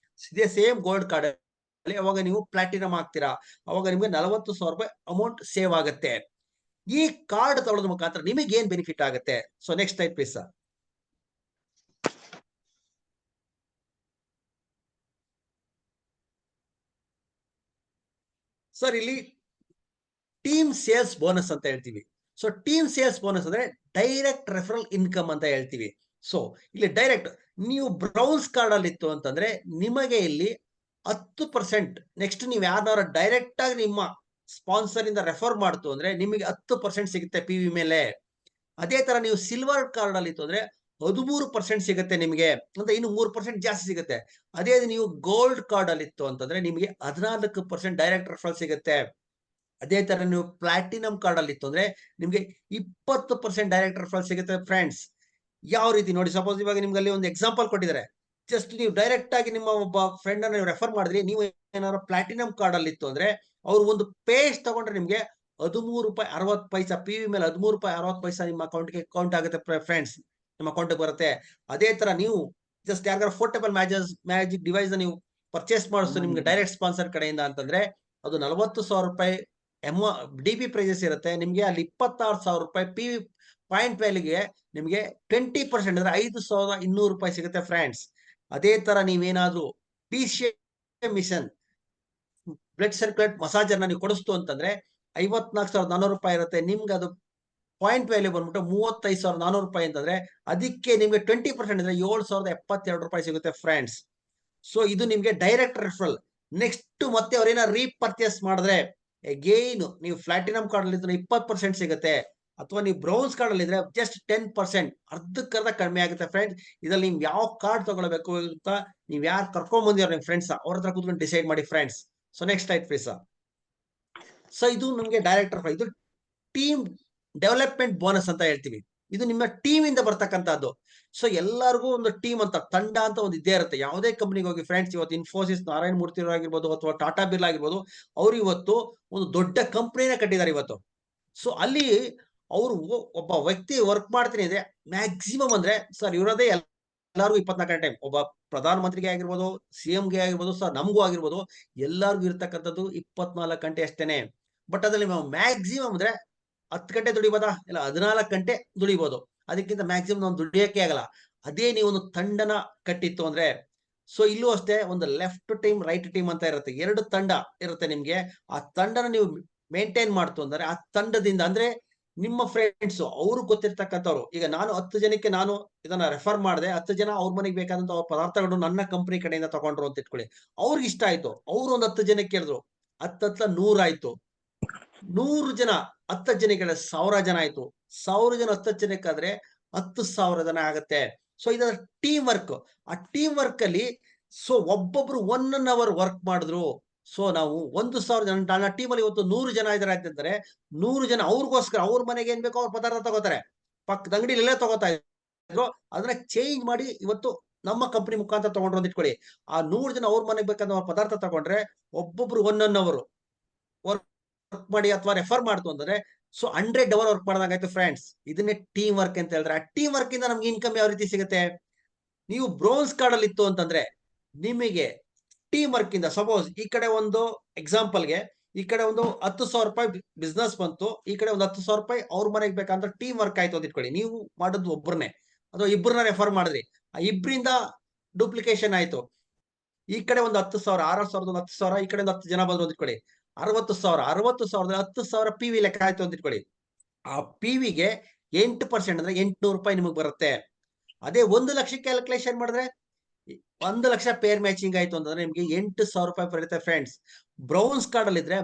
ಇದೇ ಸೇಮ್ ಗೋಲ್ಡ್ ಕಾರ್ಡ್ ಅಲ್ಲಿ ಅವಾಗ ನೀವು ಪ್ಲಾಟಿನಮ್ ಆಗ್ತೀರಾ. ಅವಾಗ ನಿಮ್ಗೆ $40,000 ಅಮೌಂಟ್ ಸೇವ್ ಆಗುತ್ತೆ. ಈ ಕಾರ್ಡ್ ತಗೊಳ್ಳೋದ್ರ ಮುಖಾಂತರ ನಿಮಗೆ ಏನ್ ಬೆನಿಫಿಟ್ ಆಗುತ್ತೆ? So next type please sir. Sir ಇಲ್ಲಿ ಟೀಮ್ ಸೇಲ್ಸ್ ಬೋನಸ್ ಅಂತ ಹೇಳ್ತೀವಿ. ಸೊ ಟೀಮ್ ಸೇಲ್ಸ್ ಬೋನಸ್ ಅಂದ್ರೆ ಡೈರೆಕ್ಟ್ ರೆಫರಲ್ ಇನ್ಕಮ್ ಅಂತ ಹೇಳ್ತೀವಿ. ಸೊ ಇಲ್ಲಿ ಡೈರೆಕ್ಟ್ ನೀವು ಬ್ರೌನ್ಸ್ ಕಾರ್ಡ್ ಅಲ್ಲಿ ಇತ್ತು ಅಂತಂದ್ರೆ ನಿಮಗೆ ಇಲ್ಲಿ 10%, ನೆಕ್ಸ್ಟ್ ನೀವು ಯಾರನ್ನಾರ ಡೈರೆಕ್ಟ್ ಆಗಿ ನಿಮ್ಮ ಸ್ಪಾನ್ಸರ್ ಇಂದ ರೆಫರ್ ಮಾಡ್ತು ಅಂದ್ರೆ ನಿಮಗೆ 10% ಸಿಗುತ್ತೆ PV ಮೇಲೆ. ಅದೇ ತರ ನೀವು ಸಿಲ್ವರ್ ಕಾರ್ಡ್ ಅಲ್ಲಿ ಇತ್ತು ಅಂದ್ರೆ 13% ಸಿಗುತ್ತೆ ನಿಮಗೆ, ಅಂದ್ರೆ ಇನ್ನು 3% ಜಾಸ್ತಿ ಸಿಗುತ್ತೆ. ಅದೇ ನೀವು ಗೋಲ್ಡ್ ಕಾರ್ಡ್ ಅಲ್ಲಿ ಇತ್ತು ಅಂತಂದ್ರೆ ನಿಮಗೆ 14% ಡೈರೆಕ್ಟ್ ರೆಫರಲ್ ಸಿಗುತ್ತೆ. ಅದೇ ತರ ನೀವು ಪ್ಲಾಟಿನಂ ಕಾರ್ಡ್ ಅಲ್ಲಿ ಇತ್ತು ಅಂದ್ರೆ ನಿಮ್ಗೆ 20% ಡೈರೆಕ್ಟ್ ರೆಫರಲ್ ಸಿಗುತ್ತೆ ಫ್ರೆಂಡ್ಸ್. ಯಾವ ರೀತಿ ನೋಡಿ, ಸಪೋಸ್ ಇವಾಗ ನಿಮ್ಗೆ ಅಲ್ಲಿ ಒಂದು ಎಕ್ಸಾಂಪಲ್ ಕೊಟ್ಟಿದ್ದಾರೆ. ಜಸ್ಟ್ ನೀವು ಡೈರೆಕ್ಟ್ ಆಗಿ ನಿಮ್ಮ ಒಬ್ಬ ಫ್ರೆಂಡ್ ಅನ್ನ ನೀವು ರೆಫರ್ ಮಾಡಿದ್ರಿ, ನೀವು ಏನಾದ್ರು ಪ್ಲಾಟಿನಂ ಕಾರ್ಡ್ ಅಲ್ಲಿ ಇತ್ತು ಅಂದ್ರೆ ಅವ್ರು ಒಂದು ಪೇಜ್ ತಗೊಂಡ್ರೆ ನಿಮ್ಗೆ $13.60 PV ಮೇಲೆ $13.60 ನಿಮ್ಮ ಅಕೌಂಟ್ಗೆ ಕೌಂಟ್ ಆಗುತ್ತೆ ಫ್ರೆಂಡ್ಸ್, ನಿಮ್ಮ ಅಕೌಂಟ್ ಬರುತ್ತೆ. ಅದೇ ತರ ನೀವು ಜಸ್ಟ್ ಯಾರಿಗಾರ ಪೋರ್ಟಬಲ್ ಮ್ಯಾಜಿಕ್ ಡಿವೈಸ್ ನೀವು ಪರ್ಚೇಸ್ ಮಾಡಿಸ್ತು ನಿಮ್ಗೆ ಡೈರೆಕ್ಟ್ ಸ್ಪಾನ್ಸರ್ ಕಡೆಯಿಂದ ಅಂತಂದ್ರೆ ಅದು $40,000 DP ಪ್ರೈಸಸ್ ಇರುತ್ತೆ. ನಿಮ್ಗೆ ಅಲ್ಲಿ $26,000 PV ಪಾಯಿಂಟ್ ವ್ಯಾಲ್ಯೂಗೆ ನಿಮ್ಗೆ 20% ಅಂದ್ರೆ $5,200 ಸಿಗುತ್ತೆ ಫ್ರೆಂಡ್ಸ್. ಅದೇ ತರ ನೀವೇನಾದ್ರೂ PCA machine blood circulate massager ನೀವು ಕೊಡಿಸ್ತು ಅಂತಂದ್ರೆ $54,400 ಇರುತ್ತೆ. ನಿಮ್ಗೆ ಅದು ಪಾಯಿಂಟ್ ವ್ಯಾಲ್ಯೂ ಬಂದ್ಬಿಟ್ಟು $35,400 ಅಂತಂದ್ರೆ ಅದಕ್ಕೆ ನಿಮ್ಗೆ 20% ಅಂದ್ರೆ $7,072 ಸಿಗುತ್ತೆ ಫ್ರೆಂಡ್ಸ್. ಸೊ ಇದು ನಿಮ್ಗೆ ಡೈರೆಕ್ಟ್ ರೆಫರಲ್. ನೆಕ್ಸ್ಟ್ ಮತ್ತೆ ಅವ್ರೇನ ರೀಪರ್ಚೇಸ್ ಮಾಡಿದ್ರೆ ಅಗೈನ್ ನೀವು ಪ್ಲಾಟಿನಂ ಕಾರ್ಡ್ ಅಲ್ಲಿ ಇದ್ರೆ 20% ಸಿಗುತ್ತೆ, ಅಥವಾ ನೀವು ಬ್ರೌನ್ಸ್ ಕಾರ್ಡ್ ಅಲ್ಲಿ ಇದ್ರೆ ಜಸ್ಟ್ 10%, ಅರ್ಧಕ್ಕರ್ಧ ಕಡಿಮೆ ಆಗುತ್ತೆ ಫ್ರೆಂಡ್ಸ್. ಇದ್ರಲ್ಲಿ ನೀವು ಯಾವ ಕಾರ್ಡ್ ತಗೊಳ್ಬೇಕು ಅಂತ ನೀವು ಯಾರು ಕರ್ಕೊಂಡ್ ಬಂದಿರೋ ನಿಮ್ ಫ್ರೆಂಡ್ಸ್ ಅವ್ರ ಹತ್ರ ಕೂತ್ಕೊಂಡು ಡಿಸೈಡ್ ಮಾಡಿ friends. So next type please. So ಇದು ನಮ್ಗೆ ಡೈರೆಕ್ಟ್ ರೆಫರಲ್. ಇದು ಟೀಮ್ ಡೆವಲಪ್ಮೆಂಟ್ ಬೋನಸ್ ಅಂತ ಹೇಳ್ತೀವಿ. ಇದು ನಿಮ್ಮ ಟೀಮ್ ಇಂದ ಬರ್ತಕ್ಕಂಥದ್ದು. ಸೊ ಎಲ್ಲರಿಗೂ ಒಂದು ಟೀಮ್ ಅಂತ, ತಂಡ ಅಂತ ಒಂದು ಇದ್ದೇ ಇರುತ್ತೆ. ಯಾವುದೇ ಕಂಪನಿಗೆ ಹೋಗಿ ಫ್ರೆಂಡ್ಸ್, ಇವತ್ತು ಇನ್ಫೋಸಿಸ್ ನಾರಾಯಣ ಮೂರ್ತಿ ಆಗಿರ್ಬೋದು ಅಥವಾ ಟಾಟಾ ಬಿರ್ಲಾ ಆಗಿರ್ಬೋದು, ಅವ್ರು ಇವತ್ತು ಒಂದು ದೊಡ್ಡ ಕಂಪನಿನ ಕಟ್ಟಿದ್ದಾರೆ ಇವತ್ತು. ಸೊ ಅಲ್ಲಿ ಅವರು ಒಬ್ಬ ವ್ಯಕ್ತಿ ವರ್ಕ್ ಮಾಡ್ತೀನಿ ಅಂದ್ರೆ ಮ್ಯಾಕ್ಸಿಮಮ್ ಅಂದ್ರೆ ಸರ್ ಇರೋದೇ ಎಲ್ಲರಿಗೂ 24 ಗಂಟೆ ಟೈಮ್. ಒಬ್ಬ ಪ್ರಧಾನ ಮಂತ್ರಿಗೆ ಆಗಿರ್ಬೋದು, CM ಗೆ ಆಗಿರ್ಬೋದು, ಸರ್ ನಮಗೂ ಆಗಿರ್ಬೋದು, ಎಲ್ಲರಿಗೂ ಇರ್ತಕ್ಕಂಥದ್ದು 24 ಗಂಟೆ ಅಷ್ಟೇನೆ. ಬಟ್ ಅದ್ರಲ್ಲಿ ನಾವು ಮ್ಯಾಕ್ಸಿಮಮ್ ಅಂದ್ರೆ 10 ಗಂಟೆ ದುಡಿಬೋದಾ, ಇಲ್ಲ 14 ಗಂಟೆ ದುಡಿಬಹುದು. ಅದಕ್ಕಿಂತ ಮ್ಯಾಕ್ಸಿಮಮ್ ನಾವು ದುಡಿಯೋಕೆ ಆಗಲ್ಲ. ಅದೇ ನೀವು ಒಂದು ತಂಡನ ಕಟ್ಟಿತ್ತು ಅಂದ್ರೆ, ಸೊ ಇಲ್ಲೂ ಅಷ್ಟೇ ಒಂದು ಲೆಫ್ಟ್ ಟೀಮ್, ರೈಟ್ ಟೀಮ್ ಅಂತ ಇರುತ್ತೆ. 2 ತಂಡ ಇರುತ್ತೆ ನಿಮ್ಗೆ. ಆ ತಂಡನ ನೀವು ಮೇಂಟೈನ್ ಮಾಡ್ತು ಅಂದ್ರೆ ಆ ತಂಡದಿಂದ ಅಂದ್ರೆ ನಿಮ್ಮ ಫ್ರೆಂಡ್ಸ್ ಅವ್ರು ಗೊತ್ತಿರ್ತಕ್ಕಂಥವ್ರು. ಈಗ ನಾನು 10 ಜನಕ್ಕೆ ನಾನು ಇದನ್ನ ರೆಫರ್ ಮಾಡಿದೆ, 10 ಜನ ಅವ್ರ ಮನೆಗೆ ಬೇಕಾದಂತ ಅವ್ರ ಪದಾರ್ಥಗಳು ನನ್ನ ಕಂಪನಿ ಕಡೆಯಿಂದ ತಗೊಂಡ್ರು ಅಂತ ಇಟ್ಕೊಳ್ಳಿ. ಅವ್ರಿಗೆ ಇಷ್ಟ ಆಯ್ತು, ಅವ್ರು ಒಂದು 10 ಜನಕ್ಕೆ ಕೇಳಿದ್ರು, 10 100 ಆಯ್ತು. 100 ಜನ 10 ಜನಕ್ಕೆ 1000 ಜನ ಆಯ್ತು. 1000 ಜನ 10 ಜನಕ್ಕಾದ್ರೆ 10,000 ಜನ ಆಗುತ್ತೆ. ಸೊ ಇದರ ಟೀಮ್ ವರ್ಕ್. ಆ ಟೀಮ್ ವರ್ಕ್ ಅಲ್ಲಿ ಸೊ ಒಬ್ಬೊಬ್ರು 1 hour ವರ್ಕ್ ಮಾಡಿದ್ರು. ಸೊ ನಾವು 1,000 ಜನ, ನನ್ನ ಟೀಮಲ್ಲಿ ಇವತ್ತು 100 ಜನ ಇದಾರೆ ಅಂತಂದ್ರೆ 100 ಜನ ಅವ್ರಿಗೋಸ್ಕರ ಅವ್ರ ಮನೆಗೆ ಏನ್ ಬೇಕೋ ಅವ್ರ ಪದಾರ್ಥ ತಗೋತಾರೆ. ಪಕ್ಕದ ಅಂಗಡಿಲಿ ಎಲ್ಲ ತಗೋತಾ ಇದ್ರು, ಅದನ್ನ ಚೇಂಜ್ ಮಾಡಿ ಇವತ್ತು ನಮ್ಮ ಕಂಪನಿ ಮುಖಾಂತರ ತಗೊಂಡ್ರು ಅಂತ ಇಟ್ಕೊಳ್ಳಿ. ಆ 100 ಜನ ಅವ್ರ ಮನೆಗೆ ಬೇಕಾದ ಪದಾರ್ಥ ತಗೊಂಡ್ರೆ ಒಬ್ಬೊಬ್ರು 1 hour ವರ್ಕ್ ಮಾಡಿ ಅಥವಾ ರೆಫರ್ ಮಾಡ್ತು ಅಂದ್ರೆ ಸೊ 100 hour ವರ್ಕ್ ಮಾಡಿದಾಗಾಯ್ತು ಫ್ರೆಂಡ್ಸ್. ಇದನ್ನೇ ಟೀಮ್ ವರ್ಕ್ ಅಂತ ಹೇಳಿದ್ರೆ. ಆ ಟೀಮ್ ವರ್ಕ್ ಇಂದ ನಮ್ಗೆ ಇನ್ಕಮ್ ಯಾವ ರೀತಿ ಸಿಗುತ್ತೆ? ನೀವು ಬ್ರೋನ್ಸ್ ಕಾರ್ಡ್ ಅಲ್ಲಿ ಇತ್ತು ಅಂತಂದ್ರೆ ನಿಮಗೆ ಟೀಮ್ ವರ್ಕ್ ಇಂದ ಸಪೋಸ್ ಈ ಕಡೆ ಒಂದು ಎಕ್ಸಾಂಪಲ್ಗೆ ಈ ಕಡೆ ಒಂದು 10,000 ರೂಪಾಯಿ ಬಿಸ್ನೆಸ್ ಬಂತು, ಈ ಕಡೆ ಒಂದು 10,000 ರೂಪಾಯಿ ಅವ್ರ ಮನೆಗೆ ಬೇಕಂತ ಟೀಮ್ ವರ್ಕ್ ಆಯ್ತು ಅಂತ ಇಟ್ಕೊಳ್ಳಿ. ನೀವು ಮಾಡೋದು ಒಬ್ಬರನ್ನೇ ಅಥವಾ ಇಬ್ಬರನ್ನ ರೆಫರ್ ಮಾಡಿದ್ರಿ, ಆ ಇಬ್ಬರಿಂದ ಡೂಪ್ಲಿಕೇಶನ್ ಆಯ್ತು. ಈ ಕಡೆ ಒಂದು 10,000 6,000 ಒಂದು 10,000, ಈ ಕಡೆ ಒಂದು 10 ಜನ ಬಂದ್ರು ಅಂತ ಇಟ್ಕೊಳ್ಳಿ, 60,000 10,000 ಪಿ ವಿ ಲೆಕ್ಕ ಆಯ್ತು ಅಂತ ಇಟ್ಕೊಳ್ಳಿ. ಆ ಪಿ ವಿಗೆ 8% ಅಂದ್ರೆ 800 ರೂಪಾಯಿ ನಿಮಗೆ ಬರುತ್ತೆ. ಅದೇ 1 ಲಕ್ಷ ಕ್ಯಾಲ್ಕುಲೇಷನ್ ಮಾಡಿದ್ರೆ 1 ಲಕ್ಷ ಪೇರ್ ಮ್ಯಾಚಿಂಗ್ ಆಯ್ತು ಅಂತಂದ್ರೆ ನಿಮ್ಗೆ 8,000 ರೂಪಾಯಿ ಬರುತ್ತೆ ಫ್ರೆಂಡ್ಸ್. ಬ್ರೌನ್ಸ್ ಕಾರ್ಡ್ ಅಲ್ಲಿ ಇದ್ರೆ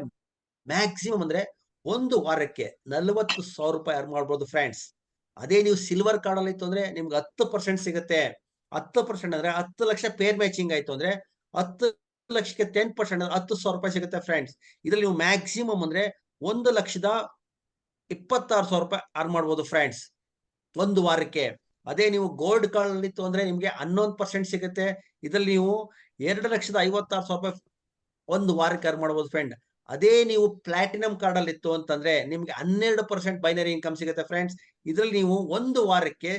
ಮ್ಯಾಕ್ಸಿಮಮ್ ಅಂದ್ರೆ ಒಂದು ವಾರಕ್ಕೆ 40,000 ರೂಪಾಯಿ ಅರ್ನ್ ಮಾಡ್ಬೋದು ಫ್ರೆಂಡ್ಸ್. ಅದೇ ನೀವು ಸಿಲ್ವರ್ ಕಾರ್ಡ್ ಅಲ್ಲಿ ಇತ್ತು ಅಂದ್ರೆ ನಿಮ್ಗೆ 10% ಸಿಗುತ್ತೆ. 10% ಅಂದ್ರೆ 10 ಲಕ್ಷ ಪೇರ್ ಮ್ಯಾಚಿಂಗ್ ಆಯ್ತು ಅಂದ್ರೆ 10 ಲಕ್ಷಕ್ಕೆ 10% 10,000 ರೂಪಾಯಿ ಸಿಗುತ್ತೆ ಫ್ರೆಂಡ್ಸ್. ಇದ್ರಲ್ಲಿ ನೀವು ಮ್ಯಾಕ್ಸಿಮಮ್ ಅಂದ್ರೆ 1,26,000 ರೂಪಾಯಿ ಅರ್ನ್ ಮಾಡ್ಬೋದು ಫ್ರೆಂಡ್ಸ್ ಒಂದು ವಾರಕ್ಕೆ. ಅದೇ ನೀವು ಗೋಲ್ಡ್ ಕಾರ್ಡ್ ಅಲ್ಲಿ ಇತ್ತು ಅಂದ್ರೆ ನಿಮ್ಗೆ 11% ಸಿಗುತ್ತೆ. ಇದ್ರಲ್ಲಿ ನೀವು 2,56,000 ರೂಪಾಯಿ ಒಂದು ವಾರಕ್ಕೆ ಅರ್ನ್ ಮಾಡ್ಬೋದು ಫ್ರೆಂಡ್. ಅದೇ ನೀವು ಪ್ಲಾಟಿನಂ ಕಾರ್ಡ್ ಅಲ್ಲಿ ಇತ್ತು ಅಂತಂದ್ರೆ ನಿಮ್ಗೆ 12% ಬೈನರಿ ಇನ್ಕಮ್ ಸಿಗುತ್ತೆ ಫ್ರೆಂಡ್ಸ್. ಇದ್ರಲ್ಲಿ ನೀವು ಒಂದು ವಾರಕ್ಕೆ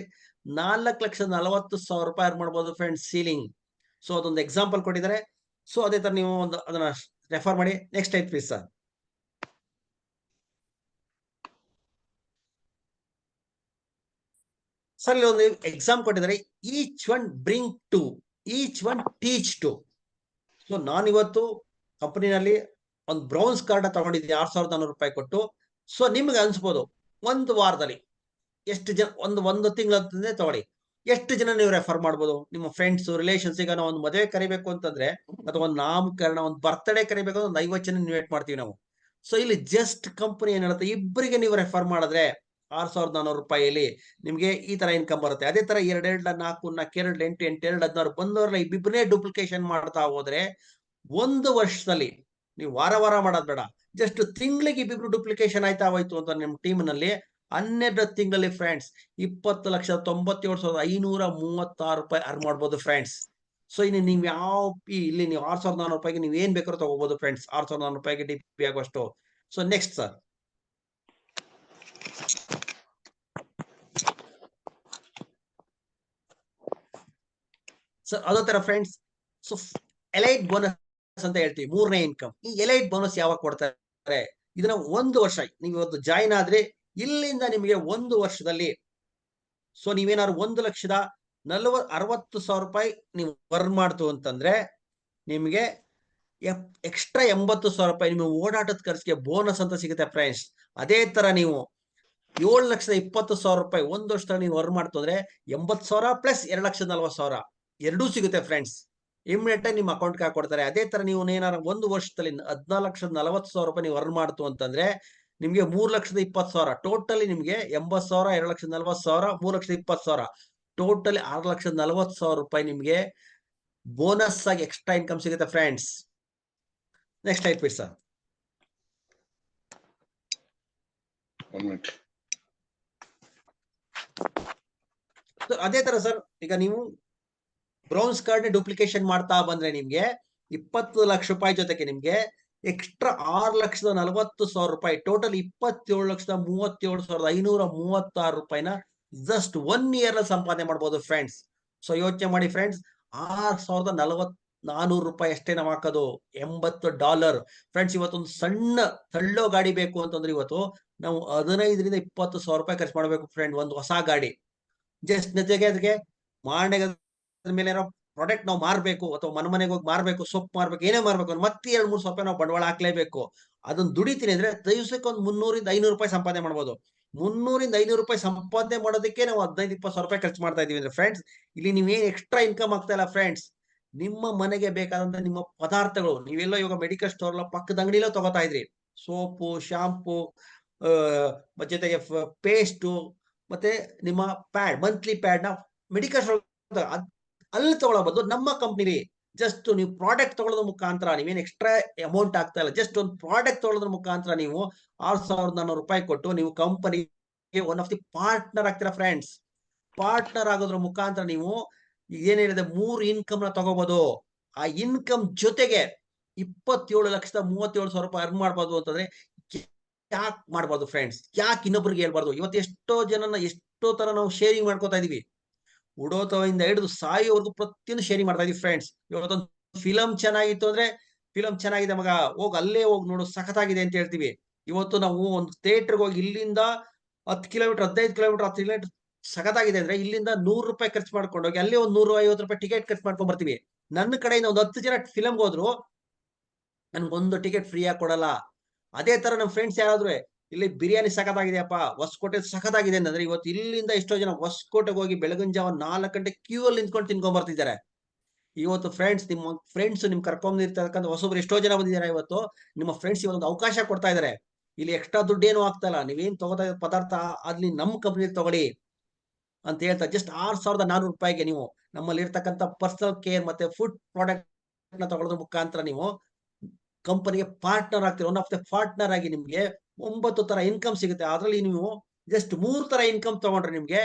4,40,000 ರೂಪಾಯಿ ಅರ್ನ್ ಮಾಡ್ಬೋದು ಫ್ರೆಂಡ್ಸ್ ಸೀಲಿಂಗ್. ಸೊ ಅದೊಂದು ಎಕ್ಸಾಂಪಲ್ ಕೊಟ್ಟಿದ್ದಾರೆ. ಸೊ ಅದೇ ತರ ನೀವು ಒಂದು ಅದನ್ನ ರೆಫರ್ ಮಾಡಿ. Next type please sir. Sir ಇಲ್ಲಿ ಒಂದು ಎಕ್ಸಾಮ್ ಕೊಟ್ಟಿದ್ದಾರೆ, each one bring two, each one teach two. So ನಾನಿವತ್ತು ಕಂಪನಿನಲ್ಲಿ ಒಂದು ಬ್ರೌನ್ಸ್ ಕಾರ್ಡ್ ತಗೊಂಡಿದ್ದೀನಿ 6,400 ರೂಪಾಯಿ ಕೊಟ್ಟು. ಸೊ ನಿಮ್ಗೆ ಅನ್ಸ್ಬೋದು ಒಂದು ವಾರದಲ್ಲಿ ಎಷ್ಟು ಜನ, ಒಂದು ತಿಂಗಳ ತಗೊಳ್ಳಿ, ಎಷ್ಟು ಜನ ನೀವು ರೆಫರ್ ಮಾಡ್ಬೋದು ನಿಮ್ಮ ಫ್ರೆಂಡ್ಸ್ ರಿಲೇಷನ್ಸ್. ಈಗ ನಾವು ಒಂದು ಮದುವೆ ಕರಿಬೇಕು ಅಂತಂದ್ರೆ ಅಥವಾ ಒಂದು ನಾಮಕರಣ, ಒಂದು ಬರ್ತ್ಡೇ ಕರಿಬೇಕು ಅಂದ್ರೆ ಒಂದು 50 ಜನ ಇನ್ವೈಟ್ ಮಾಡ್ತೀವಿ ನಾವು. ಸೊ ಇಲ್ಲಿ ಜಸ್ಟ್ ಕಂಪನಿ ಏನ್ ಹೇಳುತ್ತೆ, ಇಬ್ಬರಿಗೆ ನೀವು ರೆಫರ್ ಮಾಡಿದ್ರೆ 6,400 ರೂಪಾಯಿಯಲ್ಲಿ ನಿಮ್ಗೆ ಈ ತರ ಇನ್ಕಮ್ ಬರುತ್ತೆ. ಅದೇ ತರ 2 2 4 4 2 8 8 2 16 ಬಂದವ್ರನ್ನ ಇಬ್ಬಿಬ್ಬರೇ ಡೂಪ್ಲಿಕೇಶನ್ ಮಾಡ್ತಾ ಹೋದ್ರೆ ಒಂದು ವರ್ಷದಲ್ಲಿ ನೀವು ವಾರ ವಾರ ಮಾಡೋದ್ ಬೇಡ, ಜಸ್ಟ್ ತಿಂಗಳಿಗೆ ಇಬ್ಬಿಬ್ರು ಡೂಪ್ಲಿಕೇಶನ್ ಆಯ್ತಾ ಹೋಯ್ತು ಅಂತ ನಿಮ್ಮ ಟೀಮ್ ನಲ್ಲಿ 12 ತಿಂಗಳಲ್ಲಿ ಫ್ರೆಂಡ್ಸ್ 20,97,536 ರೂಪಾಯಿ ಅರ್ನ್ ಮಾಡ್ಬೋದು ಫ್ರೆಂಡ್ಸ್. ಸೊ ಇನ್ನು ನೀವು ಇಲ್ಲಿ ನೀವು 6,400 ರೂಪಾಯಿಗೆ ನೀವು ಏನ್ ಬೇಕಾದ್ರೂ ತಗೋಬಹುದು ಫ್ರೆಂಡ್ಸ್. 6,400 ರೂಪಾಯಿಗೆ ಡಿ ಪಿ ಆಗುವಷ್ಟು. So next sir. ಅದೇ ತರ ಫ್ರೆಂಡ್ಸ್, ಸೊ ಎಲೈಟ್ ಬೋನಸ್ ಅಂತ ಹೇಳ್ತೀವಿ, 3ನೇ ಇನ್ಕಮ್. ಈ ಎಲೈಟ್ ಬೋನಸ್ ಯಾವಾಗ ಕೊಡ್ತಾರೆ? ಇದನ್ನ 1 ವರ್ಷ ನೀವು ಇವತ್ತು ಜಾಯಿನ್ ಆದ್ರೆ ಇಲ್ಲಿಂದ ನಿಮಗೆ 1 ವರ್ಷದಲ್ಲಿ ಸೊ ನೀವೇನಾದ್ರು 1,60,000 ರೂಪಾಯಿ ನೀವು ಅರ್ನ್ ಮಾಡ್ತು ಅಂತಂದ್ರೆ ನಿಮ್ಗೆ ಎಕ್ಸ್ಟ್ರಾ 80,000 ರೂಪಾಯಿ ನಿಮ್ಮ ಓಡಾಟದ ಖರ್ಚಿಗೆ ಬೋನಸ್ ಅಂತ ಸಿಗುತ್ತೆ ಫ್ರೆಂಡ್ಸ್. ಅದೇ ತರ ನೀವು 7,20,000 ರೂಪಾಯಿ 1 ವರ್ಷದಲ್ಲಿ ನೀವು ಅರ್ನ್ ಮಾಡ್ತು ಅಂದ್ರೆ 80,000 ಪ್ಲಸ್ 2,40,000 ಎರಡೂ ಸಿಗುತ್ತೆ ಫ್ರೆಂಡ್ಸ್. ಇಮಿಡಿಯೇಟ್ ಆಗಿ ನಿಮ್ಮ ಅಕೌಂಟ್ಗೆ ಹಾಕೊಡ್ತಾರೆ. ಅದೇ ತರ ನೀವು ಏನಾರ 1 ವರ್ಷದಲ್ಲಿ 14,40,000 ರೂಪಾಯಿ ನೀವು ಅರ್ನ್ ಮಾಡ್ತು ಅಂತಂದ್ರೆ ನಿಮ್ಗೆ 3,20,000 ಟೋಟಲಿ ನಿಮ್ಗೆ 80,000 2,40,000 3,20,000 ಟೋಟಲಿ 6,40,000 ರೂಪಾಯಿ ನಿಮ್ಗೆ ಬೋನಸ್ ಆಗಿ ಎಕ್ಸ್ಟ್ರಾ ಇನ್ಕಮ್ ಸಿಗುತ್ತೆ friends. Next type it sir. ಅದೇ ತರ ಸರ್, ಈಗ ನೀವು ಬ್ರೌನ್ಸ್ ಕಾರ್ಡ್ ಡೂಪ್ಲಿಕೇಶನ್ ಮಾಡ್ತಾ ಬಂದ್ರೆ ನಿಮ್ಗೆ 20 ಲಕ್ಷ ರೂಪಾಯಿ ಜೊತೆಗೆ ನಿಮ್ಗೆ ಎಕ್ಸ್ಟ್ರಾ 6,40,000 ರೂಪಾಯಿ ಟೋಟಲ್ 27,37,536 ರೂಪಾಯಿನ ಜಸ್ಟ್ 1 ಇಯರ್ ಸಂಪಾದನೆ ಮಾಡಬಹುದು ಫ್ರೆಂಡ್ಸ್. ಸೊ ಯೋಚನೆ ಮಾಡಿ ಫ್ರೆಂಡ್ಸ್, 6,400 ರೂಪಾಯಿ ಅಷ್ಟೇ ನಾವು ಹಾಕೋದು, $80 ಫ್ರೆಂಡ್ಸ್. ಇವತ್ತೊಂದು ಸಣ್ಣ ತಳ್ಳೋ ಗಾಡಿ ಬೇಕು ಅಂತಂದ್ರೆ ಇವತ್ತು ನಾವು 15,000 ರಿಂದ 20,000 ರೂಪಾಯಿ ಖರ್ಚು ಮಾಡಬೇಕು ಫ್ರೆಂಡ್, ಒಂದು ಹೊಸ ಗಾಡಿ. ಜಸ್ಟ್ ಜೊತೆಗೆ ಅದಕ್ಕೆ ಮಾರನೇ ಮೇಲೆ ಏನೋ ಪ್ರಾಡಕ್ಟ್ ನಾವು ಮಾರ್ಬೇಕು ಅಥವಾ ಮನೆಗೆ ಹೋಗಿ ಮಾರ್ಬೇಕು, ಸೊಪ್ಪು ಮಾರ್ಬೇಕು, ಏನೇ ಮಾರ್ಬೇಕು ಮತ್ತೆ 2-3 ರೂಪಾಯಿ ನಾವು ಬಂಡವಾಳ ಹಾಕ್ಲೇಬೇಕು. ಅದನ್ನ ದುಡಿತೀನಿ ಅಂದ್ರೆ ದಿವಸಕ್ಕೆ ಒಂದು 300 ರಿಂದ 500 ರೂಪಾಯಿ ಸಂಪಾದನೆ ಮಾಡ್ಬೋದು. 300 ರಿಂದ 500 ರೂಪಾಯಿ ಸಂಪಾದನೆ ಮಾಡೋದಕ್ಕೆ ನಾವು 15,000-20,000 ರೂಪಾಯಿ ಖರ್ಚು ಮಾಡ್ತಾ ಇದೀವಿ ಅಂದ್ರೆ ಫ್ರೆಂಡ್ಸ್, ಇಲ್ಲಿ ನೀವೇನ್ ಎಕ್ಸ್ಟ್ರಾ ಇನ್ಕಮ್ ಆಗ್ತಾ ಇಲ್ಲ ಫ್ರೆಂಡ್ಸ್. ನಿಮ್ಮ ಮನೆಗೆ ಬೇಕಾದಂತ ನಿಮ್ಮ ಪದಾರ್ಥಗಳು ನೀವೆಲ್ಲೋ ಇವಾಗ ಮೆಡಿಕಲ್ ಸ್ಟೋರ್ ಪಕ್ಕದ ಅಂಗಡಿಲೋ ತಗೋತಾ ಇದ್ರಿ, ಸೋಪು, ಶಾಂಪು, ಜೊತೆಗೆ ಪೇಸ್ಟು, ಮತ್ತೆ ನಿಮ್ಮ ಪ್ಯಾಡ್, ಮಂತ್ಲಿ ಪ್ಯಾಡ್ ನ ಮೆಡಿಕಲ್ ಸ್ಟೋರ್ ಅಲ್ಲಿ ತಗೊಳ್ಳಬಹುದು. ನಮ್ಮ ಕಂಪ್ನಿಲಿ ಜಸ್ಟ್ ನೀವು ಪ್ರಾಡಕ್ಟ್ ತಗೊಳ್ಳೋದ್ರ ಮುಖಾಂತರ ನೀವೇನು ಎಕ್ಸ್ಟ್ರಾ ಅಮೌಂಟ್ ಆಗ್ತಾ ಇಲ್ಲ, ಜಸ್ಟ್ ಒಂದು ಪ್ರಾಡಕ್ಟ್ ತಗೊಳ್ಳೋದ್ರ ಮುಖಾಂತರ ನೀವು 6,400 ರೂಪಾಯಿ ಕೊಟ್ಟು ನೀವು ಕಂಪನಿಗೆ ಒನ್ ಆಫ್ ದಿ ಪಾರ್ಟ್ನರ್ ಆಗ್ತೀರಾ ಫ್ರೆಂಡ್ಸ್. ಪಾರ್ಟ್ನರ್ ಆಗೋದ್ರ ಮುಖಾಂತರ ನೀವು ಏನ್ ಹೇಳಿದೆ 3 ಇನ್ಕಮ್ ನ ತಗೋಬಹುದು. ಆ ಇನ್ಕಮ್ ಜೊತೆಗೆ 27,37,000 ರೂಪಾಯಿ ಅರ್ನ್ ಮಾಡ್ಬೋದು ಅಂತಂದ್ರೆ ಯಾಕೆ ಮಾಡ್ಬಾರ್ದು ಫ್ರೆಂಡ್ಸ್? ಯಾಕೆ ಇನ್ನೊಬ್ರಿಗೆ ಹೇಳ್ಬಾರ್ದು? ಇವತ್ತು ಎಷ್ಟೋ ಜನನ ಎಷ್ಟೋ ತರ ನಾವು ಶೇರಿಂಗ್ ಮಾಡ್ಕೋತಾ ಇದೀವಿ. ಉಡೋತವಿಂದ ಹಿಡಿದು ಸಾಯೋವರೆಗೂ ಪ್ರತಿಯೊಂದು ಶೇರಿಂಗ್ ಮಾಡ್ತಾ ಇದೀವಿ ಫ್ರೆಂಡ್ಸ್. ಇವತ್ತೊಂದು ಫಿಲಂ ಚೆನ್ನಾಗಿತ್ತು ಅಂದ್ರೆ ಫಿಲಂ ಚೆನ್ನಾಗಿದೆ ಮಗ, ಹೋಗ್ ಅಲ್ಲೇ ಹೋಗಿ ನೋಡು ಸಖತ್ತಾಗಿದೆ ಅಂತ ಹೇಳ್ತೀವಿ. ಇವತ್ತು ನಾವು ಒಂದು ಥಿಯೇಟರ್ಗೆ ಹೋಗಿ ಇಲ್ಲಿಂದ 10 ಕಿಲೋಮೀಟರ್ 15 ಕಿಲೋಮೀಟರ್ 10 ಕಿಲೋಮೀಟರ್ ಸಖತ್ತಾಗಿದೆ ಅಂದ್ರೆ ಇಲ್ಲಿಂದ 100 ರೂಪಾಯಿ ಖರ್ಚು ಮಾಡ್ಕೊಂಡು ಹೋಗಿ ಅಲ್ಲೇ ಒಂದು 150 ರೂಪಾಯಿ ಟಿಕೆಟ್ ಖರ್ಚು ಮಾಡ್ಕೊಂಡ್ ಬರ್ತೀವಿ. ನನ್ನ ಕಡೆಯಿಂದ ಒಂದು 10 ಜನ ಫಿಲಂಗೆ ಹೋದ್ರು ನನ್ಗೊಂದು ಟಿಕೆಟ್ ಫ್ರೀ ಆಗಿ ಕೊಡಲ್ಲ. ಅದೇ ತರ ನಮ್ ಫ್ರೆಂಡ್ಸ್ ಯಾರಾದ್ರೂ ಇಲ್ಲಿ ಬಿರಿಯಾನಿ ಸಖತ್ತಾಗಿದೆಯಪ್ಪ, ಹೊಸಕೋಟೆ ಸಖತ್ತಾಗಿದೆ ಅಂದ್ರೆ ಇವತ್ತು ಇಲ್ಲಿಂದ ಎಷ್ಟೋ ಜನ ಹೊಸಕೋಟೆಗೆ ಹೋಗಿ ಬೆಳಗಿನ ಜಾವ 4 ಗಂಟೆ ಕ್ಯೂ ಅಲ್ಲಿ ನಿಂತ್ಕೊಂಡು ತಿನ್ಕೊಂಡ್ ಬರ್ತಿದ್ದಾರೆ. ಇವತ್ತು ಫ್ರೆಂಡ್ಸ್ ನಿಮ್ಮ ಫ್ರೆಂಡ್ಸ್ ನಿಮ್ ಕರ್ಕೊಂಡಿರ್ತಕ್ಕಂಥ ಹೊಸಬ್ರು ಎಷ್ಟೋ ಜನ ಬಂದಿದ್ದಾರೆ. ಇವತ್ತು ನಿಮ್ಮ ಫ್ರೆಂಡ್ಸ್ ಒಂದು ಅವಕಾಶ ಕೊಡ್ತಾ ಇದಾರೆ. ಇಲ್ಲಿ ಎಕ್ಸ್ಟ್ರಾ ದುಡ್ಡು ಏನು ಆಗ್ತಾ ಇಲ್ಲ, ನೀವೇನ್ ತಗೋತಾ ಇರೋ ಪದಾರ್ಥ ಅಲ್ಲಿ ನಮ್ ಕಂಪ್ನಿಲಿ ತಗೊಳ್ಳಿ ಅಂತ ಹೇಳ್ತಾ ಜಸ್ಟ್ 6,400 ರೂಪಾಯಿಗೆ ನೀವು ನಮ್ಮಲ್ಲಿ ಇರ್ತಕ್ಕಂಥ ಪರ್ಸನಲ್ ಕೇರ್ ಮತ್ತೆ ಫುಡ್ ಪ್ರಾಡಕ್ಟ್ ನ ತಗೊಳ್ಳೋದ್ರ ಮುಖಾಂತರ ನೀವು ಕಂಪನಿಗೆ ಪಾರ್ಟ್ನರ್ ಆಗ್ತೀರ. ಒನ್ ಆಫ್ ದ ಪಾರ್ಟ್ನರ್ ಆಗಿ ನಿಮ್ಗೆ 9 ತರ ಇನ್ಕಮ್ ಸಿಗುತ್ತೆ. ಅದ್ರಲ್ಲಿ ನೀವು ಜಸ್ಟ್ 3 ತರ ಇನ್ಕಮ್ ತಗೊಂಡ್ರೆ ನಿಮ್ಗೆ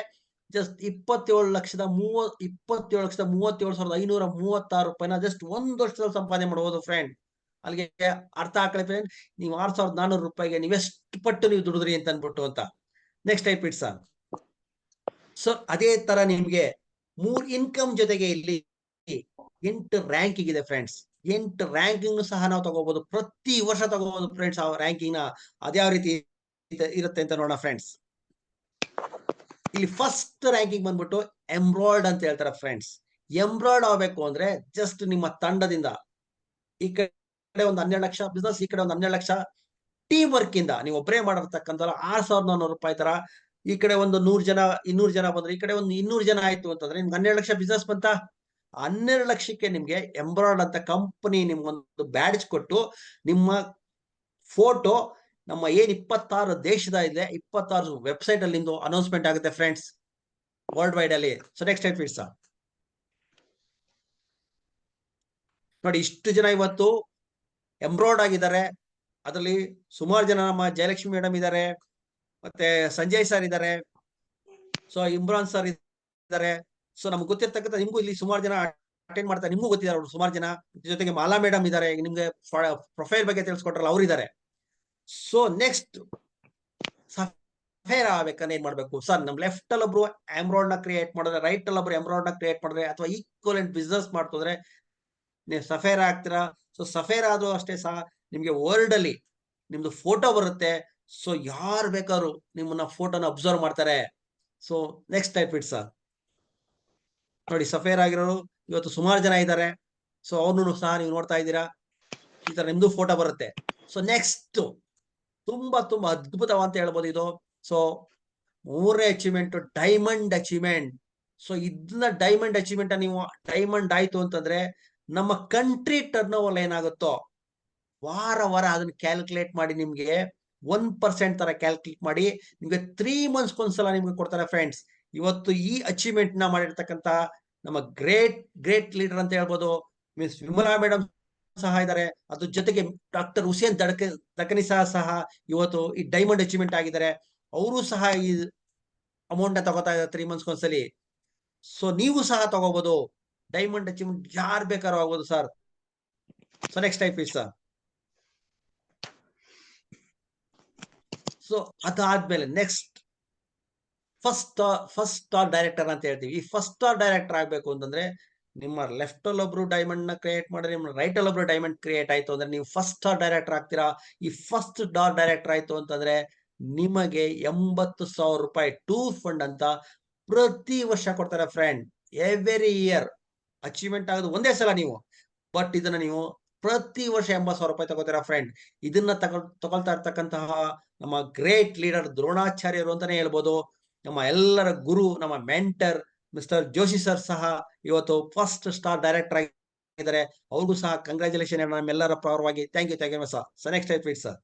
ಜಸ್ಟ್ 27,37,536 ರೂಪಾಯಿನ ಜಸ್ಟ್ 1 ವರ್ಷದಲ್ಲಿ ಸಂಪಾದನೆ ಮಾಡಬಹುದು ಫ್ರೆಂಡ್. ಅಲ್ಲಿಗೆ ಅರ್ಥ ಹಾಕೊಳ್ಳಿ ಫ್ರೆಂಡ್, ನೀವು 6,400 ರೂಪಾಯಿಗೆ ನೀವೆಷ್ಟು ಪಟ್ಟು ನೀವು ದುಡಿದ್ರಿ ಅಂತ ಅನ್ಬಿಟ್ಟು ಅಂತ. Next type it's. ಸೊ ಅದೇ ತರ ನಿಮ್ಗೆ 3 ಇನ್ಕಮ್ ಜೊತೆಗೆ ಇಲ್ಲಿ 8 ರ್ಯಾಂಕಿಂಗ್ ಇದೆ ಫ್ರೆಂಡ್ಸ್. 8 ರ್ಯಾಂಕಿಂಗ್ ಸಹ ನಾವು ತಗೋಬಹುದು, ಪ್ರತಿ ವರ್ಷ ತಗೋಬಹುದು ಫ್ರೆಂಡ್ಸ್. ಆ ರ್ಯಾಂಕಿಂಗ್ ನ ಅದ್ಯಾವ ರೀತಿ ಇರುತ್ತೆ ಅಂತ ನೋಡೋಣ ಫ್ರೆಂಡ್ಸ್. ಇಲ್ಲಿ ಫಸ್ಟ್ ರ್ಯಾಂಕಿಂಗ್ ಬಂದ್ಬಿಟ್ಟು ಎಂಬ್ರಾಯ್ಡ್ ಅಂತ ಹೇಳ್ತಾರೆ ಫ್ರೆಂಡ್ಸ್. ಎಂಬ್ರಾಯ್ಡ್ ಆಗ್ಬೇಕು ಅಂದ್ರೆ ಜಸ್ಟ್ ನಿಮ್ಮ ತಂಡದಿಂದ ಈ ಕಡೆ ಒಂದು 12 ಲಕ್ಷ ಬಿಸ್ನೆಸ್, ಈ ಕಡೆ ಒಂದು 12 ಲಕ್ಷ ಟೀಮ್ ವರ್ಕ್ ಇಂದ ನೀವು ಒಬ್ಬರೇ ಮಾಡಿರ್ತಕ್ಕಂಥ 6,400 ರೂಪಾಯಿ ತರ, ಈ ಕಡೆ ಒಂದು 100 ಜನ 200 ಜನ ಬಂದ್ರೆ ಈ ಕಡೆ ಒಂದು 200 ಜನ ಆಯ್ತು ಅಂತಂದ್ರೆ ನಿಮ್ಗೆ 12 ಲಕ್ಷ ಬಿಸ್ನೆಸ್ ಬಂತ. 12 ಲಕ್ಷಕ್ಕೆ ನಿಮ್ಗೆ ಎಂಬ್ರಾಯ್ಡ್ ಅಂತ ಕಂಪನಿ ನಿಮ್ಗೊಂದು ಬ್ಯಾಡ್ಜ್ ಕೊಟ್ಟು ನಿಮ್ಮ ಫೋಟೋ ನಮ್ಮ ಏನ್ 26 ದೇಶದ ಇದೆ 26 ವೆಬ್ಸೈಟ್ ಅಲ್ಲಿ ನಿಮ್ದು ಅನೌನ್ಸ್ಮೆಂಟ್ ಆಗುತ್ತೆ ಫ್ರೆಂಡ್ಸ್, ವರ್ಲ್ಡ್ ವೈಡ್ ಅಲ್ಲಿ. So next type it's. ನೋಡಿ ಇಷ್ಟು ಜನ ಇವತ್ತು ಎಂಬ್ರಾಯ್ಡ್ ಆಗಿದ್ದಾರೆ. ಅದರಲ್ಲಿ ಸುಮಾರು ಜನ ನಮ್ಮ ಜಯಲಕ್ಷ್ಮಿ ಮೇಡಮ್ ಇದ್ದಾರೆ, ಮತ್ತೆ ಸಂಜಯ್ ಸರ್ ಇದ್ದಾರೆ, ಸೊ ಇಮ್ರಾನ್ ಸರ್ ಇದ್ದಾರೆ. ಸೊ ನಮ್ಗೆ ಗೊತ್ತಿರ್ತಕ್ಕಂಥ ನಿಮ್ಗೂ ಇಲ್ಲಿ ಸುಮಾರು ಜನ ಅಟೆಂಡ್ ಮಾಡ್ತಾರೆ, ನಿಮ್ಗೂ ಗೊತ್ತಿದ್ದಾರೆ ಅವರು ಸುಮಾರು ಜನ. ಜೊತೆಗೆ ಮಾಲಾ ಮೇಡಮ್ ಇದ್ದಾರೆ, ನಿಮ್ಗೆ ಪ್ರೊಫೈಲ್ ಬಗ್ಗೆ ತಿಳಿಸ್ಕೊಟ್ರಲ್ಲ ಅವ್ರು ಇದ್ದಾರೆ. ಸೊ ನೆಕ್ಸ್ಟ್ ಸಫೇರ್ ಆಗ್ಬೇಕಂದ್ರೆ ಏನ್ ಮಾಡ್ಬೇಕು ಸರ್? ನಮ್ ಲೆಫ್ಟ್ ಅಲ್ಲಿ ಒಬ್ರು ಎಂಬ್ರಾಯ್ಡ್ ನ ಕ್ರಿಯೇಟ್ ಮಾಡಿದ್ರೆ, ರೈಟ್ ಅಲ್ಲಿ ಒಬ್ರು ಎಂಬ್ರಾಯ್ಡ್ ನ ಕ್ರಿಯೇಟ್ ಮಾಡಿದ್ರೆ, ಅಥವಾ ಈಕ್ವಲೆಂಟ್ ಬಿಸ್ನೆಸ್ ಮಾಡ್ತಿದ್ರೆ ನೀವು ಸಫೇರ್ ಆಗ್ತೀರಾ. ಸೊ ಸಫೇರ್ ಆದ್ರೂ ಅಷ್ಟೇ ಸಹ ನಿಮ್ಗೆ ವರ್ಲ್ಡ್ ಅಲ್ಲಿ ನಿಮ್ದು ಫೋಟೋ ಬರುತ್ತೆ. ಸೊ ಯಾರು ಬೇಕಾದ್ರು ನಿಮ್ಮನ್ನ ಫೋಟೋನ ಅಬ್ಸರ್ವ್ ಮಾಡ್ತಾರೆ. So next type it's. ನೋಡಿ ಸಫೇರ್ ಆಗಿರೋರು ಇವತ್ತು ಸುಮಾರು ಜನ ಇದ್ದಾರೆ. ಸೊ ಅವ್ರನ್ನು ಸಹ ನೀವು ನೋಡ್ತಾ ಇದ್ದೀರಾ, ಈ ತರ ನಿಮ್ದು ಫೋಟೋ ಬರುತ್ತೆ. ಸೊ ನೆಕ್ಸ್ಟ್ ತುಂಬಾ ತುಂಬಾ ಅದ್ಭುತವಂತ ಹೇಳ್ಬೋದು ಇದು. ಸೊ 3ನೇ ಅಚೀವ್ಮೆಂಟ್ ಡೈಮಂಡ್ ಅಚೀವ್ಮೆಂಟ್. ಸೊ ಇದನ್ನ ಡೈಮಂಡ್ ಅಚೀವ್ಮೆಂಟ್ ನೀವು ಡೈಮಂಡ್ ಆಯ್ತು ಅಂತಂದ್ರೆ ನಮ್ಮ ಕಂಟ್ರಿ ಟರ್ನ್ ಓವರ್ ಏನಾಗುತ್ತೋ ವಾರ ವಾರ ಅದನ್ನ ಕ್ಯಾಲ್ಕುಲೇಟ್ ಮಾಡಿ ನಿಮ್ಗೆ 1% ತರ ಕ್ಯಾಲ್ಕುಲೇಟ್ ಮಾಡಿ ನಿಮ್ಗೆ 3 months ಒಂದ್ಸಲ ನಿಮ್ಗೆ ಕೊಡ್ತಾರೆ ಫ್ರೆಂಡ್ಸ್. ಇವತ್ತು ಈ ಅಚೀವ್ಮೆಂಟ್ ನ ಮಾಡಿರ್ತಕ್ಕಂತ ನಮ್ಮ ಗ್ರೇಟ್ ಲೀಡರ್ ಅಂತ ಹೇಳ್ಬೋದು ಮಿಸ್ ವಿಮಲಾ ಮೇಡಮ್ ಸಹ ಇದ್ದಾರೆ. ಅದ್ರ ಜೊತೆಗೆ ಡಾಕ್ಟರ್ ಹುಸೇನ್ ದಕನಿ ಸಹ ಇವತ್ತು ಈ ಡೈಮಂಡ್ ಅಚೀವ್ಮೆಂಟ್ ಆಗಿದ್ದಾರೆ. ಅವರು ಸಹ ಈ ಅಮೌಂಟ್ ನ ತಗೋತಾ ಇದ್ದಾರೆ 3 months ಒಂದ್ಸಲಿ. ಸೊ ನೀವು ಸಹ ತಗೋಬಹುದು ಡೈಮಂಡ್ ಅಚೀವ್ಮೆಂಟ್, ಯಾರು ಬೇಕಾದ್ರೂ ಆಗ್ಬೋದು sir. So next type is. So ಅದಾದ್ಮೇಲೆ ನೆಕ್ಸ್ಟ್ ಫಸ್ಟ್ ಸ್ಟಾರ್ ಡೈರೆಕ್ಟರ್ ಅಂತ ಹೇಳ್ತೀವಿ. ಈ ಫಸ್ಟ್ ಸ್ಟಾರ್ ಡೈರೆಕ್ಟರ್ ಆಗ್ಬೇಕು ಅಂತಂದ್ರೆ ನಿಮ್ಮ ಲೆಫ್ಟ್ ಅಲ್ಲಿ ಒಬ್ರು ಡೈಮಂಡ್ ನ ಕ್ರಿಯೇಟ್ ಮಾಡಿದ್ರೆ, ನಿಮ್ಮ ರೈಟ್ ಅಲ್ಲಿ ಒಬ್ರು ಡೈಮಂಡ್ ಕ್ರಿಯೇಟ್ ಆಯ್ತು ಅಂದ್ರೆ ನೀವು ಫಸ್ಟ್ ಸ್ಟಾರ್ ಡೈರೆಕ್ಟರ್ ಆಗ್ತೀರಾ. ಈ ಫಸ್ಟ್ ಸ್ಟಾರ್ ಡೈರೆಕ್ಟರ್ ಆಯ್ತು ಅಂತಂದ್ರೆ ನಿಮಗೆ 80,000 ರೂಪಾಯಿ ಟೂರ್ ಫಂಡ್ ಅಂತ ಪ್ರತಿ ವರ್ಷ ಕೊಡ್ತಾರೆ ಫ್ರೆಂಡ್. ಎವ್ರಿ ಇಯರ್ ಅಚೀವ್ಮೆಂಟ್ ಆಗೋದು ಒಂದೇ ಸಲ ನೀವು, ಬಟ್ ಇದನ್ನ ನೀವು ಪ್ರತಿ ವರ್ಷ 80,000 ರೂಪಾಯಿ ತಗೋತೀರಾ ಫ್ರೆಂಡ್. ಇದನ್ನ ತಗೊಳ್ತಾ ಇರ್ತಕ್ಕಂತಹ ನಮ್ಮ ಗ್ರೇಟ್ ಲೀಡರ್ ದ್ರೋಣಾಚಾರ್ಯರು ಅಂತಾನೆ ಹೇಳ್ಬೋದು. ನಮ್ಮ ಎಲ್ಲರ ಗುರು, ನಮ್ಮ ಮೆಂಟರ್ ಮಿಸ್ಟರ್ ಜೋಶಿ ಸರ್ ಸಹ ಇವತ್ತು ಫಸ್ಟ್ ಸ್ಟಾರ್ ಡೈರೆಕ್ಟರ್ ಆಗಿದ್ದಾರೆ. ಅವ್ರಿಗೂ ಸಹ ಕಂಗ್ರಾಚುಲೇಷನ್ ನಮ್ಮೆಲ್ಲರ ಪರವಾಗಿ. Thank you sir. So next type it sir.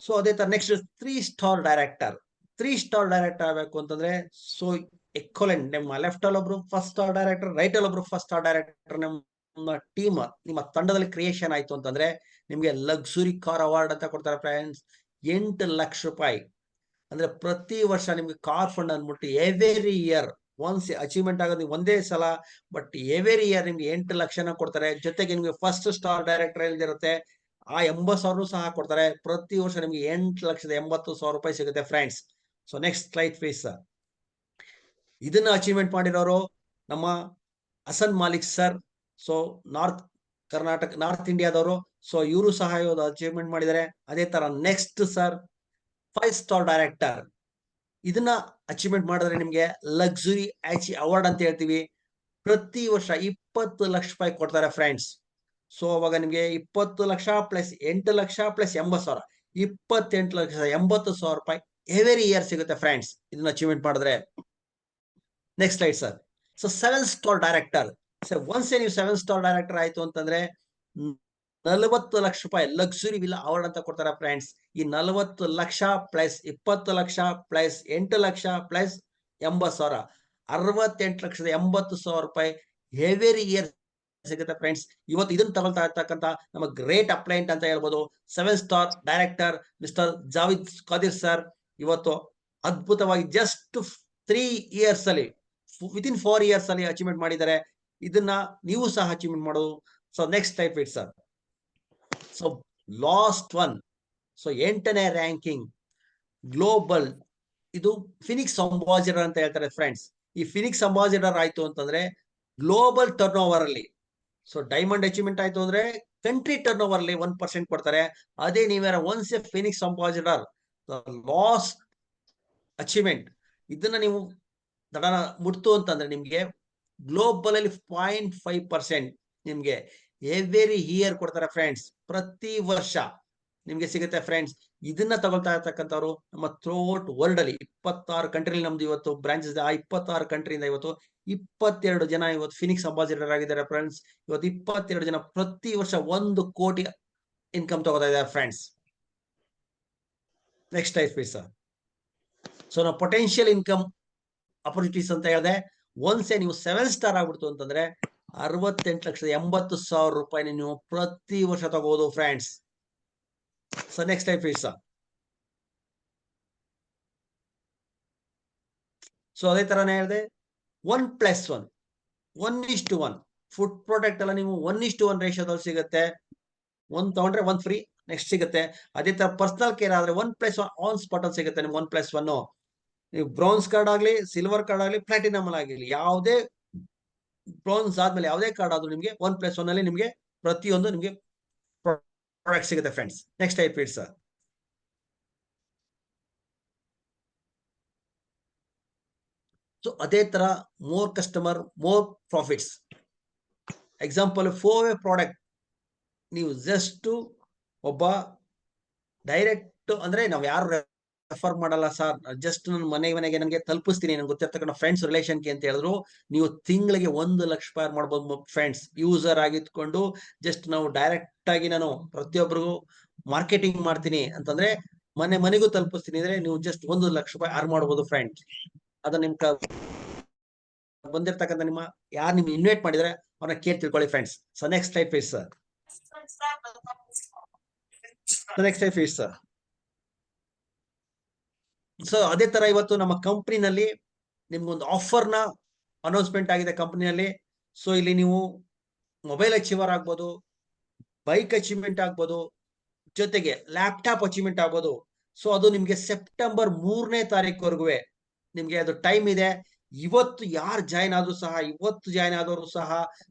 So ಅದೇ ತರ next 3 star director. 3 star director ಆಗಬೇಕು ಅಂತಂದ್ರೆ ಸೊ ಎಕ್ವಲೆಂಟ್ ನಿಮ್ಮ ಲೆಫ್ಟ್ ಅಲ್ಲಿ ಒಬ್ರು ಫಸ್ಟ್ ಸ್ಟಾರ್ ಡೈರೆಕ್ಟರ್, ರೈಟ್ ಅಲ್ಲಿ ಒಬ್ರು ಫಸ್ಟ್ ಸ್ಟಾರ್ ಡೈರೆಕ್ಟರ್. ನಿಮ್ಮ ಟೀಮ್ ನಿಮ್ಮ ತಂಡದಲ್ಲಿ ಕ್ರಿಯೇಷನ್ ಆಯ್ತು ಅಂತಂದ್ರೆ ನಿಮ್ಗೆ ಲಕ್ಸುರಿ ಕಾರ್ ಅವಾರ್ಡ್ ಅಂತ ಕೊಡ್ತಾರೆ ಫ್ರೆಂಡ್ಸ್. 8 ಲಕ್ಷ ರೂಪಾಯಿ ಅಂದ್ರೆ ಪ್ರತಿ ವರ್ಷ ನಿಮ್ಗೆ ಕಾರ್ ಫಂಡ್ ಅಂದ್ಬಿಟ್ಟು ಎವ್ರಿ ಇಯರ್ ಒನ್ಸ್ ಅಚೀವ್ಮೆಂಟ್ ಆಗೋದು ಒಂದೇ ಸಲ, ಬಟ್ ಎವ್ರಿ ಇಯರ್ ನಿಮ್ಗೆ 8 ಲಕ್ಷನ ಕೊಡ್ತಾರೆ. ಜೊತೆಗೆ ನಿಮ್ಗೆ ಫಸ್ಟ್ ಸ್ಟಾರ್ ಡೈರೆಕ್ಟರ್ ಇರುತ್ತೆ ಆ 80,000 ಸಹ ಕೊಡ್ತಾರೆ. ಪ್ರತಿ ವರ್ಷ ನಿಮ್ಗೆ 8,80,000 ರೂಪಾಯಿ ಸಿಗುತ್ತೆ friends. So next slide please. ಇದನ್ನ ಅಚೀವ್ಮೆಂಟ್ ಮಾಡಿರೋರು ನಮ್ಮ Hasan Malik sir. So north ಇಂಡಿಯಾದವರು. ಸೊ ಇವರು ಸಹ ಅಚೀವ್ಮೆಂಟ್ ಮಾಡಿದ್ದಾರೆ. ಅದೇ ತರ ನೆಕ್ಸ್ಟ್ ಸರ್ 5 ಸ್ಟಾರ್ ಡೈರೆಕ್ಟರ್. ಇದನ್ನ ಅಚೀವ್ಮೆಂಟ್ ಮಾಡಿದ್ರೆ ನಿಮ್ಗೆ ಲಕ್ಸುರಿ ಅವಾರ್ಡ್ ಅಂತ ಹೇಳ್ತೀವಿ. ಪ್ರತಿ ವರ್ಷ 20 ಲಕ್ಷ ರೂಪಾಯಿ ಕೊಡ್ತಾರೆ ಫ್ರೆಂಡ್ಸ್. ಸೊ ಅವಾಗ ನಿಮ್ಗೆ 20 ಲಕ್ಷ ಪ್ಲಸ್ 8 ಲಕ್ಷ ಪ್ಲಸ್ 80,000, 28 ಲಕ್ಷ 80,000 ರೂಪಾಯಿ ಎವ್ರಿ ಇಯರ್ ಸಿಗುತ್ತೆ ಫ್ರೆಂಡ್ಸ್, ಇದನ್ನ ಅಚೀವ್ಮೆಂಟ್ ಮಾಡಿದ್ರೆ. Next slide sir. So 7 star director. Sir ಒನ್ಸೇ ನೀವು 7 ಸ್ಟಾರ್ ಡೈರೆಕ್ಟರ್ ಆಯ್ತು ಅಂತಂದ್ರೆ 40 ಲಕ್ಷ ರೂಪಾಯಿ ಲಕ್ಸುರಿ ವಿಲ್ಲಾ ಅವಾರ್ಡ್ ಅಂತ ಕೊಡ್ತಾರೆ ಫ್ರೆಂಡ್ಸ್. ಈ 40 lakh plus 20 lakh plus 8 lakh plus 80,000, 68,80,000 ರೂಪಾಯಿ ಎವ್ರಿ ಇಯರ್ ಸಿಗುತ್ತೆ ಫ್ರೆಂಡ್ಸ್. ಇವತ್ತು ಇದನ್ನ ತಗೊಳ್ತಾ ಇರ್ತಕ್ಕಂಥ ನಮ್ಮ ಗ್ರೇಟ್ ಅಪ್ಲೈಂಟ್ ಅಂತ ಹೇಳ್ಬೋದು 7 star director mister Javid Khadir sir. ಇವತ್ತು ಅದ್ಭುತವಾಗಿ ಜಸ್ಟ್ 3 ಇಯರ್ಸ್ ಅಲ್ಲಿ, ವಿತಿನ್ 4 ಇಯರ್ಸ್ ಅಲ್ಲಿ ಅಚೀವ್ಮೆಂಟ್ ಮಾಡಿದ್ದಾರೆ. ಇದನ್ನ ನೀವು ಸಹ ಅಚೀವ್ಮೆಂಟ್ ಮಾಡೋದು. So next type it sir. So last one. So 8ನೇ ರ್ಯಾಂಕಿಂಗ್ ಗ್ಲೋಬಲ್. ಇದು ಫಿನಿಕ್ಸ್ ಅಂಬಾಸಿಡರ್ ಅಂತ ಹೇಳ್ತಾರೆ ಫ್ರೆಂಡ್ಸ್. ಈ ಫಿನಿಕ್ಸ್ ಅಂಬಾಸಿಡರ್ ಆಯ್ತು ಅಂತಂದ್ರೆ ಗ್ಲೋಬಲ್ ಟರ್ನ್ ಓವರ್ ಅಲ್ಲಿ, ಸೊ ಡೈಮಂಡ್ ಅಚೀವ್ಮೆಂಟ್ ಆಯ್ತು ಅಂದ್ರೆ ಕಂಟ್ರಿ ಟರ್ನ್ ಓವರ್ ಅಲ್ಲಿ 1% ಕೊಡ್ತಾರೆ. ಅದೇ ನೀವ್ಯಾರ once a Phoenix ambassador last achievement, ಇದನ್ನ ನೀವು ದಡನ ಮುಟ್ತು ಅಂತಂದ್ರೆ ನಿಮ್ಗೆ ಗ್ಲೋಬಲ್ ಅಲ್ಲಿ 0.5% ನಿಮ್ಗೆ ಎವ್ರಿ ಇಯರ್ ಕೊಡ್ತಾರೆ ಫ್ರೆಂಡ್ಸ್. ಪ್ರತಿ ವರ್ಷ ನಿಮ್ಗೆ ಸಿಗುತ್ತೆ ಫ್ರೆಂಡ್ಸ್. ಇದನ್ನ ತಗೊಳ್ತಾ ಇರ್ತಕ್ಕಂಥವ್ರು ನಮ್ಮ ಥ್ರೂಔಟ್ ವರ್ಲ್ಡ್ ಅಲ್ಲಿ 26 ಕಂಟ್ರಿ ನಮ್ದು ಇವತ್ತು ಬ್ರಾಂಚಸ್. ಆ 26 ಕಂಟ್ರಿಯಿಂದ ಇವತ್ತು 22 ಜನ ಇವತ್ತು ಫಿನಿಕ್ಸ್ ಅಂಬಾಸಿಡರ್ ಆಗಿದ್ದಾರೆ ಫ್ರೆಂಡ್ಸ್. ಇವತ್ತು 22 ಜನ ಪ್ರತಿ ವರ್ಷ 1 ಕೋಟಿ ಇನ್ಕಮ್ ತಗೋತಾ ಇದ್ದಾರೆ friends. Next type sir. So ನಾವು ಪೊಟೆನ್ಶಿಯಲ್ ಇನ್ಕಮ್ ಅಪರ್ಚುನಿಟೀಸ್ ಅಂತ ಹೇಳಿದೆ. ಒನ್ಸೇ ನೀವು 7 ಸ್ಟಾರ್ ಆಗ್ಬಿಡ್ತು ಅಂತಂದ್ರೆ 68,80,000 ರೂಪಾಯಿ ನೀವು ಪ್ರತಿ ವರ್ಷ ತಗೋಬಹುದು friends. So next type sir. So ಅದೇ ತರನೇ ಹೇಳಿದೆ 1+1, 1:1 ಫುಡ್ ಪ್ರಾಡಕ್ಟ್ ಎಲ್ಲ ನೀವು 1:1 ರೇಷಿಯೋದಲ್ಲಿ ಸಿಗುತ್ತೆ. 1 ತಗೊಂಡ್ರೆ 1 ಫ್ರೀ ನೆಕ್ಸ್ಟ್ ಸಿಗುತ್ತೆ. ಅದೇ ತರ ಪರ್ಸನಲ್ ಕೇರ್ ಆದ್ರೆ 1+1 ಆನ್ ಸ್ಪಾಟ್ ಅಲ್ಲಿ ಸಿಗುತ್ತೆ ನಿಮ್ಗೆ 1+1. ನೀವು ಬ್ರೌನ್ಸ್ ಕಾರ್ಡ್ ಆಗ್ಲಿ, ಸಿಲ್ವರ್ ಕಾರ್ಡ್ ಆಗ್ಲಿ, ಪ್ಲಾಟಿನಮ್ ಆಗಿರ್ಲಿ, ಯಾವುದೇ ಬ್ರೌನ್ಸ್ ಆದ್ಮೇಲೆ ಯಾವುದೇ ಕಾರ್ಡ್ ಆದ್ರೂ ನಿಮ್ಗೆ 1+1 ಅಲ್ಲಿ ನಿಮ್ಗೆ ಪ್ರತಿಯೊಂದು ನಿಮ್ಗೆ ಪ್ರಾಡಕ್ಟ್ ಸಿಗುತ್ತೆ friends. Next type sir. So ಅದೇ ತರ more customer more profits. Example 4-ವೇ ಪ್ರಾಡಕ್ಟ್ ನೀವು ಜಸ್ಟ್ ಒಬ್ಬ ಡೈರೆಕ್ಟ್ ಅಂದ್ರೆ ನಾವು ಯಾರು ರೆಫರ್ ಮಾಡಲ್ಲ ಸರ್, ಜಸ್ಟ್ ನನ್ನ ಮನೆಗೆ ನನಗೆ ತಲುಪಿಸ್ತೀನಿ, ನನ್ಗೆ ಗೊತ್ತಿರ್ತಕ್ಕಂಥ ಫ್ರೆಂಡ್ಸ್ ರಿಲೇಷನ್ಗೆ ಅಂತ ಹೇಳಿದ್ರು ನೀವು ತಿಂಗಳಿಗೆ 1 ಲಕ್ಷ ರೂಪಾಯಿ ಮಾಡ್ಬೋದು ಫ್ರೆಂಡ್ಸ್. ಯೂಸರ್ ಆಗಿತ್ಕೊಂಡು ಜಸ್ಟ್ ನಾವು ಡೈರೆಕ್ಟ್ ಆಗಿ ನಾನು ಪ್ರತಿಯೊಬ್ಬರಿಗೂ ಮಾರ್ಕೆಟಿಂಗ್ ಮಾಡ್ತೀನಿ ಅಂತಂದ್ರೆ ಮನೆಗೂ ತಲುಪಿಸ್ತೀನಿ ಅಂದ್ರೆ ನೀವು ಜಸ್ಟ್ 1 ಲಕ್ಷ ರೂಪಾಯಿ ಅರ್ನ್ ಮಾಡ್ಬೋದು ಫ್ರೆಂಡ್ಸ್. ಅದ ನಿಮ್ ಬಂದಿರ್ತಕ್ಕಂಥ ನಿಮ್ಮ ಯಾರು ನಿಮ್ಗೆ ಇನ್ವೈಟ್ ಮಾಡಿದ್ರೆ ಅವ್ರನ್ನ ಕೇರ್ ತಿಳ್ಕೊಳ್ಳಿ friends. So next type sir. Next type sir. So ಅದೇ ತರ ಇವತ್ತು ನಮ್ಮ ಕಂಪ್ನಿನಲ್ಲಿ ನಿಮ್ಗೊಂದು ಆಫರ್ ನ ಅನೌನ್ಸ್ಮೆಂಟ್ ಆಗಿದೆ ಕಂಪ್ನಿಯಲ್ಲಿ. ಸೊ ಇಲ್ಲಿ ನೀವು ಮೊಬೈಲ್ ಅಚೀವರ್ ಆಗ್ಬೋದು, ಬೈಕ್ ಅಚೀವ್ಮೆಂಟ್ ಆಗ್ಬೋದು, ಜೊತೆಗೆ ಲ್ಯಾಪ್ಟಾಪ್ ಅಚೀವ್ಮೆಂಟ್ ಆಗ್ಬೋದು. ಸೊ ಅದು ನಿಮ್ಗೆ ಸೆಪ್ಟೆಂಬರ್ 3ನೇ ತಾರೀಕುವರೆಗೂ ನಿಮ್ಗೆ ಅದು ಟೈಮ್ ಇದೆ. ಇವತ್ತು ಯಾರು ಜಾಯ್ನ್ ಆದ್ರೂ ಸಹ, ಇವತ್ತು ಜಾಯ್ನ್ ಆದವರು ಸಹ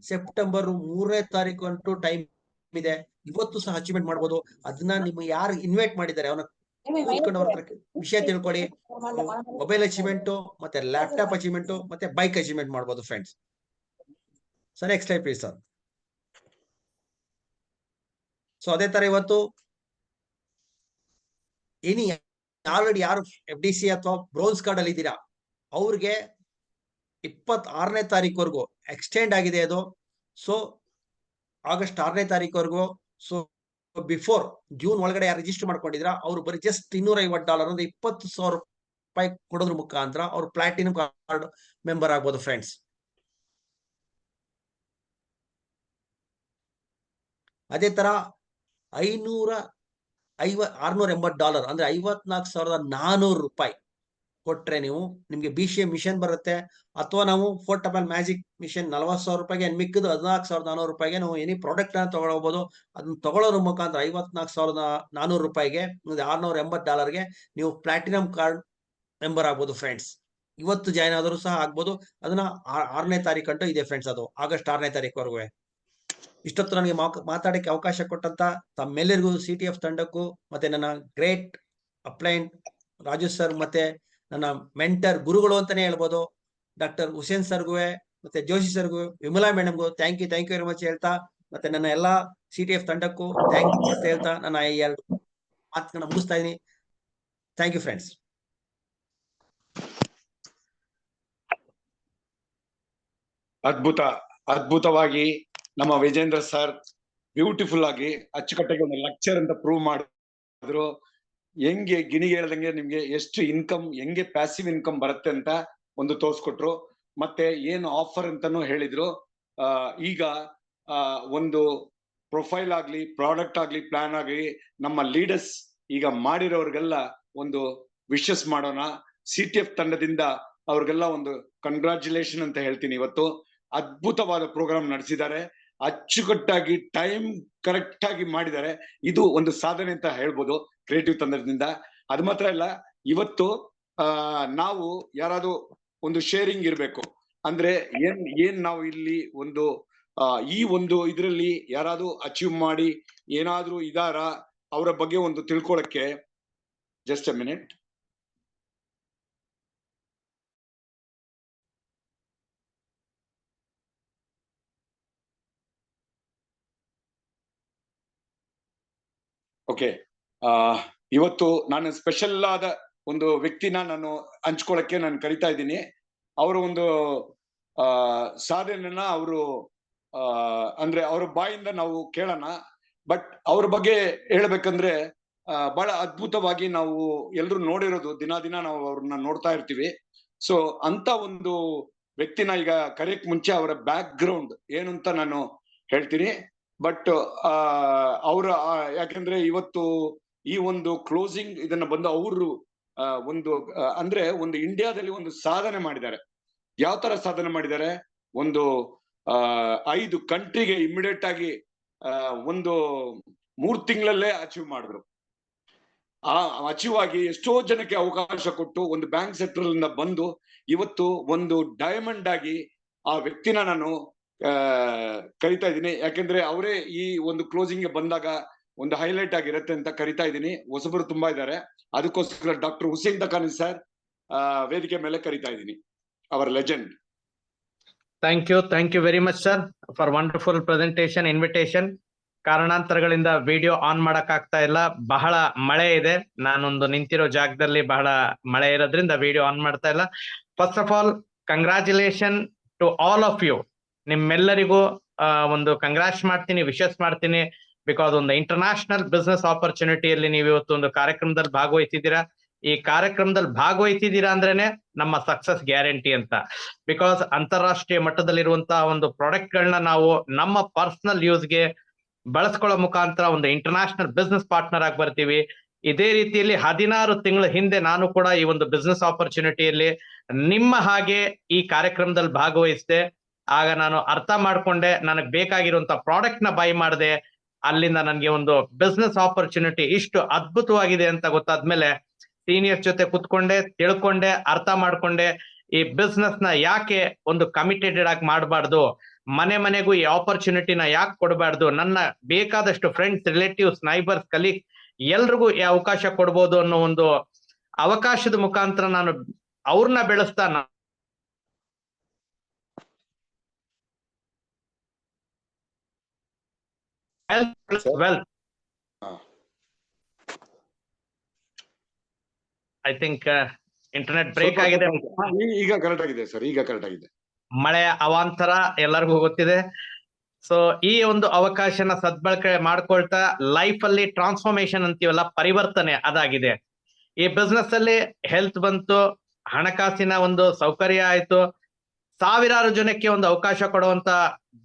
ಸೆಪ್ಟೆಂಬರ್ 3ನೇ ತಾರೀಕು ಅಂತೂ ಟೈಮ್ ಇದೆ. ಇವತ್ತು ಸಹ ಅಚೀವ್ಮೆಂಟ್ ಮಾಡ್ಬೋದು. ಅದನ್ನ ನಿಮ್ಗೆ ಯಾರು ಇನ್ವೈಟ್ ಮಾಡಿದ್ದಾರೆ ಅವನ ಕೂತ್ಕೊಂಡು ಅವ್ರ ಹತ್ರ ವಿಷಯ ತಿಳ್ಕೊಳ್ಳಿ. ಮೊಬೈಲ್ ಅಚೀವ್ಮೆಂಟ್ ಮತ್ತೆ ಲ್ಯಾಪ್ಟಾಪ್ ಅಚೀವ್ಮೆಂಟ್ ಮತ್ತೆ ಬೈಕ್ ಅಚೀವ್ಮೆಂಟ್ ಮಾಡ್ಬೋದು friends. So next type sir. So ಅದೇ ತರ ಇವತ್ತು ಆಲ್ರೆಡಿ ಯಾರು FDC ಅಥವಾ ಬ್ರೋನ್ಸ್ ಕಾರ್ಡ್ ಅಲ್ಲಿ ಇದ್ದೀರಾ ಅವ್ರಿಗೆ 26ನೇ ತಾರೀಕುವರೆಗೂ ಎಕ್ಸ್ಟೆಂಡ್ ಆಗಿದೆ ಅದು. ಸೊ ಆಗಸ್ಟ್ 6ನೇ ತಾರೀಕುವರೆಗೂ. ಸೊ ಬಿಫೋರ್ ಜೂನ್ ಒಳಗಡೆ ಯಾರು ರಿಜಿಸ್ಟರ್ ಮಾಡ್ಕೊಂಡಿದ್ರ ಅವ್ರು ಬರೀ ಜಸ್ಟ್ $250 ಅಂದ್ರೆ 20,000 ರೂಪಾಯಿ ಕೊಡೋದ್ರ ಮುಖಾಂತರ ಅವ್ರು ಪ್ಲಾಟಿನಂ ಕಾರ್ಡ್ ಮೆಂಬರ್ ಆಗ್ಬೋದು ಫ್ರೆಂಡ್ಸ್. ಅದೇ ತರ $680 ಅಂದ್ರೆ 54,400 ರೂಪಾಯಿ ಕೊಟ್ರೆ ನೀವು ನಿಮ್ಗೆ BCA ಮಿಷನ್ ಬರುತ್ತೆ. ಅಥವಾ ನಾವು ಪೋರ್ಟಬಲ್ ಮ್ಯಾಜಿಕ್ ಮಿಷನ್ 40,000 ರೂಪಾಯಿಗೆ ಮಿಕ್ಕಿದ್ದು 14,400 ರೂಪಾಯಿಗೆ ನಾವು ಎನಿ ಪ್ರಾಡಕ್ಟ್ ಅನ್ನ ತಗೊಳ್ಬಹುದು. ಅದನ್ನ ತಗೊಳ್ಳೋದ್ರ ಮುಖಾಂತರ 54,400 ರೂಪಾಯಿಗೆ $680ಗೆ ನೀವು ಪ್ಲಾಟಿನಂ ಕಾರ್ಡ್ ಮೆಂಬರ್ ಆಗ್ಬೋದು ಫ್ರೆಂಡ್ಸ್. ಇವತ್ತು ಜಾಯ್ನ್ ಆದರೂ ಸಹ ಆಗ್ಬೋದು. ಅದನ್ನ 6ನೇ ತಾರೀಕು ಇದೆ ಫ್ರೆಂಡ್ಸ್, ಅದು ಆಗಸ್ಟ್ 6ನೇ ತಾರೀಕುವರೆಗೂ. ಇಷ್ಟೊತ್ತು ನನಗೆ ಮಾತಾಡಕ್ಕೆ ಅವಕಾಶ ಕೊಟ್ಟಂತ ತಮ್ಮೆಲ್ಲರಿಗೂ, CTF ತಂಡಕ್ಕೂ, ಮತ್ತೆ ನನ್ನ ಗ್ರೇಟ್ ಅಪ್ಲೈಂಟ್ ರಾಜು ಸರ್, ಮತ್ತೆ ನನ್ನ ಮೆಂಟರ್ ಗುರುಗಳು ಅಂತಾನೆ ಹೇಳ್ಬೋದು ಡಾಕ್ಟರ್ ಹುಸೇನ್ ಸರ್ಗೂ, ಮತ್ತೆ ಜೋಶಿ ಸರ್ಗೂ, ವಿಮಲಾ ಮೇಡಮ್ಗೂ ಥ್ಯಾಂಕ್ ಯು ವೆರಿ ಮಚ್ ಹೇಳ್ತಾ, ಮತ್ತೆ ನನ್ನ ಎಲ್ಲಾ CTF ತಂಡಕ್ಕೂ ಥ್ಯಾಂಕ್ ಯು ಅಂತ ಹೇಳ್ತಾ ನನ್ನ ಈ 2 ಮಾತುಗಳನ್ನ ಮುಗಿಸ್ತಾ ಇದೀನಿ. Thank you friends. ಅದ್ಭುತವಾಗಿ ನಮ್ಮ ವಿಜೇಂದ್ರ ಸರ್ ಬ್ಯೂಟಿಫುಲ್ ಆಗಿ ಅಚ್ಚುಕಟ್ಟಾಗಿ ಒಂದು ಲೆಕ್ಚರ್ ಅಂತ ಪ್ರೂವ್ ಮಾಡಿದ್ರು. ಹೆಂಗೆ ಗಿಣಿಗೆ ಹೇಳ್ದಂಗೆ ನಿಮ್ಗೆ ಎಷ್ಟು ಇನ್ಕಮ್, ಹೆಂಗೆ ಪ್ಯಾಸಿವ್ ಇನ್ಕಮ್ ಬರುತ್ತೆ ಅಂತ ಒಂದು ತೋರ್ಸ್ಕೊಟ್ರು. ಮತ್ತೆ ಏನು ಆಫರ್ ಅಂತಾನು ಹೇಳಿದ್ರು. ಈಗ ಒಂದು ಪ್ರೊಫೈಲ್ ಆಗ್ಲಿ, ಪ್ರಾಡಕ್ಟ್ ಆಗ್ಲಿ, ಪ್ಲಾನ್ ಆಗ್ಲಿ, ನಮ್ಮ ಲೀಡರ್ಸ್ ಈಗ ಮಾಡಿರೋರ್ಗೆಲ್ಲ ಒಂದು ವಿಶಸ್ ಮಾಡೋಣ. CTF ತಂಡದಿಂದ ಅವ್ರಿಗೆಲ್ಲ ಒಂದು ಕಂಗ್ರಾಚುಲೇಷನ್ ಅಂತ ಹೇಳ್ತೀನಿ. ಇವತ್ತು ಅದ್ಭುತವಾದ ಪ್ರೋಗ್ರಾಮ್ ನಡೆಸಿದ್ದಾರೆ, ಅಚ್ಚುಕಟ್ಟಾಗಿ ಟೈಮ್ ಕರೆಕ್ಟ್ ಆಗಿ ಮಾಡಿದ್ದಾರೆ. ಇದು ಒಂದು ಸಾಧನೆ ಅಂತ ಹೇಳ್ಬೋದು ಕ್ರಿಯೇಟಿವ್ ತಂಡದಿಂದ. ಅದು ಮಾತ್ರ ಇಲ್ಲ, ಇವತ್ತು ನಾವು ಯಾರಾದ್ರೂ ಒಂದು ಶೇರಿಂಗ್ ಇರ್ಬೇಕು ಅಂದ್ರೆ ಏನ್ ನಾವು ಇಲ್ಲಿ ಒಂದು ಈ ಒಂದು ಇದ್ರಲ್ಲಿ ಯಾರಾದ್ರೂ ಅಚೀವ್ ಮಾಡಿ ಏನಾದ್ರೂ ಇದಾರ ಅವರ ಬಗ್ಗೆ ಒಂದು ತಿಳ್ಕೊಳಕ್ಕೆ. Just a minute. ಓಕೆ, ಇವತ್ತು ನಾನು ಸ್ಪೆಷಲ್ ಆದ ಒಂದು ವ್ಯಕ್ತಿನ ನಾನು ಹಂಚ್ಕೊಳಕ್ಕೆ ನಾನು ಕರಿತಾ ಇದ್ದೀನಿ. ಅವರ ಒಂದು ಸಾಧನೆಯನ್ನ ಅವರು ಅಂದ್ರೆ ಅವ್ರ ಬಾಯಿಂದ ನಾವು ಕೇಳೋಣ. ಬಟ್ ಅವ್ರ ಬಗ್ಗೆ ಹೇಳ್ಬೇಕಂದ್ರೆ ಬಹಳ ಅದ್ಭುತವಾಗಿ ನಾವು ಎಲ್ರು ನೋಡಿರೋದು, ದಿನ ನಾವು ಅವ್ರನ್ನ ನೋಡ್ತಾ ಇರ್ತೀವಿ. ಸೊ ಅಂತ ಒಂದು ವ್ಯಕ್ತಿನ ಈಗ ಕರೆಯಕ್ ಮುಂಚೆ ಅವರ ಬ್ಯಾಕ್ ಗ್ರೌಂಡ್ ಏನು ಅಂತ ನಾನು ಹೇಳ್ತೀನಿ. ಬಟ್ ಅವ್ರ ಯಾಕಂದ್ರೆ ಇವತ್ತು ಈ ಒಂದು ಕ್ಲೋಸಿಂಗ್ ಇದನ್ನ ಬಂದು ಅವರು ಒಂದು ಅಂದ್ರೆ ಒಂದು ಇಂಡಿಯಾದಲ್ಲಿ ಒಂದು ಸಾಧನೆ ಮಾಡಿದ್ದಾರೆ. ಯಾವ ತರ ಸಾಧನೆ ಮಾಡಿದ್ದಾರೆ? ಒಂದು 5 ಕಂಟ್ರಿಗೆ ಇಮಿಡಿಯೇಟ್ ಆಗಿ ಒಂದು 3 ತಿಂಗಳಲ್ಲೇ ಅಚೀವ್ ಮಾಡಿದ್ರು. ಅಚೀವ್ ಆಗಿ ಎಷ್ಟೋ ಜನಕ್ಕೆ ಅವಕಾಶ ಕೊಟ್ಟು ಒಂದು ಬ್ಯಾಂಕ್ ಸೆಕ್ಟರ್ ಇಂದ ಬಂದು ಇವತ್ತು ಒಂದು ಡೈಮಂಡ್ ಆಗಿ ಆ ವ್ಯಕ್ತಿನ ನಾನು ಕರಿತಾ ಇದ್ದೀನಿ. ಯಾಕೆಂದ್ರೆ ಅವರೇ ಈ ಒಂದು ಕ್ಲೋಸಿಂಗ್ ಗೆ ಬಂದಾಗ ಒಂದು ಹೈಲೈಟ್ ಆಗಿರುತ್ತೆ ಅಂತ ಕರಿತಾ ಇದ್ದೀನಿ. ಹೊಸಬರು ತುಂಬಾ ಇದ್ದಾರೆ, ಅದಕ್ಕೋಸ್ಕರ ಡಾಕ್ಟರ್ ಹುಸೇನ್ ದಖಾನಿ ಸರ್ ವೇದಿಕೆ ಮೇಲೆ ಕರಿತಾ ಇದ್ದೀನಿ, our legend. Thank you very much sir for wonderful presentation, invitation. ಕಾರಣಾಂತರಗಳಿಂದ ವಿಡಿಯೋ ಆನ್ ಮಾಡಕ್ ಆಗ್ತಾ ಇಲ್ಲ, ಬಹಳ ಮಳೆ ಇದೆ. ನಾನೊಂದು ನಿಂತಿರೋ ಜಾಗದಲ್ಲಿ ಬಹಳ ಮಳೆ ಇರೋದ್ರಿಂದ ವಿಡಿಯೋ ಆನ್ ಮಾಡ್ತಾ ಇಲ್ಲ. First of all congratulation to all of you. ನಿಮ್ಮೆಲ್ಲರಿಗೂ ಒಂದು ಕಂಗ್ರಾಚ್ ಮಾಡ್ತೀನಿ, ವಿಶಸ್ ಮಾಡ್ತೀನಿ. ಬಿಕಾಸ್ ಒಂದು ಇಂಟರ್ನ್ಯಾಷನಲ್ ಬಿಸ್ನೆಸ್ ಆಪರ್ಚುನಿಟಿಯಲ್ಲಿ ನೀವು ಇವತ್ತು ಒಂದು ಕಾರ್ಯಕ್ರಮದಲ್ಲಿ ಭಾಗವಹಿಸಿದ್ದೀರಾ. ಈ ಕಾರ್ಯಕ್ರಮದಲ್ಲಿ ಭಾಗವಹಿಸಿದ್ದೀರಾ ಅಂದ್ರೇನೆ ನಮ್ಮ ಸಕ್ಸಸ್ ಗ್ಯಾರಂಟಿ ಅಂತ. ಬಿಕಾಸ್ ಅಂತಾರಾಷ್ಟ್ರೀಯ ಮಟ್ಟದಲ್ಲಿರುವಂತಹ ಒಂದು ಪ್ರಾಡಕ್ಟ್ ಗಳನ್ನ ನಾವು ನಮ್ಮ ಪರ್ಸನಲ್ ಯೂಸ್ಗೆ ಬಳಸ್ಕೊಳ್ಳೋ ಮುಖಾಂತರ ಒಂದು ಇಂಟರ್ನ್ಯಾಷನಲ್ ಬಿಸ್ನೆಸ್ ಪಾರ್ಟ್ನರ್ ಆಗಿ ಬರ್ತೀವಿ. ಇದೇ ರೀತಿಯಲ್ಲಿ 16 ತಿಂಗಳ ಹಿಂದೆ ನಾನು ಕೂಡ ಈ ಒಂದು ಬಿಸ್ನೆಸ್ ಆಪರ್ಚುನಿಟಿಯಲ್ಲಿ ನಿಮ್ಮ ಹಾಗೆ ಈ ಕಾರ್ಯಕ್ರಮದಲ್ಲಿ ಭಾಗವಹಿಸಿದೆ. ಆಗ ನಾನು ಅರ್ಥ ಮಾಡ್ಕೊಂಡೆ, ನನಗೆ ಬೇಕಾಗಿರುವಂತ ಪ್ರಾಡಕ್ಟ್ ನ ಬೈ ಮಾಡಿದೆ. ಅಲ್ಲಿಂದ ನನಗೆ ಒಂದು ಬಿಸ್ನೆಸ್ ಆಪರ್ಚುನಿಟಿ ಇಷ್ಟು ಅದ್ಭುತವಾಗಿದೆ ಅಂತ ಗೊತ್ತಾದ್ಮೇಲೆ ಸೀನಿಯರ್ ಜೊತೆ ಕುತ್ಕೊಂಡೆ, ತಿಳ್ಕೊಂಡೆ, ಅರ್ಥ ಮಾಡ್ಕೊಂಡೆ. ಈ ಬಿಸ್ನೆಸ್ ನ ಯಾಕೆ ಒಂದು ಕಮಿಟೆಡ್ ಆಗಿ ಮಾಡಬಾರ್ದು, ಮನೆಗೂ ಈ ಆಪರ್ಚುನಿಟಿನ ಯಾಕೆ ಕೊಡಬಾರ್ದು, ನನ್ನ ಬೇಕಾದಷ್ಟು ಫ್ರೆಂಡ್ಸ್, ರಿಲೇಟಿವ್ಸ್, ನೈಬರ್ಸ್, ಕಲೀಗ್ಸ್ ಎಲ್ರಿಗೂ ಈ ಅವಕಾಶ ಕೊಡ್ಬೋದು ಅನ್ನೋ ಒಂದು ಅವಕಾಶದ ಮುಖಾಂತರ ನಾನು ಅವ್ರನ್ನ ಬೆಳೆಸ್ತಾ wealth. I think internet break ಆಗಿದೆ. ಈಗ ಕರೆಕ್ಟ್ ಆಗಿದೆ ಸರ್, ಈಗ ಕರೆಕ್ಟ್ ಆಗಿದೆ. ಮಳೆಯ ಅವಾಂತರ ಎಲ್ಲರಿಗೂ ಗೊತ್ತಿದೆ. ಸೊ ಈ ಒಂದು ಅವಕಾಶನ ಸದ್ಬಳಕೆ ಮಾಡ್ಕೊಳ್ತಾ ಲೈಫ್ ಅಲ್ಲಿ ಟ್ರಾನ್ಸ್ಫಾರ್ಮೇಶನ್ ಅಂತೀವಲ್ಲ, ಪರಿವರ್ತನೆ ಅದಾಗಿದೆ. ಈ ಬಿಸ್ನೆಸ್ ಅಲ್ಲಿ ಹೆಲ್ತ್ ಬಂತು, ಹಣಕಾಸಿನ ಒಂದು ಸೌಕರ್ಯ ಆಯ್ತು, ಸಾವಿರಾರು ಜನಕ್ಕೆ ಒಂದು ಅವಕಾಶ ಕೊಡುವಂತ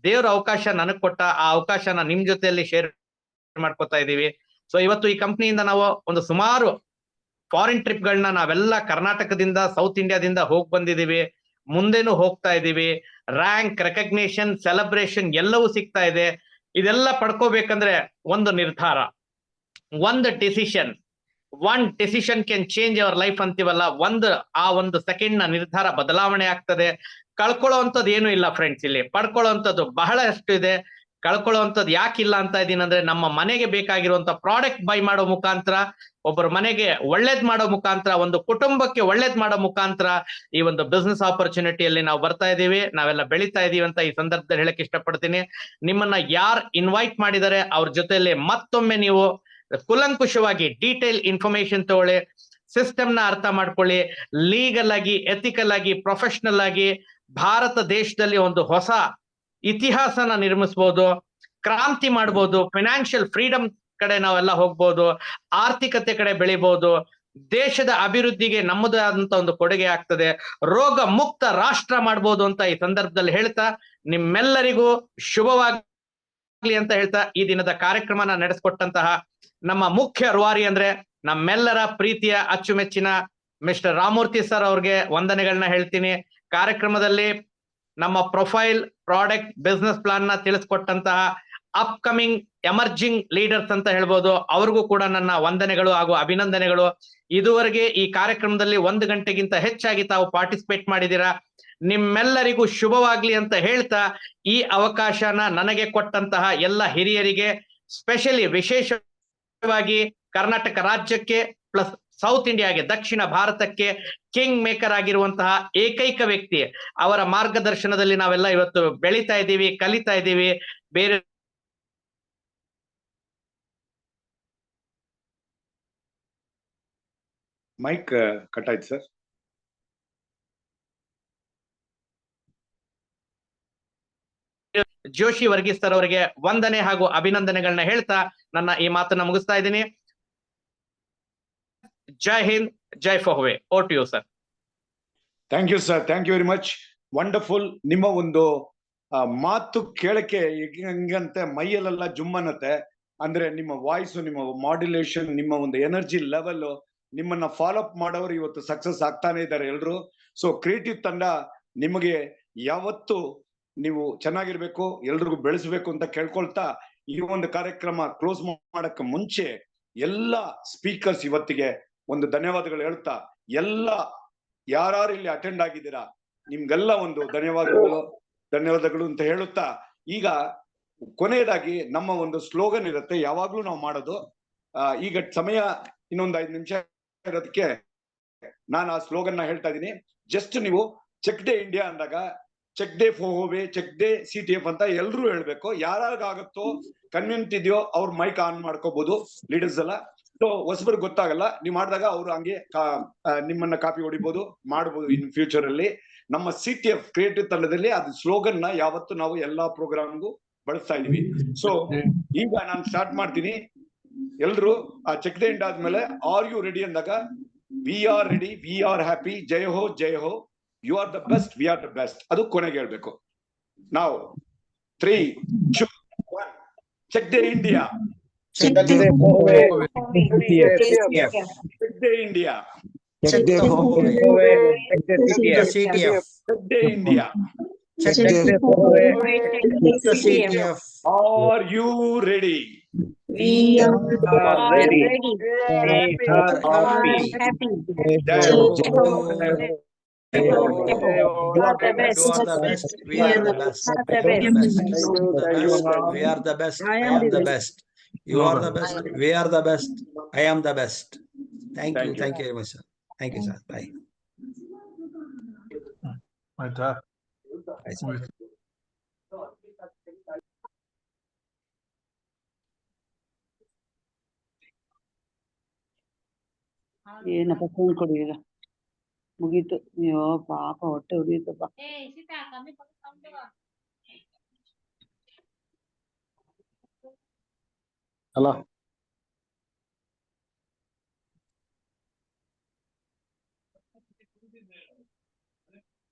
ದೇವ್ರ ಅವಕಾಶ ನನಗ್ ಕೊಟ್ಟ. ಆ ಅವಕಾಶನ ನಿಮ್ ಜೊತೆಯಲ್ಲಿ ಶೇರ್ ಮಾಡ್ಕೊತಾ ಇದೀವಿ. ಸೊ ಇವತ್ತು ಈ ಕಂಪ್ನಿಯಿಂದ ನಾವು ಒಂದು ಸುಮಾರು ಫಾರಿನ್ ಟ್ರಿಪ್ ಗಳನ್ನ ನಾವೆಲ್ಲ ಕರ್ನಾಟಕದಿಂದ, ಸೌತ್ ಇಂಡಿಯಾದಿಂದ ಹೋಗ್ ಬಂದಿದೀವಿ, ಮುಂದೆನೂ ಹೋಗ್ತಾ ಇದೀವಿ. ರ್ಯಾಂಕ್, ರೆಕಗ್ನೇಷನ್, ಸೆಲೆಬ್ರೇಷನ್ ಎಲ್ಲವೂ ಸಿಗ್ತಾ ಇದೆ. ಇದೆಲ್ಲ ಪಡ್ಕೋಬೇಕಂದ್ರೆ ಒಂದು ನಿರ್ಧಾರ, ಒಂದು decision. One decision can change our life ಅಂತೀವಲ್ಲ, ಆ ಒಂದು ಸೆಕೆಂಡ್ ನ ನಿರ್ಧಾರ ಬದಲಾವಣೆ ಆಗ್ತದೆ. ಕಳ್ಕೊಳ್ಳೋವಂಥದ್ದು ಏನು ಇಲ್ಲ ಫ್ರೆಂಡ್ಸ್, ಇಲ್ಲಿ ಪಡ್ಕೊಳ್ಳೋವಂಥದ್ದು ಬಹಳಷ್ಟು ಇದೆ. ಕಳ್ಕೊಳ್ಳುವಂಥದ್ದು ಯಾಕಿಲ್ಲ ಅಂತ ಇದೀನಿ ಅಂದ್ರೆ, ನಮ್ಮ ಮನೆಗೆ ಬೇಕಾಗಿರುವಂತ ಪ್ರಾಡಕ್ಟ್ ಬೈ ಮಾಡೋ ಮುಖಾಂತರ, ಒಬ್ಬರ ಮನೆಗೆ ಒಳ್ಳೇದ್ ಮಾಡೋ ಮುಖಾಂತರ, ಒಂದು ಕುಟುಂಬಕ್ಕೆ ಒಳ್ಳೇದ್ ಮಾಡೋ ಮುಖಾಂತರ ಈ ಒಂದು ಬಿಸ್ನೆಸ್ ಆಪರ್ಚುನಿಟಿಯಲ್ಲಿ ನಾವು ಬರ್ತಾ ಇದೀವಿ, ನಾವೆಲ್ಲ ಬೆಳಿತಾ ಇದೀವಿ ಅಂತ ಈ ಸಂದರ್ಭದಲ್ಲಿ ಹೇಳಕ್ ಇಷ್ಟಪಡ್ತೀನಿ. ನಿಮ್ಮನ್ನ ಯಾರು ಇನ್ವೈಟ್ ಮಾಡಿದರೆ ಅವ್ರ ಜೊತೆಯಲ್ಲಿ ಮತ್ತೊಮ್ಮೆ ನೀವು ಕುಲಂಕುಷವಾಗಿ ಡೀಟೇಲ್ ಇನ್ಫಾರ್ಮೇಶನ್ ತಗೊಳ್ಳಿ, ಸಿಸ್ಟಮ್ ನ ಅರ್ಥ ಮಾಡ್ಕೊಳ್ಳಿ, ಲೀಗಲ್ ಆಗಿ, ಎಥಿಕಲ್ ಆಗಿ, ಪ್ರೊಫೆಷನಲ್ ಆಗಿ ಭಾರತ ದೇಶದಲ್ಲಿ ಒಂದು ಹೊಸ ಇತಿಹಾಸನ ನಿರ್ಮಿಸಬಹುದು, ಕ್ರಾಂತಿ ಮಾಡಬಹುದು, ಫೈನಾನ್ಷಿಯಲ್ ಫ್ರೀಡಮ್ ಕಡೆ ನಾವೆಲ್ಲ ಹೋಗ್ಬೋದು, ಆರ್ಥಿಕತೆ ಕಡೆ ಬೆಳಿಬಹುದು, ದೇಶದ ಅಭಿವೃದ್ಧಿಗೆ ನಮ್ಮದೇ ಆದಂತ ಒಂದು ಕೊಡುಗೆ ಆಗ್ತದೆ, ರೋಗ ಮುಕ್ತ ರಾಷ್ಟ್ರ ಮಾಡ್ಬೋದು ಅಂತ ಈ ಸಂದರ್ಭದಲ್ಲಿ ಹೇಳ್ತಾ, ನಿಮ್ಮೆಲ್ಲರಿಗೂ ಶುಭವಾಗ್ಲಿ ಅಂತ ಹೇಳ್ತಾ ಈ ದಿನದ ಕಾರ್ಯಕ್ರಮನ ನಡೆಸಿಕೊಟ್ಟಂತಹ ನಮ್ಮ ಮುಖ್ಯ ರೂವಾರಿ ಅಂದ್ರೆ ನಮ್ಮೆಲ್ಲರ ಪ್ರೀತಿಯ ಅಚ್ಚುಮೆಚ್ಚಿನ ಮಿಸ್ಟರ್ ರಾಮಮೂರ್ತಿ ಸರ್ ಅವ್ರಿಗೆ ವಂದನೆಗಳನ್ನ ಹೇಳ್ತೀನಿ. ಕಾರ್ಯಕ್ರಮದಲ್ಲಿ ನಮ್ಮ ಪ್ರೊಫೈಲ್, ಪ್ರಾಡಕ್ಟ್, ಬಿಸ್ನೆಸ್ ಪ್ಲಾನ್ ನ ತಿಳಿಸ್ಕೊಟ್ಟಂತಹ ಅಪ್ಕಮಿಂಗ್ ಎಮರ್ಜಿಂಗ್ ಲೀಡರ್ಸ್ ಅಂತ ಹೇಳ್ಬೋದು, ಅವ್ರಿಗೂ ಕೂಡ ನನ್ನ ವಂದನೆಗಳು ಹಾಗೂ ಅಭಿನಂದನೆಗಳು. ಇದುವರೆಗೆ ಈ ಕಾರ್ಯಕ್ರಮದಲ್ಲಿ 1 ಗಂಟೆಗಿಂತ ಹೆಚ್ಚಾಗಿ ತಾವು ಪಾರ್ಟಿಸಿಪೇಟ್ ಮಾಡಿದ್ದೀರಾ. ನಿಮ್ಮೆಲ್ಲರಿಗೂ ಶುಭವಾಗ್ಲಿ ಅಂತ ಹೇಳ್ತಾ, ಈ ಅವಕಾಶನ ನನಗೆ ಕೊಟ್ಟಂತಹ ಎಲ್ಲ ಹಿರಿಯರಿಗೆ, ಸ್ಪೆಷಲಿ ವಿಶೇಷವಾಗಿ ಕರ್ನಾಟಕ ರಾಜ್ಯಕ್ಕೆ ಪ್ಲಸ್ ಸೌತ್ ಇಂಡಿಯಾಗೆ, ದಕ್ಷಿಣ ಭಾರತಕ್ಕೆ ಕಿಂಗ್ ಮೇಕರ್ ಆಗಿರುವಂತಹ ಏಕೈಕ ವ್ಯಕ್ತಿ, ಅವರ ಮಾರ್ಗದರ್ಶನದಲ್ಲಿ ನಾವೆಲ್ಲ ಇವತ್ತು ಬೆಳೀತಾ ಇದ್ದೀವಿ, ಕಲಿತಾ ಇದ್ದೀವಿ. ಬೇರೆ ಮೈಕ್ ಕಟ್ ಆಯ್ತು ಸರ್. ಜೋಶಿ ವರ್ಗೀಸ್ ಸರ್ ಅವರಿಗೆ ವಂದನೆ ಹಾಗೂ ಅಭಿನಂದನೆಗಳನ್ನ ಹೇಳ್ತಾ ನನ್ನ ಈ ಮಾತನ್ನ ಮುಗಿಸ್ತಾ ಇದ್ದೀನಿ. ಜೈ ಹಿಂದ್, ಜೈ ಫೋಹ್ವೆ. Over to you sir. Thank you sir, thank you very much. Wonderful. ನಿಮ್ಮ ಒಂದು ಮಾತು ಕೇಳಕ್ಕೆ ಹೆಂಗಂತೆ ಮೈಯಲ್ಲೆಲ್ಲ ಜುಮ್ಮನತ್ತೆ. ಅಂದ್ರೆ ನಿಮ್ಮ ವಾಯ್ಸ್, ನಿಮ್ಮ ಮಾಡ್ಯುಲೇಷನ್, ನಿಮ್ಮ ಒಂದು ಎನರ್ಜಿ ಲೆವೆಲ್, ನಿಮ್ಮನ್ನ ಫಾಲೋ ಅಪ್ ಮಾಡೋರು ಇವತ್ತು ಸಕ್ಸಸ್ ಆಗ್ತಾನೆ ಇದ್ದಾರೆ ಎಲ್ರು. ಸೊ ಕ್ರಿಯೇಟಿವ್ ತಂಡ ನಿಮಗೆ ಯಾವತ್ತು ನೀವು ಚೆನ್ನಾಗಿರ್ಬೇಕು, ಎಲ್ರಿಗೂ ಬೆಳೆಸಬೇಕು ಅಂತ ಕೇಳ್ಕೊಳ್ತಾ, ಈ ಒಂದು ಕಾರ್ಯಕ್ರಮ ಕ್ಲೋಸ್ ಮಾಡಕ್ಕೆ ಮುಂಚೆ ಎಲ್ಲ ಸ್ಪೀಕರ್ಸ್ ಇವತ್ತಿಗೆ ಒಂದು ಧನ್ಯವಾದಗಳು ಹೇಳ್ತಾ, ಎಲ್ಲ ಯಾರು ಇಲ್ಲಿ ಅಟೆಂಡ್ ಆಗಿದ್ದೀರಾ ನಿಮ್ಗೆಲ್ಲ ಒಂದು ಧನ್ಯವಾದಗಳು ಅಂತ ಹೇಳುತ್ತಾ, ಈಗ ಕೊನೆಯದಾಗಿ ನಮ್ಮ ಒಂದು ಸ್ಲೋಗನ್ ಇರುತ್ತೆ, ಯಾವಾಗ್ಲೂ ನಾವು ಮಾಡೋದು. ಈಗ ಸಮಯ ಇನ್ನೊಂದು 5 ನಿಮಿಷ ಇರೋದಕ್ಕೆ ನಾನು ಆ ಸ್ಲೋಗನ್ ನ ಹೇಳ್ತಾ ಇದ್ದೀನಿ. ಜಸ್ಟ್ ನೀವು ಚೆಕ್ ಡೇ ಇಂಡಿಯಾ ಅಂದಾಗ check the Howe, check the CTF ಅಂತ ಎಲ್ರು ಹೇಳ್ಬೇಕು. ಯಾರಾಗುತ್ತೋ ಕನ್ವೀನಿಯಂಟ್ ಇದೆಯೋ ಅವ್ರ ಮೈಕ್ ಆನ್ ಮಾಡ್ಕೋಬಹುದು, ಲೀಡರ್ಸ್ ಎಲ್ಲ. ಸೊ ಹೊಸಬರಿಗೆ ಗೊತ್ತಾಗಲ್ಲ, ನೀವು ಮಾಡಿದಾಗ ಅವ್ರು ಹಂಗೆ ನಿಮ್ಮನ್ನ ಕಾಪಿ ಹೊಡಿಬಹುದು, ಮಾಡಬಹುದು ಇನ್ ಫ್ಯೂಚರ್ ಅಲ್ಲಿ. ನಮ್ಮ CTF ಕ್ರಿಯೇಟಿವ್ ತಂಡದಲ್ಲಿ ಅದು ಸ್ಲೋಗನ್ ನ ಯಾವತ್ತು ನಾವು ಎಲ್ಲಾ ಪ್ರೋಗ್ರಾಮ್ಗೂ ಬಳಸ್ತಾ ಇದೀವಿ. ಸೊ ಈಗ ನಾನು ಸ್ಟಾರ್ಟ್ ಮಾಡ್ತೀನಿ. ಎಲ್ರು ಆ ಚೆಕ್ ಡೇ ಎಂಡ್ ಆದ್ಮೇಲೆ ಆರ್ ಯು ರೆಡಿ ಅಂದಾಗ we are ready, we are happy, ಜಯ ಹೋ ಜಯ ಹೋ, you are the best, we are the best, ಅದು ಕೊನೆಗೆ ಹೇಳ್ಬೇಕು. ನಾವು 3, 2, 1. Check the India, Check the Howe. Check the India, Check the Howe. Check the CTF. Check the India. Check the Howe. Check the CTF. Are you ready? We are ready. ಜಯ ಹೋ. You are the best. We are the best. We are the best. I am the best. You are the best. We are the best. I am the best. Thank you. Thank you very much, sir. Thank you, sir. Bye. ಆಯ್ತಾ? Bye, sir. ಏನಪ್ಪ phone ಕೊಡಿ ಈಗ ಮುಗೀತು. ನೀವು ಪಾಪ ಹೊಟ್ಟೆ ಉರಿಯುತ್ತಪ್ಪ. ಅಲ್ಲ